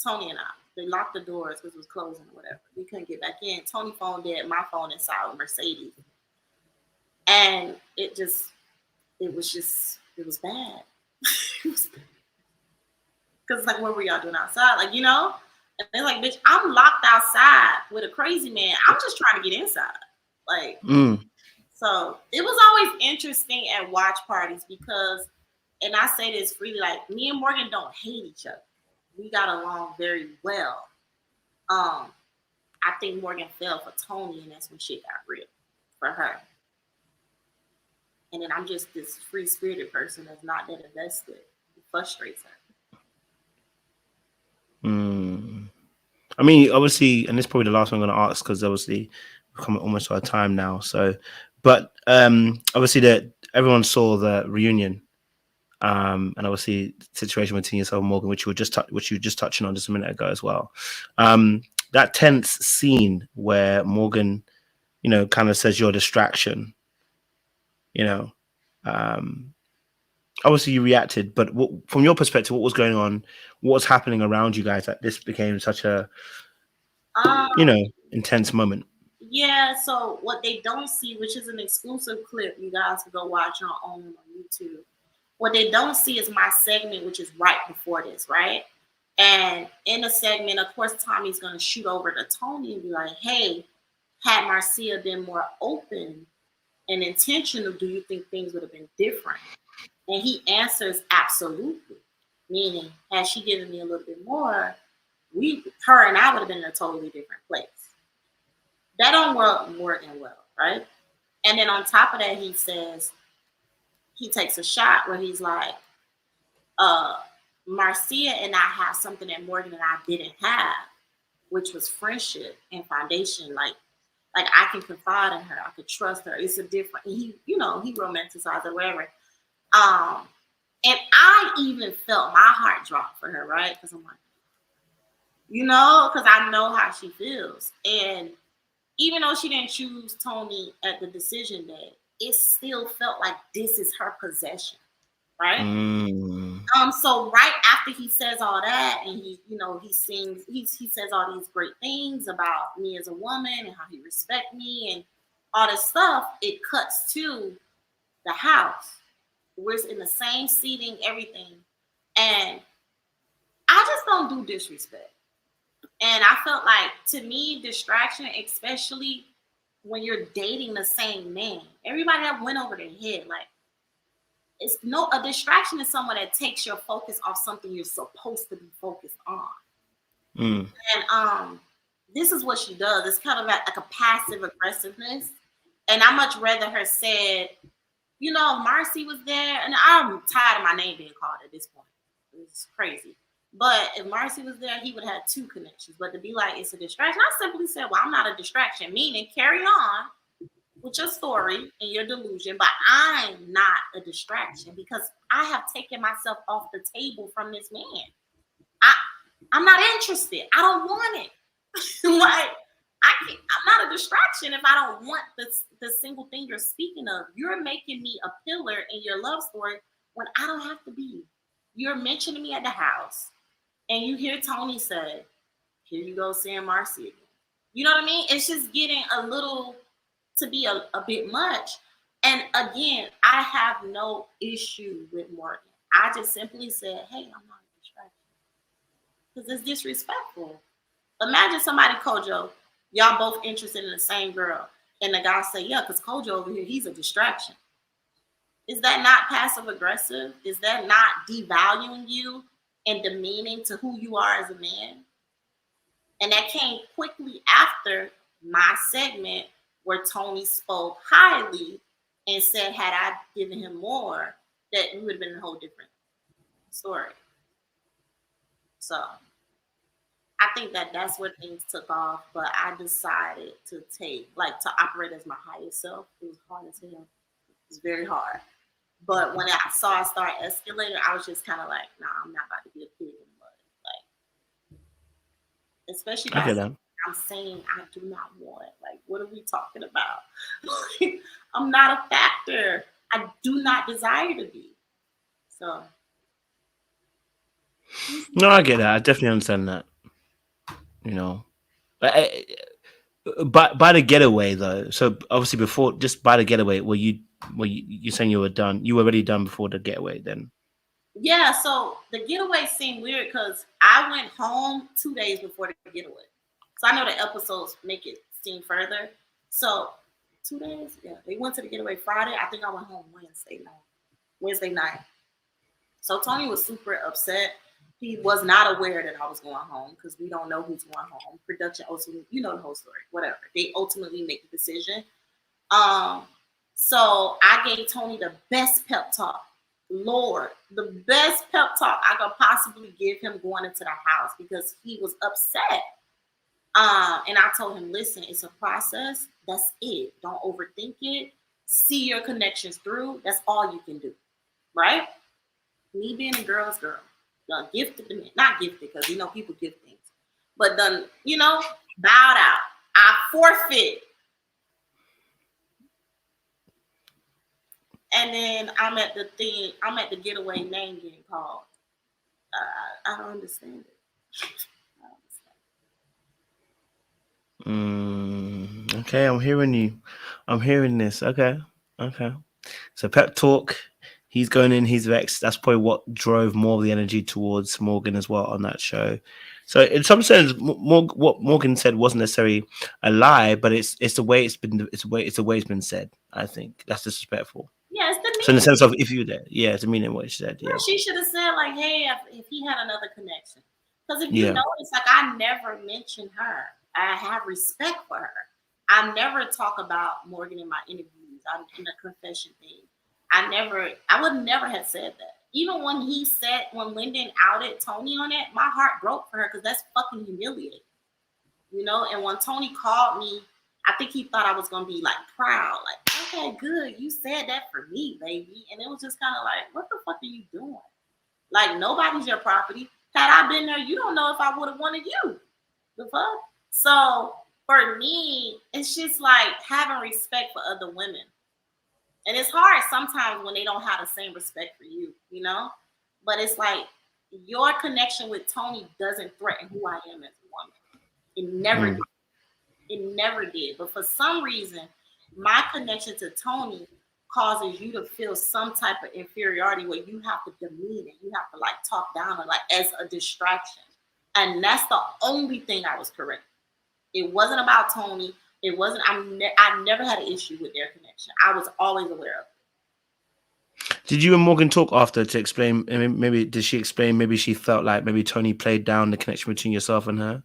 Tony and I. They locked the doors because it was closing or whatever. We couldn't get back in. Tony phone dead, my phone inside with Mercedes. And it was bad. Because like, what were y'all doing outside? Like, and they're like, bitch, I'm locked outside with a crazy man. I'm just trying to get inside. Like, so it was always interesting at watch parties because, and I say this freely, like me and Morgan don't hate each other. We got along very well. I think Morgan fell for Tony, and that's when shit got real for her. And then I'm just this free-spirited person that's not that invested. It frustrates her. I mean, obviously, and this is probably the last one I'm going to ask because obviously we're coming almost out of time now. So, but obviously that everyone saw the reunion. And obviously the situation between yourself and Morgan, which you were just touching on just a minute ago as well. That tense scene where Morgan, kind of says you're a distraction, obviously you reacted, but from your perspective, what was going on? What was happening around you guys that this became such a, intense moment? Yeah, so what they don't see, which is an exclusive clip, you guys can go watch on YouTube. What they don't see is my segment, which is right before this, right? And in the segment, of course, Tommy's going to shoot over to Tony and be like, hey, had Marcia been more open and intentional, do you think things would have been different? And he answers, absolutely. Meaning, had she given me a little bit more, her and I would have been in a totally different place. That don't work working well, right? And then on top of that, he says, he takes a shot where he's like, Marcia and I have something that Morgan and I didn't have, which was friendship and foundation. Like I can confide in her, I could trust her. It's a different. He, you know, he romanticized or whatever. And I even felt my heart drop for her, right? Because I'm like, you know, because I know how she feels. And even though she didn't choose Tony at the decision day, it still felt like this is her possession, right? So right after he says all that, and he, you know, he says all these great things about me as a woman and how he respects me and all this stuff, it cuts to the house. We're in the same seating, everything. And I just don't do disrespect. And I felt like, to me, distraction, especially when you're dating the same man, everybody that went over their head, like, a distraction is someone that takes your focus off something you're supposed to be focused on. And this is what she does. It's kind of like a passive aggressiveness. And I much rather her said, you know, Marcy was there, and I'm tired of my name being called at this point. It's crazy. But if Marcy was there, he would have 2 connections. But to be like, it's a distraction, I simply said, well, I'm not a distraction, meaning carry on with your story and your delusion, but I'm not a distraction because I have taken myself off the table from this man. I'm not interested. I don't want it. Like, I'm not a distraction if I don't want the single thing you're speaking of. You're making me a pillar in your love story when I don't have to be. You're mentioning me at the house, and you hear Tony say, here you go seeing Marcia again. You know what I mean? It's just getting a little to be a bit much. And again, I have no issue with Morgan. I just simply said, hey, I'm not a distraction. Because it's disrespectful. Imagine somebody, Kojo, y'all both interested in the same girl, and the guy say, yeah, because Kojo over here, he's a distraction. Is that not passive aggressive? Is that not devaluing you and demeaning to who you are as a man? And that came quickly after my segment where Tony spoke highly and said, had I given him more, that we would have been a whole different story. So I think that's where things took off, but I decided to operate as my highest self. It was hard as hell. It was very hard. But when I saw it start escalating, I was just kind of like, nah, I'm not about to be a pig in the mud. Like, especially by I'm saying I do not want. Like, what are we talking about? I'm not a factor. I do not desire to be. So. No, I get that. I definitely understand that. You know, by the getaway though. So obviously before, just by the getaway, were you saying you were done? You were already done before the getaway then? Yeah. So the getaway seemed weird because I went home 2 days before the getaway. So I know the episodes make it seem further. So 2 days, yeah. They went to the getaway Friday. I think I went home Wednesday night. So Tony was super upset. He was not aware that I was going home because we don't know who's going home. Production ultimately, you know the whole story, whatever. They ultimately make the decision. So I gave Tony the best pep talk. Lord, the best pep talk I could possibly give him going into the house because he was upset. And I told him, listen, it's a process. That's it. Don't overthink it. See your connections through. That's all you can do. Right? Me being a girl's girl. Done gifted to me. Not gifted, because you know people give things. But done, you know, bowed out. I forfeit. And then I'm at the getaway name getting called. I don't understand it. Okay, I'm hearing you. I'm hearing this. Okay. So pep talk. He's going in. He's vexed. That's probably what drove more of the energy towards Morgan as well on that show. So in some sense, what Morgan said wasn't necessarily a lie, but it's the way it's been. It's the way it's been said. I think that's disrespectful. Yeah, it's the meaning. So in the sense of if you were there, yeah, it's the meaning of what she said. Yeah, she should have said like, "Hey, if he had another connection," because if you notice, like I never mention her. I have respect for her. I never talk about Morgan in my interviews. I'm in a confession thing. I would never have said that. even when Lyndon outed Tony on it, my heart broke for her because that's fucking humiliating. You know, and when Tony called me, I think he thought I was gonna be like proud, like, okay, good, you said that for me, baby. And it was just kind of like, what the fuck are you doing? Like, nobody's your property. Had I been there, you don't know if I would have wanted you. The fuck? So for me, it's just like having respect for other women. And it's hard sometimes when they don't have the same respect for you, you know? But it's like your connection with Tony doesn't threaten who I am as a woman. It never did. It never did. But for some reason, my connection to Tony causes you to feel some type of inferiority where you have to demean it. You have to like talk down or like as a distraction. And that's the only thing I was correct. It wasn't about Tony. It wasn't, I never had an issue with their connection. I was always aware of it. Did you and Morgan talk after to explain? I mean, maybe did she explain? Maybe she felt like maybe Tony played down the connection between yourself and her.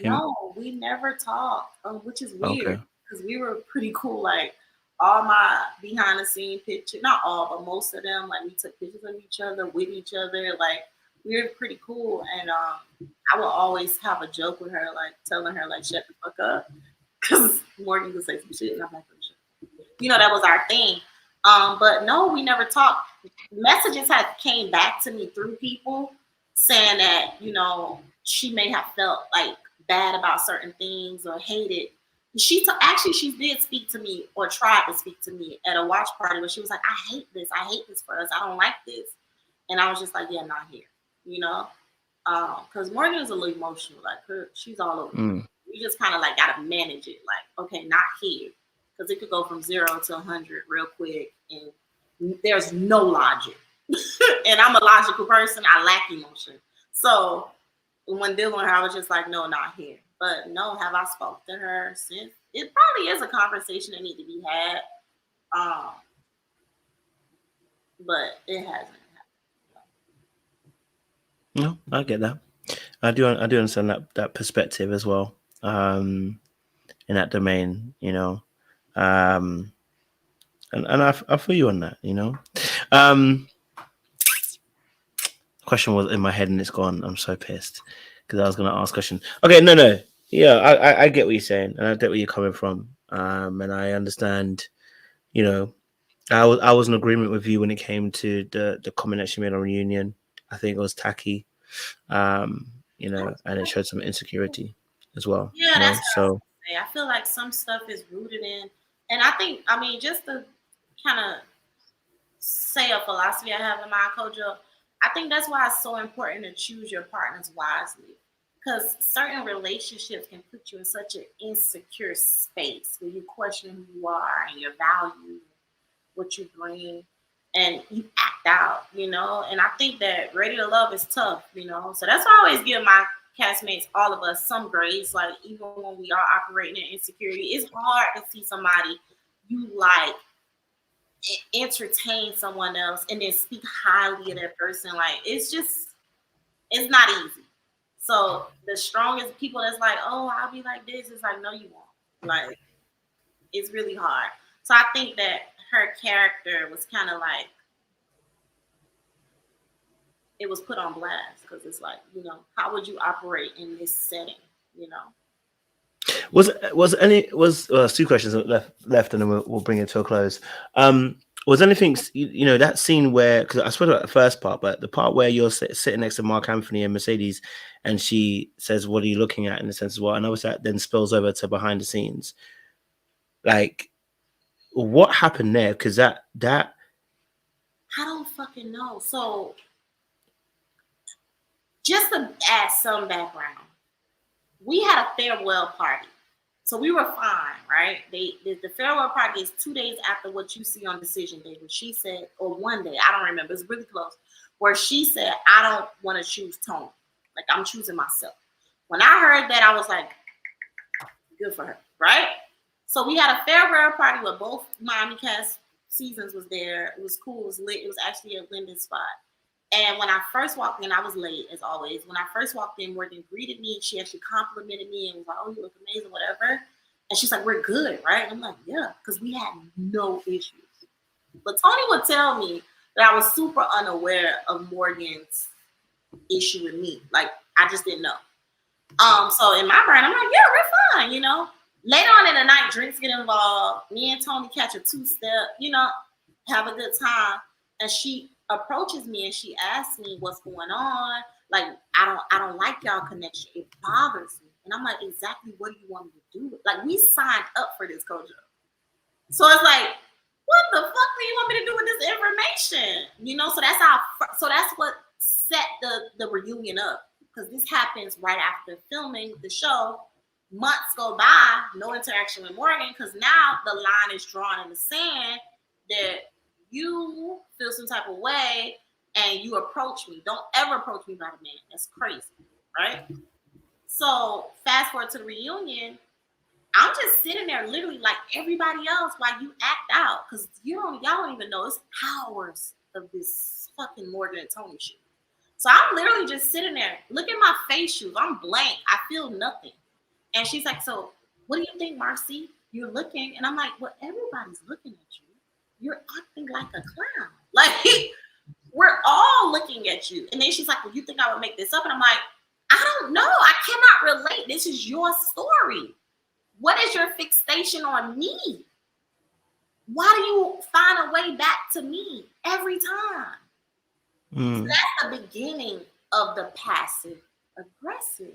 No, we never talked, which is weird because we were pretty cool. Like all my behind the scene pictures, not all, but most of them, like we took pictures of each other, with each other. Like we were pretty cool. And I would always have a joke with her, like telling her like, shut the fuck up. Because Morgan would say some shit and I'm like, you know, that was our thing. But no, we never talked. Messages had came back to me through people saying that, you know, she may have felt like bad about certain things or hated. She did speak to me or tried to speak to me at a watch party where she was like, I hate this for us. I don't like this. And I was just like, yeah, not here, you know? Because Morgan is a little emotional. Like she's all over. We just kind of like got to manage it. Like, okay, not here. Because it could go from 0 to 100 real quick. And there's no logic. And I'm a logical person. I lack emotion. So when dealing with her, I was just like, no, not here. But no, have I spoke to her since? It probably is a conversation that needs to be had. But it hasn't happened. No, I get that. I do understand that perspective as well. In that domain, you know. And I feel you on that, you know. Question was in my head and it's gone. I'm so pissed because I was going to ask a question. Okay, no. Yeah, I get what you're saying and I get where you're coming from. And I understand, you know, I was in agreement with you when it came to the comment that she made on Reunion. I think it was tacky, you know, and it showed some insecurity as well. Yeah, you know? that's what I was gonna say. I feel like some stuff is rooted in, and I think, I mean, just to kind of say a philosophy I have in mind, Kojo, I think that's why it's so important to choose your partners wisely. Because certain relationships can put you in such an insecure space where you question who you are and your values, what you bring, and you act out, you know. And I think that Ready to Love is tough, you know. So that's why I always give my castmates, all of us, some grace. Like even when we are operating in insecurity, it's hard to see somebody you like entertain someone else and then speak highly of that person. Like it's not easy. So the strongest people that's like, oh, I'll be like this, it's like, no, you won't. Like it's really hard. So I think that her character was kind of like, it was put on blast because it's like, you know, how would you operate in this setting, you know? Was two questions left and then we'll bring it to a close. Was anything, you know, that scene where, because I spoke about the first part, but the part where you're sitting next to Mark Anthony and Mercedes and she says, what are you looking at, in the sense of what? And obviously that then spills over to behind the scenes. Like, what happened there? Because that I don't fucking know. So just to add some background, we had a farewell party. So we were fine, right? The farewell party is 2 days after what you see on Decision Day, where she said, or one day, I don't remember, it's really close, where she said, I don't want to choose Tony. Like, I'm choosing myself. When I heard that, I was like, good for her, right? So we had a farewell party where both Miami cast seasons was there. It was cool, it was lit. It was actually at Linden's spot. And when I first walked in, I was late as always. When I first walked in, Morgan greeted me. She actually complimented me and was like, oh, you look amazing, whatever. And she's like, we're good, right? And I'm like, yeah, because we had no issues. But Tony would tell me that I was super unaware of Morgan's issue with me. Like, I just didn't know. So in my brain, I'm like, yeah, we're fine, you know. Later on in the night, drinks get involved. Me and Tony catch a two-step, you know, have a good time. And she approaches me and she asks me what's going on. Like, I don't like y'all connection. It bothers me. And I'm like, exactly what do you want me to do? Like, we signed up for this, Kojo. So it's like, what the fuck do you want me to do with this information? You know, so that's what set the reunion up. Because this happens right after filming the show. Months go by, no interaction with Morgan, because now the line is drawn in the sand that you feel some type of way and you approach me. Don't ever approach me by the man. That's crazy, right? So fast forward to the reunion, I'm just sitting there literally like everybody else while you act out, because y'all don't even know it's hours of this fucking Morgan and Tony shit. So I'm literally just sitting there. Look at my face shoes. I'm blank. I feel nothing. And she's like, so what do you think, Marcy? You're looking. And I'm like, well, everybody's looking at you. You're acting like a clown. Like, we're all looking at you. And then she's like, well, you think I would make this up? And I'm like, I don't know. I cannot relate. This is your story. What is your fixation on me? Why do you find a way back to me every time? So that's the beginning of the passive aggressive.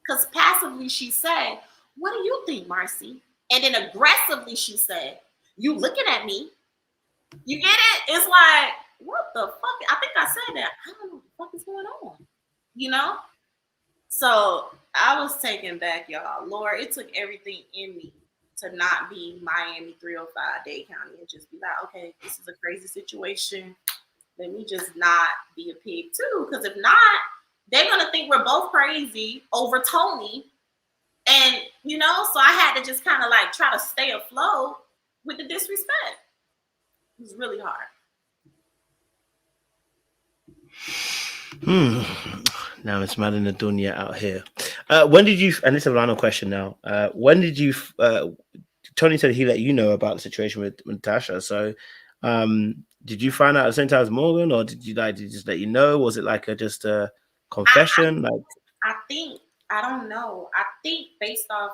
Because passively she said, what do you think, Marcy? And then aggressively she said, you looking at me. You get it? It's like, what the fuck? I think I said that. I don't know what the fuck is going on. You know? So I was taken back, y'all. Lord, it took everything in me to not be Miami 305 Dade County and just be like, okay, this is a crazy situation. Let me just not be a pig too. Because if not, they're going to think we're both crazy over Tony. And, you know, so I had to just kind of like try to stay afloat with the disrespect. It was really hard. Now it's mad in the dunya out here. When did you, and this is a final question now, when did you, Tony said he let you know about the situation with Natasha. So did you find out at the same time as Morgan, or did you just let you know? Was it like just a confession? I don't know. I think based off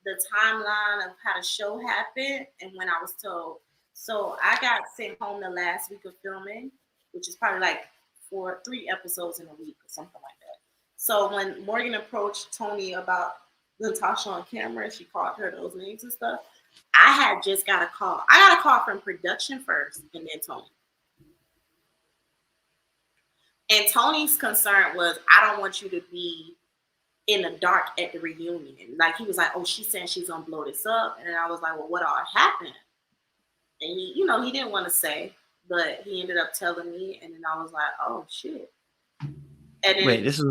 the timeline of how the show happened and when I was told. So I got sent home the last week of filming, which is probably like 3 episodes in a week or something like that. So when Morgan approached Tony about Natasha on camera, she called her those names and stuff. I had just got a call. I got a call from production first and then Tony. And Tony's concern was, I don't want you to be in the dark at the reunion. Like, he was like, oh, she's saying she's gonna blow this up. And I was like, well, what all happened? And he, you know, he didn't want to say, but he ended up telling me. And then I was like, oh shit. And then, wait, this is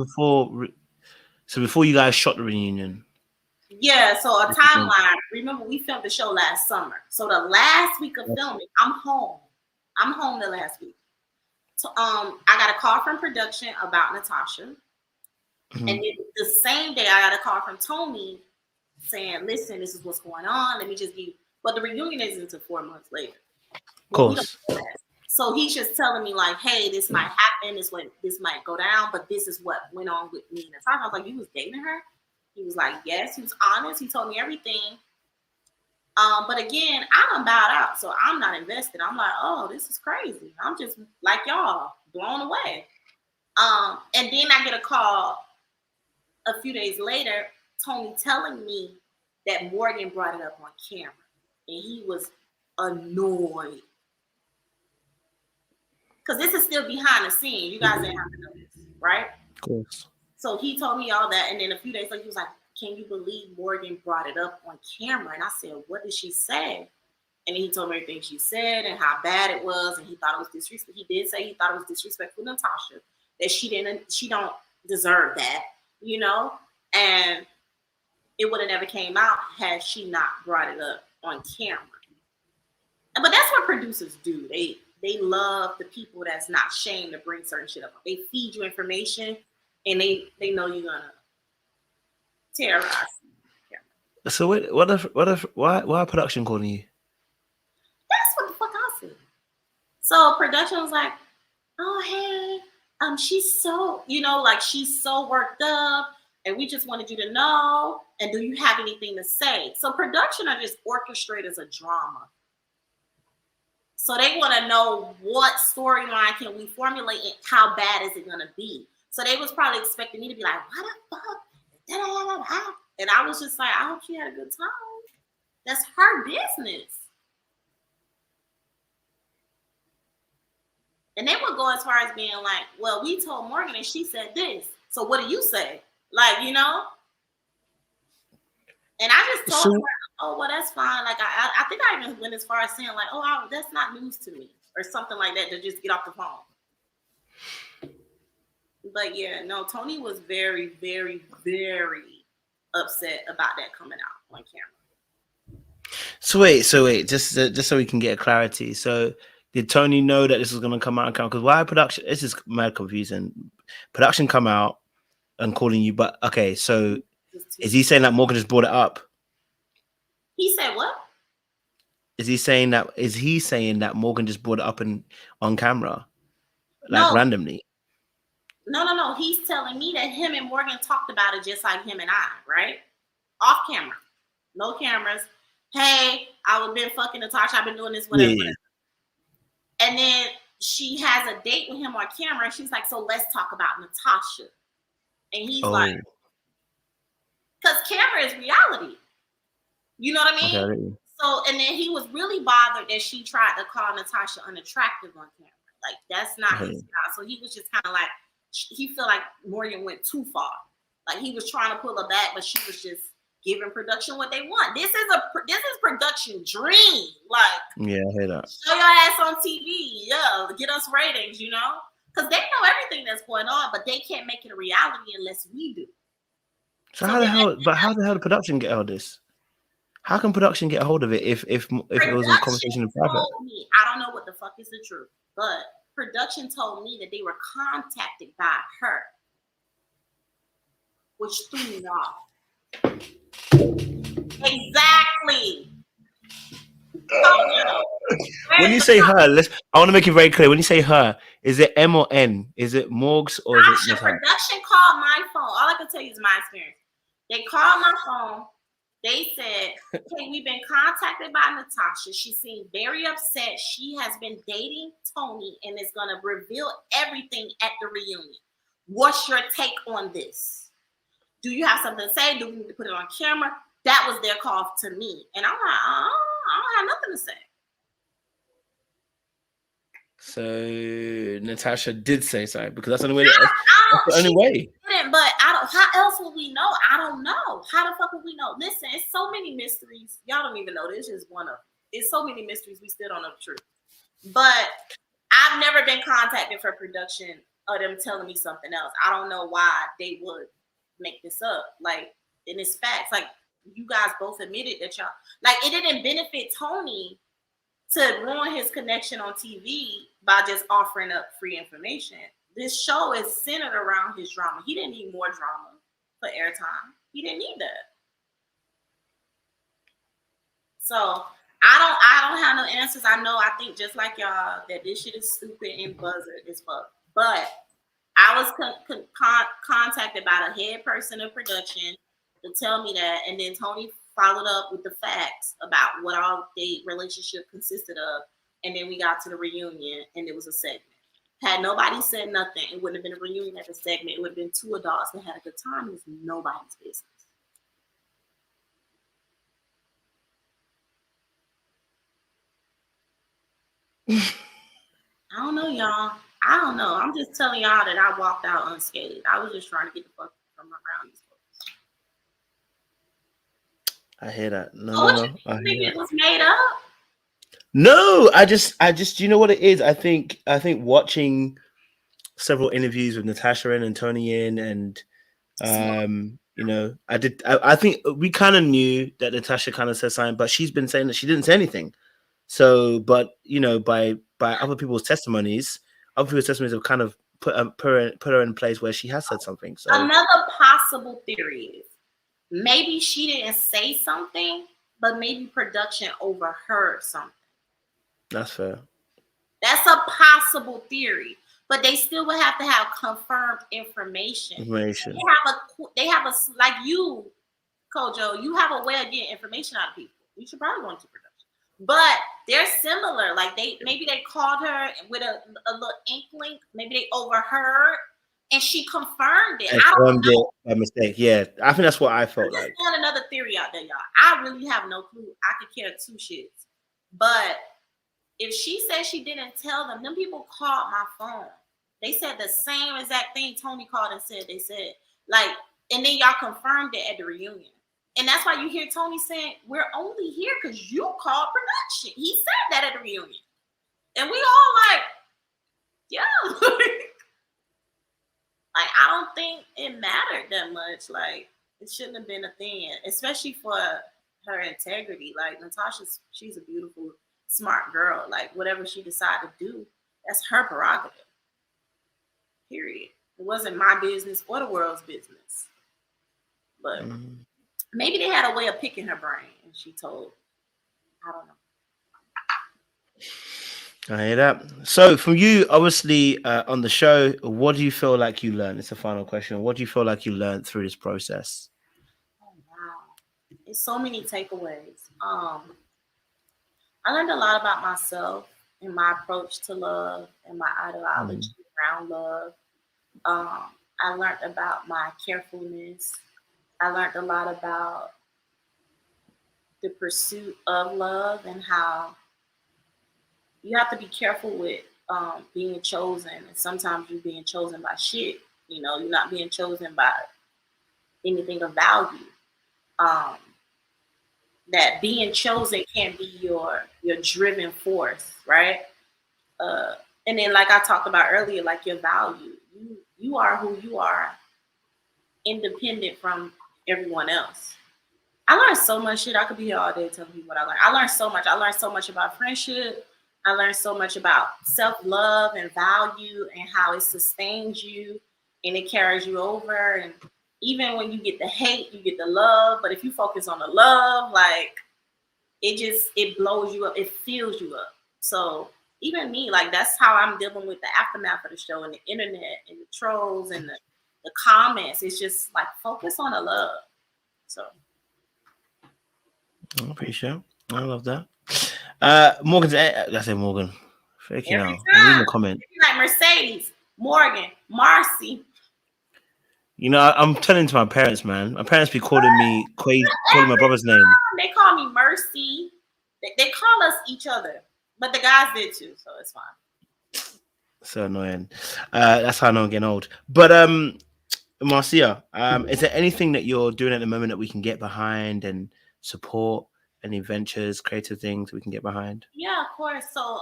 before you guys shot the reunion. Yeah, so a timeline. Remember, we filmed the show last summer. So the last week of filming, I'm home. I'm home the last week. So I got a call from production about Natasha. And then the same day I got a call from Tony saying, listen, this is what's going on. Let me just give, but the reunion isn't until 4 months later. Of course. So he's just telling me like, hey, this might happen. This might go down, but this is what went on with me and Natasha. I was like, you was dating her? He was like, yes. He was honest. He told me everything. But again, I done bowed out, so I'm not invested. I'm like, oh, this is crazy. I'm just like y'all, blown away. And then I get a call a few days later, Tony telling me that Morgan brought it up on camera, and he was annoyed. Because this is still behind the scene. You guys didn't have to know this, right? Of course. So he told me all that, and then a few days later, he was like, can you believe Morgan brought it up on camera? And I said, what did she say? And then he told me everything she said and how bad it was, and he thought it was disrespectful. He did say he thought it was disrespectful to Natasha, that she don't deserve that, you know? And it would have never came out had she not brought it up on camera. But that's what producers do. They love the people that's not ashamed to bring certain shit up. They feed you information, and they know you're gonna terrorize you. So why production calling you? That's what the fuck I said. So production was like, oh, hey, she's so, like she's so worked up and we just wanted you to know. And do you have anything to say? So production are just orchestrated as a drama. So they want to know what storyline can we formulate and how bad is it going to be. So they was probably expecting me to be like, what the fuck? And I was just like, I hope she had a good time. That's her business. And they would go as far as being like, well, we told Morgan and she said this. So what do you say? Like, And I just told her, oh, well, that's fine. Like, I think I even went as far as saying like, oh, that's not news to me or something like that to just get off the phone. But yeah, no, Tony was very, very, very upset about that coming out on camera. So wait, just so we can get clarity. So did Tony know that this was going to come out on camera? Because why production? This is mad confusing. Production come out and calling you, but okay. So is he saying that Morgan just brought it up? He said what? Is he saying that Morgan just brought it up on camera, like no. randomly? No. He's telling me that him and Morgan talked about it just like him and I, right? Off camera, no cameras. Hey, I've been fucking Natasha. I've been doing this, whatever. Yeah. And then she has a date with him on camera. And she's like, so let's talk about Natasha. And he's like, because camera is reality. You know what I mean? Okay. So, and then he was really bothered that she tried to call Natasha unattractive on camera. Like, that's not his style. So he was just kind of like, he felt like Morgan went too far. Like, he was trying to pull her back, but she was just giving production what they want. This is production dream. Like, yeah, I hear that. Show your ass on TV. Yeah, get us ratings, Because they know everything that's going on, but they can't make it a reality unless we do. So how the hell did production get hold of this? How can production get a hold of it if it was a conversation in private? I don't know what the fuck is the truth, but production told me that they were contacted by her, which threw me off. Exactly. When you say her, I want to make it very clear. When you say her, is it M or N? Is it Morgs or is it Natasha? Production called my phone. All I can tell you is my experience. They called my phone. They said, hey, we've been contacted by Natasha. She seemed very upset. She has been dating Tony and is going to reveal everything at the reunion. What's your take on this? Do you have something to say? Do we need to put it on camera? That was their call to me. And I'm like, I don't have nothing to say. So Natasha did say so because that's the only way. That's the only way. But how else would we know? I don't know. How the fuck would we know? Listen, it's so many mysteries. Y'all don't even know. This is one of them. It's so many mysteries we still don't know the truth. But I've never been contacted for production of them telling me something else. I don't know why they would make this up. Like, and it's facts. Like, you guys both admitted that y'all, like, it didn't benefit Tony to ruin his connection on TV by just offering up free information. This show is centered around his drama. He didn't need more drama for airtime. He didn't need that. So I don't have no answers. I think just like y'all that this shit is stupid and buzzard as fuck. But I was contacted by the head person of production to tell me that, and then Tony followed up with the facts about what our date relationship consisted of, and then we got to the reunion, and it was a segment. Had nobody said nothing, it wouldn't have been a reunion at a segment. It would have been two adults that had a good time. It's nobody's business. I don't know, y'all. I don't know. I'm just telling y'all that I walked out unscathed. I was just trying to get the fuck from around these folks. I hear that. No. I think it was made up. No, I just, you know what it is? I think watching several interviews with Natasha and Tony and I think we kind of knew that Natasha kind of said something, but she's been saying that she didn't say anything. So, but by other people's testimonies have kind of put her in a place where she has said something. So another possible theory is maybe she didn't say something, but maybe production overheard something. That's fair. That's a possible theory, but they still would have to have confirmed information. They have a like you, Kojo. You have a way of getting information out of people. You should probably go into production, but they're similar. Like maybe they called her with a little inkling. Maybe they overheard, and she confirmed it. I don't know. By mistake. Yeah, I think that's what I felt I'm like. just another theory out there, y'all. I really have no clue. I could care two shits, but if she said she didn't tell them people called my phone. They said the same exact thing Tony called and said. They said, like, and then y'all confirmed it at the reunion. And that's why you hear Tony saying, we're only here because you called production. He said that at the reunion. And we all like, yeah. Like, I don't think it mattered that much. Like, it shouldn't have been a thing, especially for her integrity. Like, she's a beautiful, smart girl. Like, whatever she decided to do, that's her prerogative. Period. It wasn't my business or the world's business. But maybe they had a way of picking her brain, and she told. I don't know. I hear that. So, from you, obviously, on the show, what do you feel like you learned? It's a final question. What do you feel like you learned through this process? Oh wow, it's so many takeaways. I learned a lot about myself and my approach to love and my ideology around love. I learned about my carefulness. I learned a lot about the pursuit of love and how you have to be careful with being chosen. And sometimes you're being chosen by shit. You know, you're not being chosen by anything of value. That being chosen can't be your driven force, right? And then, like I talked about earlier, like your value. You are who you are, independent from everyone else. I learned so much shit. I could be here all day telling people what I learned. I learned so much. I learned so much about friendship. I learned so much about self-love and value and how it sustains you and it carries you over. And even when you get the hate, you get the love. But if you focus on the love, like it blows you up. It fills you up. So even me, like that's how I'm dealing with the aftermath of the show and the internet and the trolls and the comments. It's just like focus on the love. So I appreciate it. I love that. Morgan's. I say Morgan. Freaking hell. I'm reading the comment. Like Mercedes, Morgan, Marcy. You know, I'm turning to my parents, man. My parents be calling me crazy, calling my brother's name. They call me Mercy. They call us each other, but the guys did too, so it's fine. So annoying. That's how I know I'm getting old. But Marcia, is there anything that you're doing at the moment that we can get behind and support? Any ventures, creative things we can get behind? Yeah, of course. So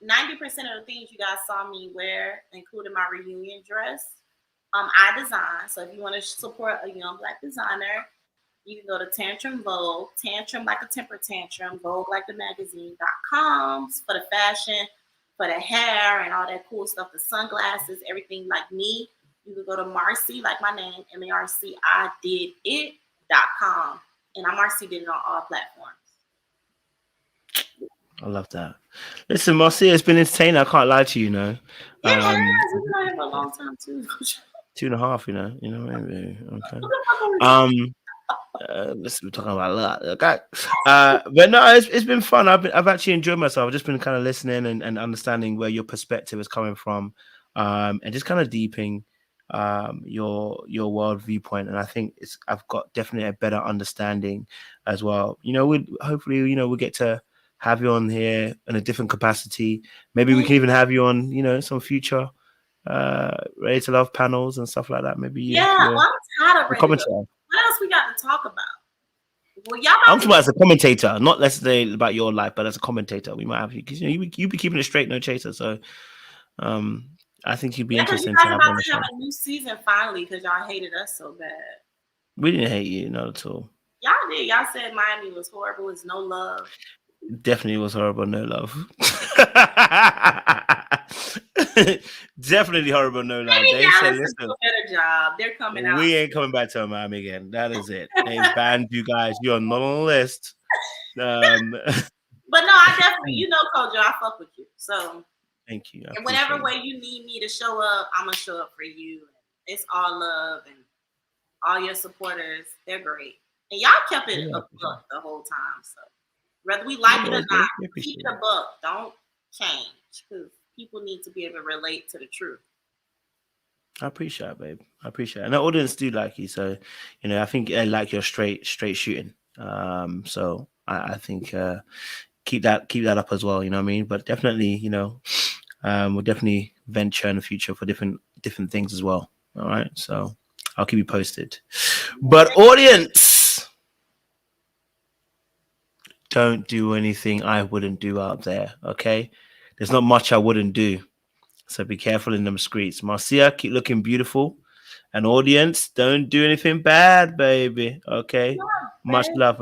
90% of the things you guys saw me wear, including my reunion dress, I design. So if you want to support a young Black designer, you can go to Tantrum Vogue, Tantrum like a temper tantrum, Vogue like the magazine.com for the fashion, for the hair and all that cool stuff, the sunglasses, everything like me. You can go to Marcy, like my name, Marci did it.com. And Marcy did it on all platforms. I love that. Listen, Marcia, it's been entertaining. I can't lie to you, Yeah, we've been on here for a long time too. 2.5, you know, maybe. Okay. We're talking about a lot. Okay. But no, it's been fun. I've actually enjoyed myself. I've just been kind of listening and understanding where your perspective is coming from, and just kind of deepening your world viewpoint. And I think I've got definitely a better understanding as well. You know, hopefully we'll get to have you on here in a different capacity. Maybe we can even have you on, some future Ready to Love panels and stuff like that. Maybe I'm tired of Ready to Love. What else we got to talk about? Well, I'm talking about as a commentator, not necessarily about your life, but as a commentator, we might have you because you be keeping it straight, no chaser. So, I think you'd be interesting to have on the show. Have a new season finally because y'all hated us so bad. We didn't hate you, not at all. Y'all did. Y'all said Miami was horrible. It's no love. Definitely was horrible. No love. Definitely horrible. No love. They said, "Listen, do a better job. They're coming out. We ain't coming back to Miami again. That is it. They banned you guys. You're not on the list." But no, I definitely, Kojo, I fuck with you. So Thank you. I In appreciate whatever it. way you need me to show up, I'm gonna show up for you. It's all love, and all your supporters, they're great. And y'all kept it Yeah, a I appreciate book the whole time. So whether we it. like it Yeah, or yeah, not, I keep appreciate it it. a book. Don't change, because people need to be able to relate to the truth. I appreciate it, babe. I appreciate it. And the audience do like you. So, I think I like your straight shooting. So I think keep that up as well, you know what I mean? But definitely, we'll definitely venture in the future for different things as well. All right. So I'll keep you posted. But audience, don't do anything I wouldn't do out there. Okay. There's not much I wouldn't do. So be careful in them streets. Marcia, keep looking beautiful. And audience, don't do anything bad, baby. Okay. Much Yeah, love.